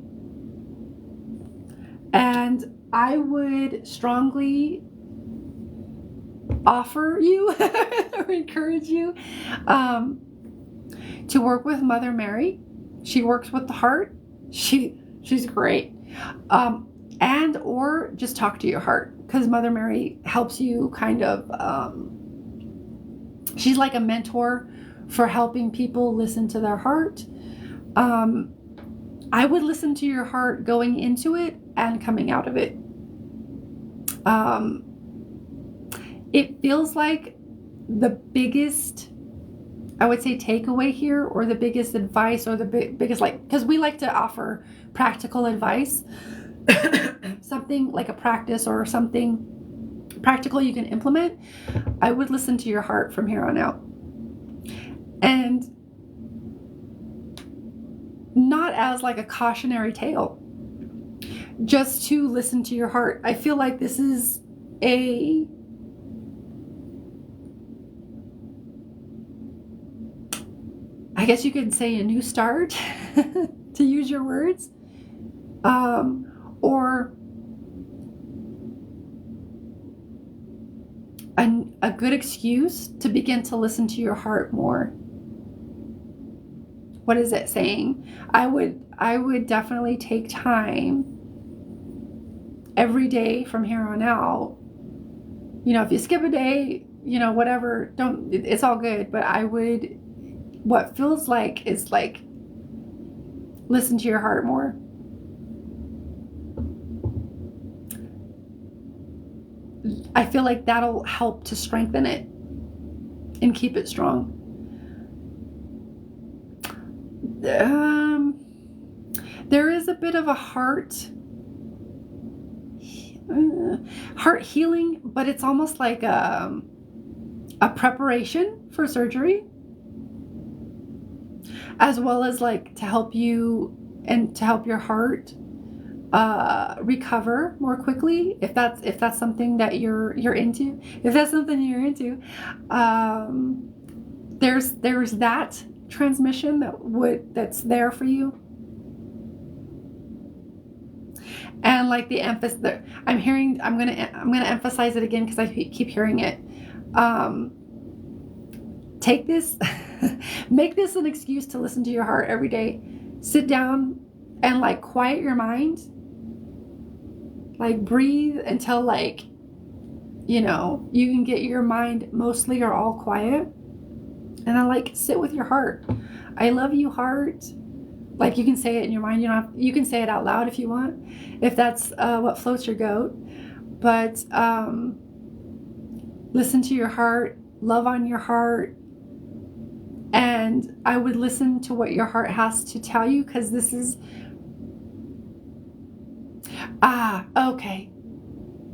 And I would strongly offer you or encourage you to work with Mother Mary. She works with the heart. She's great. And or just talk to your heart, because Mother Mary helps you kind of, she's like a mentor for helping people listen to their heart. I would listen to your heart going into it and coming out of it. It feels like the biggest, I would say, takeaway here, or the biggest advice, or the biggest, like, because we like to offer practical advice, something like a practice or something practical you can implement. I would listen to your heart from here on out. And not as like a cautionary tale, just to listen to your heart. I feel like this is I guess you could say a new start, to use your words, or a good excuse to begin to listen to your heart more. What is it saying? I would definitely take time every day from here on out. If you skip a day, whatever, it's all good. But what feels like is like, listen to your heart more. I feel like that'll help to strengthen it and keep it strong. There is a bit of a heart healing, but it's almost like a preparation for surgery, as well as like to help you and to help your heart recover more quickly, if that's something that you're into. If that's something you're into, there's that transmission that's there for you. And like the emphasis that I'm hearing, I'm gonna emphasize it again because I keep hearing it. Take this, make this an excuse to listen to your heart every day. Sit down and like quiet your mind. Like breathe until like, you can get your mind mostly or all quiet. And then like sit with your heart. I love you, heart. Like you can say it in your mind. You can say it out loud if you want, if that's what floats your goat. But listen to your heart, love on your heart. And I would listen to what your heart has to tell you, because this is, okay.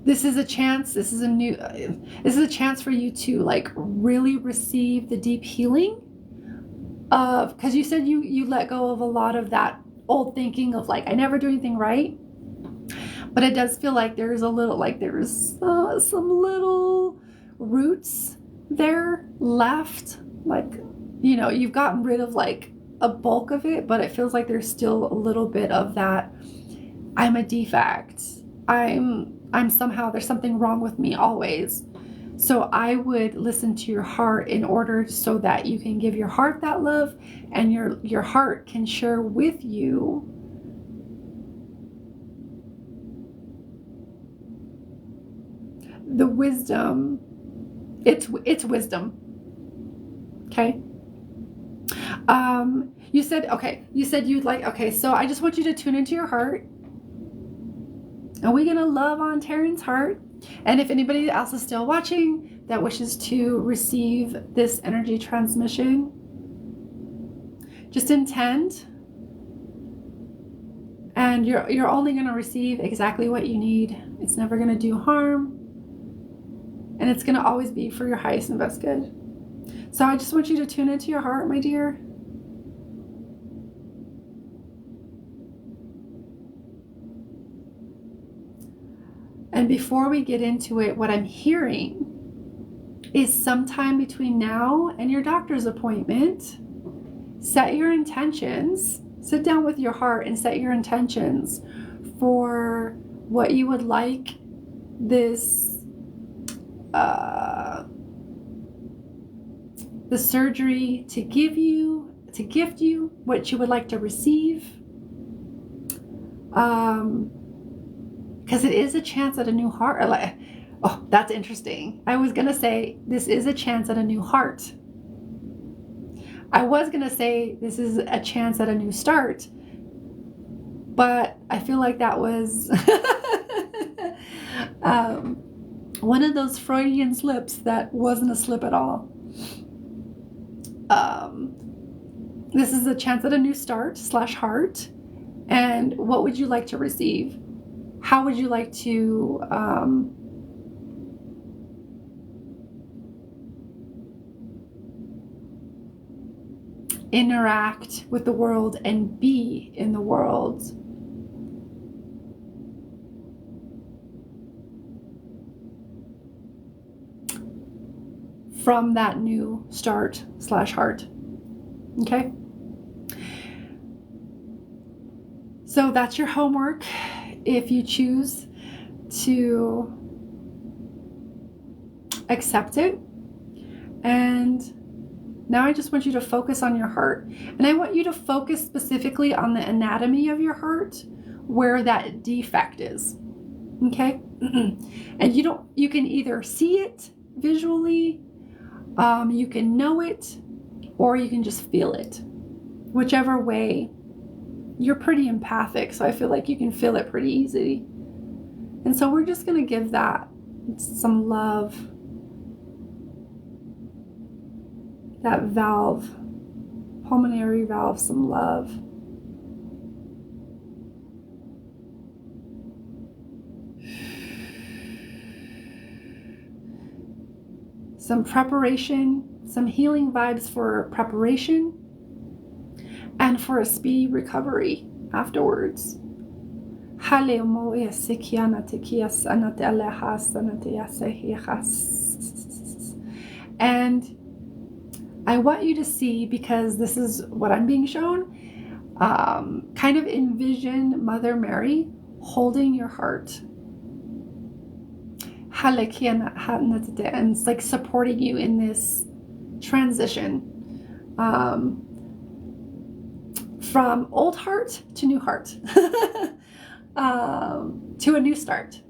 This is a chance. This is a chance for you to like really receive the deep healing of, because you said you let go of a lot of that old thinking of like, I never do anything right. But it does feel like there's some little roots there left. Like, you've gotten rid of like a bulk of it, but it feels like there's still a little bit of that. I'm a defect. I'm somehow, there's something wrong with me always. So I would listen to your heart in order so that you can give your heart that love, and your heart can share with you the wisdom. It's wisdom. Okay. You said you'd like, okay, so I just want you to tune into your heart. And we're going to love on Taryn's heart. And if anybody else is still watching that wishes to receive this energy transmission, just intend. And you're only going to receive exactly what you need. It's never going to do harm. And it's going to always be for your highest and best good. So I just want you to tune into your heart, my dear. And before we get into it, what I'm hearing is sometime between now and your doctor's appointment, set your intentions. Sit down with your heart and set your intentions for what you would like this the surgery to give you, to gift you, what you would like to receive. Because it is a chance at a new heart. Oh, that's interesting. I was going to say this is a chance at a new heart. I was going to say this is a chance at a new start. But I feel like that was one of those Freudian slips that wasn't a slip at all. This is a chance at a new start / heart. And what would you like to receive? How would you like to interact with the world and be in the world? From that new start / heart. Okay? So that's your homework. If you choose to accept it. And now I just want you to focus on your heart. And I want you to focus specifically on the anatomy of your heart, where that defect is. Okay? And you can either see it visually, you can know it, or you can just feel it. Whichever way. You're pretty empathic, so I feel like you can feel it pretty easily. And so we're just going to give that some love. That valve, pulmonary valve, some love. Some preparation, some healing vibes for preparation, and for a speedy recovery afterwards. And I want you to see, because this is what I'm being shown, kind of envision Mother Mary holding your heart. And it's like supporting you in this transition. From old heart to new heart, to a new start.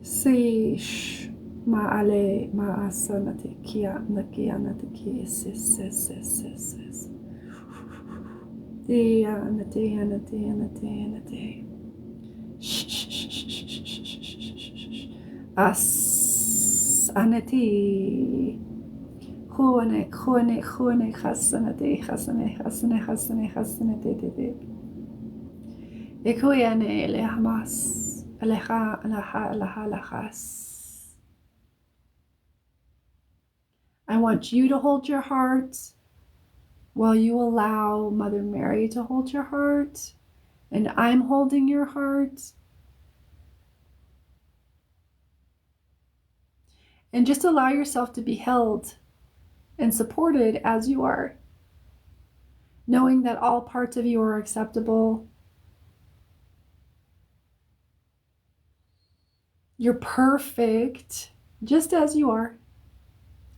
Seish maale maasanate kia nakianate ki sis. Anate. As anati. Khone khasane. Ekoyane le hamas. I want you to hold your heart while you allow Mother Mary to hold your heart, and I'm holding your heart. And just allow yourself to be held and supported as you are, knowing that all parts of you are acceptable. You're perfect just as you are.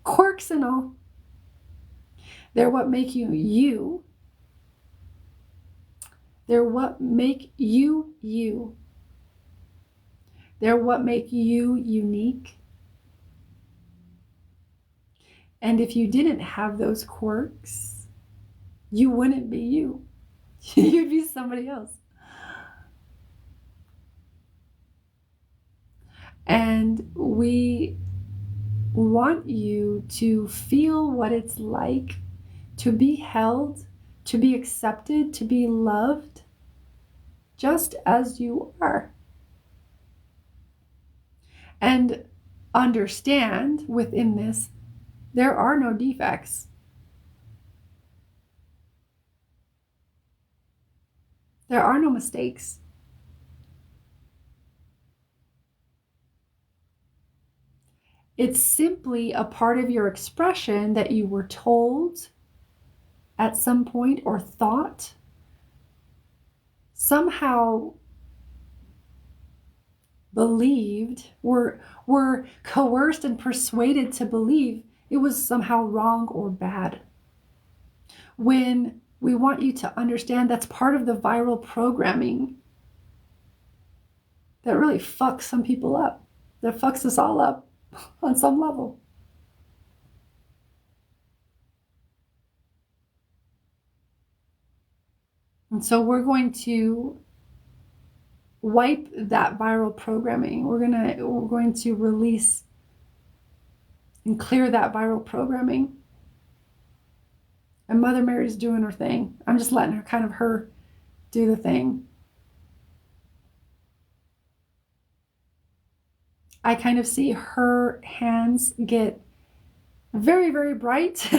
Quirks and all. They're what make you you. They're what make you you. They're what make you unique. And if you didn't have those quirks, you wouldn't be you. You'd be somebody else. And we want you to feel what it's like to be held, to be accepted, to be loved, just as you are. And understand within this, there are no defects. There are no mistakes. It's simply a part of your expression that you were told at some point or thought, somehow believed, were coerced and persuaded to believe it was somehow wrong or bad. When we want you to understand that's part of the viral programming that really fucks some people up, that fucks us all up on some level. And so we're going to wipe that viral programming. We're going to release and clear that viral programming. And Mother Mary's doing her thing. I'm just letting her do the thing. I kind of see her hands get very, very bright.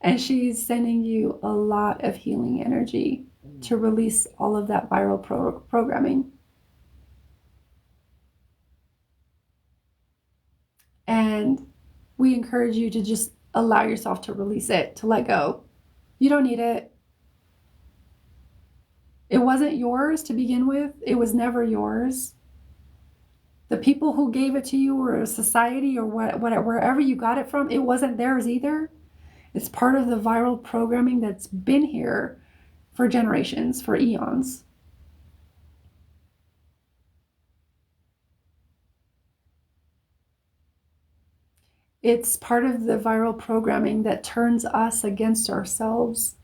And she's sending you a lot of healing energy to release all of that viral programming. And we encourage you to just allow yourself to release it, to let go. You don't need it. It wasn't yours to begin with. It was never yours. The people who gave it to you, or a society, or wherever you got it from, it wasn't theirs either. It's part of the viral programming that's been here for generations, for eons. It's part of the viral programming that turns us against ourselves,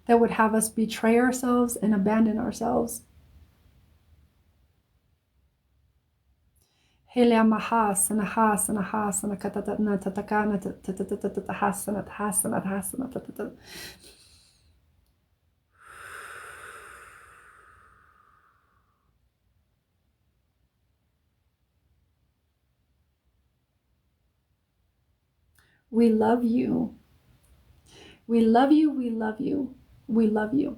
that would have us betray ourselves and abandon ourselves. We love you. We love you. We love you. We love you.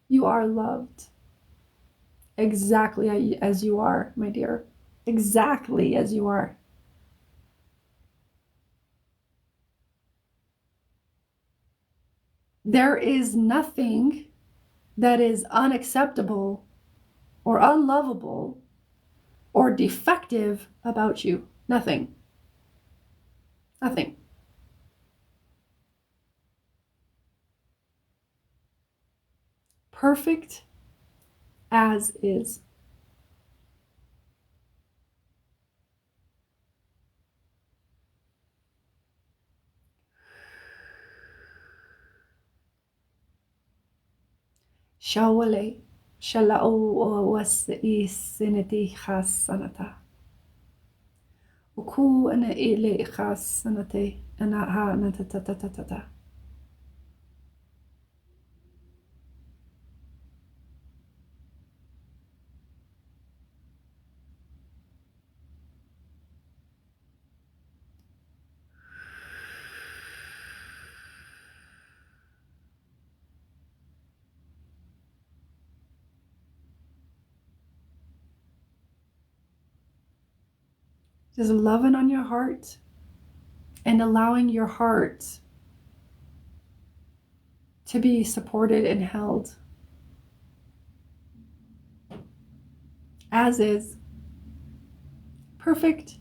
You are loved exactly as you are, my dear. Exactly as you are. There is nothing that is unacceptable or unlovable or defective about you. Nothing. Nothing. Perfect as is. Shawale, shala'o was isinati hasanata. Uku ana ile hasanate ana ha natatatata. Just loving on your heart and allowing your heart to be supported and held. as is. Perfect.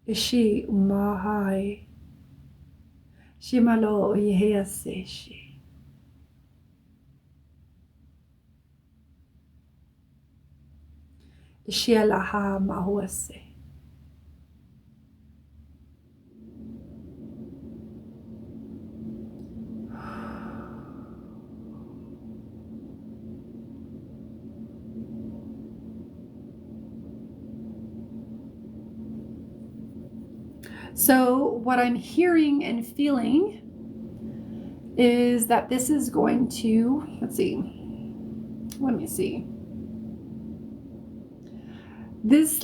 Ishi umahai. Shimalo yeheaseshi. Ishi alaha mahuase. So what I'm hearing and feeling is that this is going to, let me see. This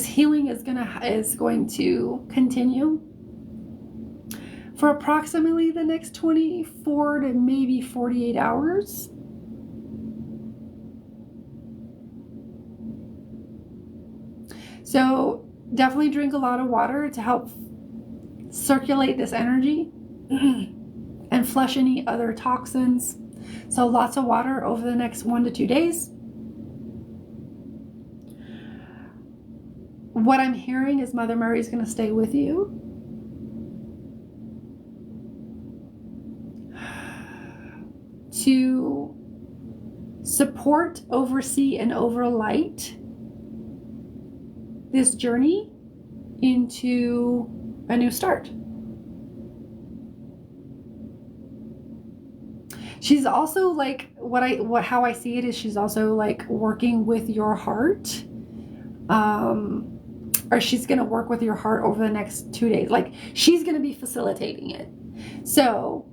healing is going to continue for approximately the next 24 to maybe 48 hours. So definitely drink a lot of water to help circulate this energy and flush any other toxins. So lots of water over the next 1 to 2 days. What I'm hearing is Mother Mary is going to stay with you. To support, oversee, and overlight this journey into a new start. She's also like how I see it is she's also like working with your heart, or she's going to work with your heart over the next 2 days. Like she's going to be facilitating it. So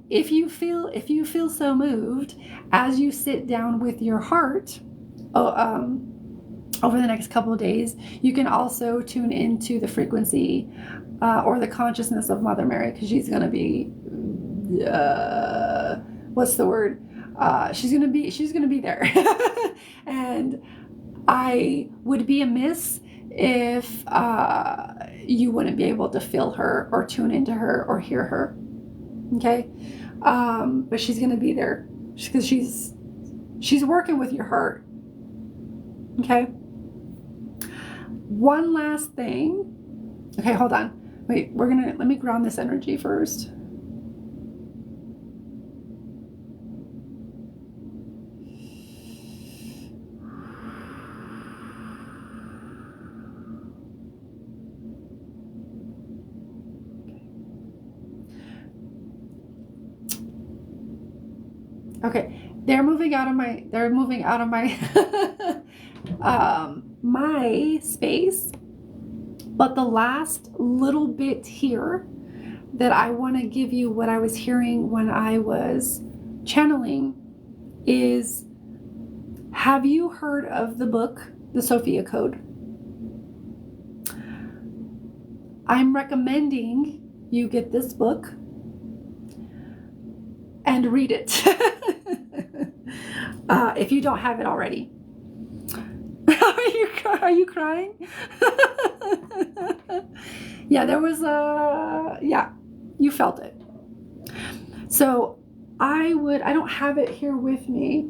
if you feel so moved as you sit down with your heart over the next couple of days, you can also tune into the frequency or the consciousness of Mother Mary, because she's going to be what's the word? She's going to be there. And I would be amiss if you wouldn't be able to feel her or tune into her or hear her. Okay. But she's going to be there because she's working with your heart. Okay. One last thing. Okay, hold on. Wait, let me ground this energy first. Okay, they're moving out of my my space. But the last little bit here that I want to give you, what I was hearing when I was channeling, is, have you heard of the book, The Sophia Code? I'm recommending you get this book and read it if you don't have it already. Are you crying? Yeah, there was you felt it. So I don't have it here with me,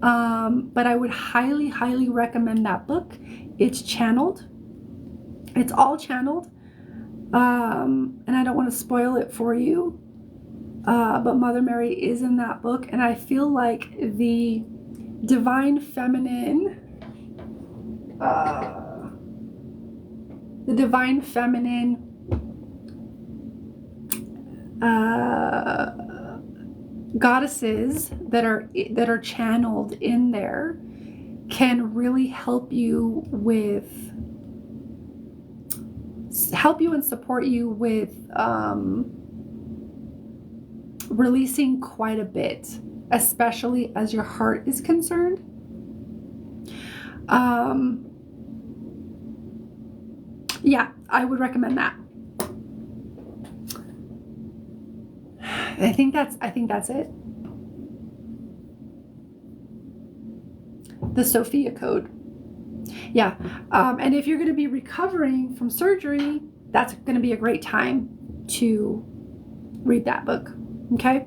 but I would highly, highly recommend that book. It's channeled. It's all channeled. And I don't want to spoil it for you. But Mother Mary is in that book, and I feel like the divine feminine, goddesses that are channeled in there can really help you and support you with releasing quite a bit, especially as your heart is concerned. Yeah, I would recommend that. I think that's it. The Sophia Code. Yeah. And if you're going to be recovering from surgery, that's going to be a great time to read that book. Okay.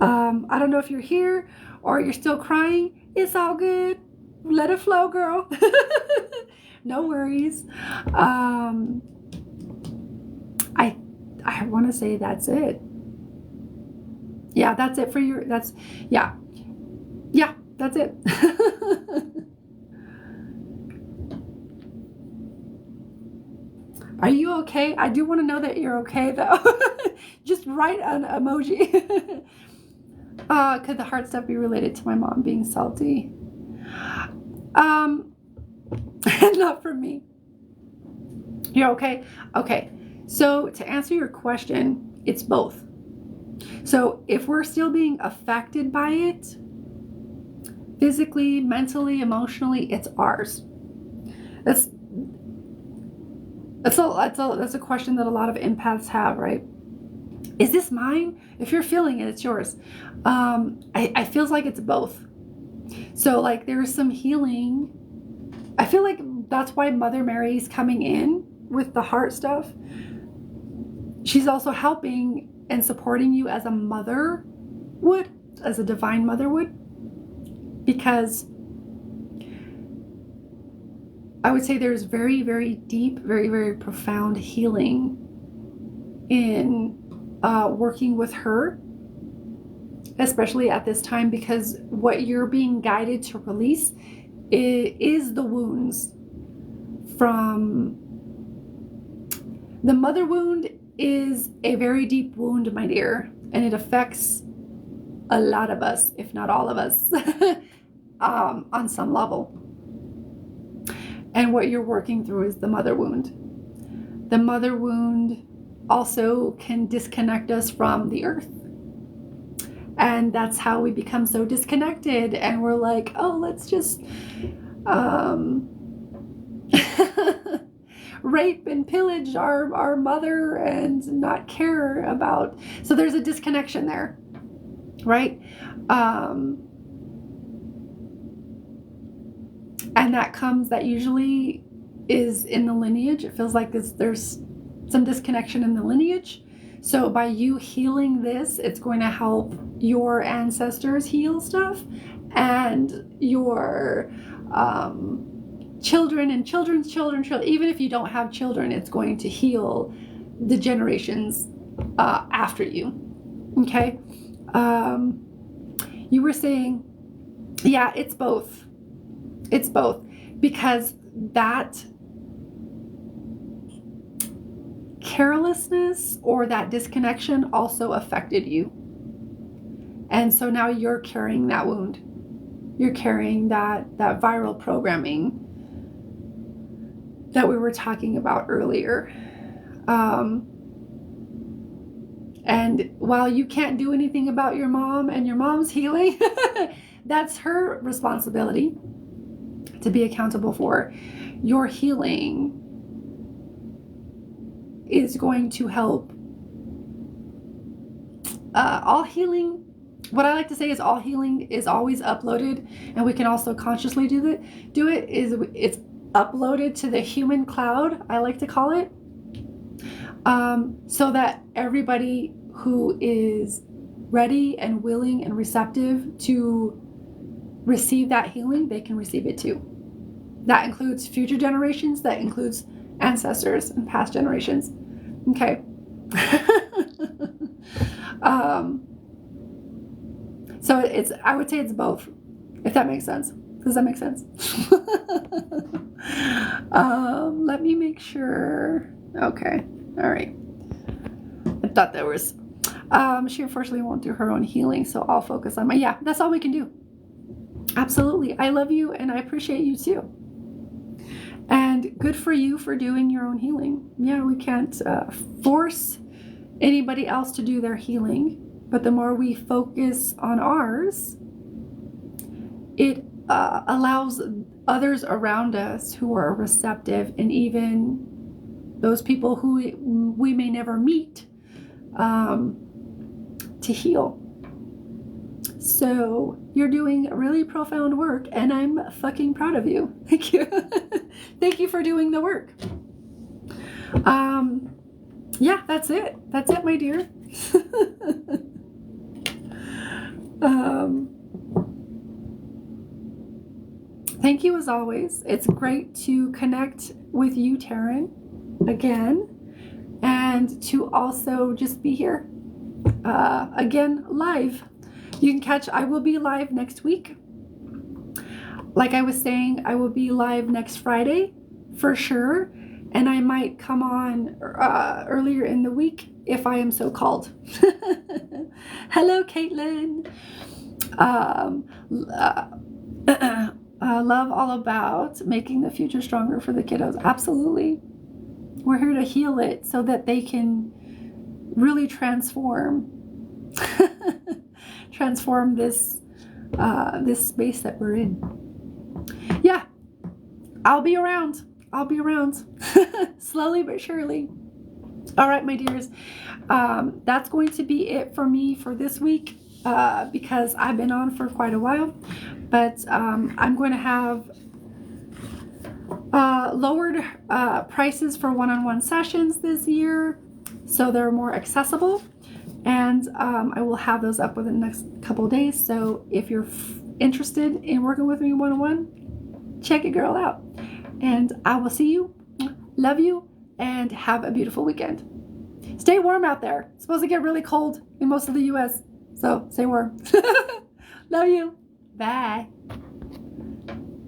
I don't know if you're here or you're still crying. It's all good. Let it flow, girl. No worries. I want to say that's it. Yeah, that's it for your, yeah, that's it. Are you okay? I do want to know that you're okay, though. Just write an emoji. Could the heart stuff be related to my mom being salty? Not for me. You're okay? Okay. So to answer your question, it's both. So if we're still being affected by it, physically, mentally, emotionally, it's ours. That's a question that a lot of empaths have, right? Is this mine? If you're feeling it, it's yours. I feels like it's both. So like there's some healing. I feel like that's why Mother Mary's coming in with the heart stuff. She's also helping and supporting you as a mother would, as a divine mother would, because I would say there's very, very deep, very, very profound healing in working with her, especially at this time, because what you're being guided to release is the wounds from the mother wound. Is a very deep wound, my dear, and it affects a lot of us, if not all of us, on some level. And what you're working through is the mother wound. The mother wound also can disconnect us from the earth. And that's how we become so disconnected. And we're like, oh, let's just rape and pillage our mother and not care about. So there's a disconnection there, right? And that usually is in the lineage. It feels like there's some disconnection in the lineage. So by you healing this, it's going to help your ancestors heal stuff, and your children and children's children, even if you don't have children, it's going to heal the generations after you. Okay. You were saying, yeah, it's both. It's both, because that carelessness or that disconnection also affected you. And so now you're carrying that wound. You're carrying that viral programming that we were talking about earlier. And while you can't do anything about your mom and your mom's healing, that's her responsibility to be accountable for. Your healing is going to help. All healing, what I like to say is all healing is always uploaded, and we can also consciously do it. It's uploaded to the human cloud, I like to call it, so that everybody who is ready and willing and receptive to receive that healing, they can receive it too. That includes future generations, that includes ancestors and past generations. Okay. So I would say it's both, if that makes sense. Does that make sense? Let me make sure. Okay. All right. I thought there was, she unfortunately won't do her own healing, so I'll focus on yeah, that's all we can do. Absolutely. I love you and I appreciate you too. And good for you for doing your own healing. Yeah, we can't force anybody else to do their healing, but the more we focus on ours, it allows others around us who are receptive, and even those people who we may never meet, to heal. So you're doing really profound work, and I'm fucking proud of you. Thank you. Thank you for doing the work. Yeah, that's it. That's it, my dear. Thank you as always. It's great to connect with you, Taryn, again, and to also just be here again live. You can catch, I will be live next week. Like I was saying, I will be live next Friday for sure, and I might come on earlier in the week if I am so called. Hello, Caitlin. Love all about making the future stronger for the kiddos. Absolutely. We're here to heal it so that they can really transform this this space that we're in. Yeah, I'll be around. Slowly but surely. All right, my dears. That's going to be it for me for this week because I've been on for quite a while. But I'm going to have lowered prices for one-on-one sessions this year, so they're more accessible. And I will have those up within the next couple of days. So if you're interested in working with me one-on-one, check your girl out. And I will see you. Love you. And have a beautiful weekend. Stay warm out there. It's supposed to get really cold in most of the U.S. So stay warm. Love you. Bye.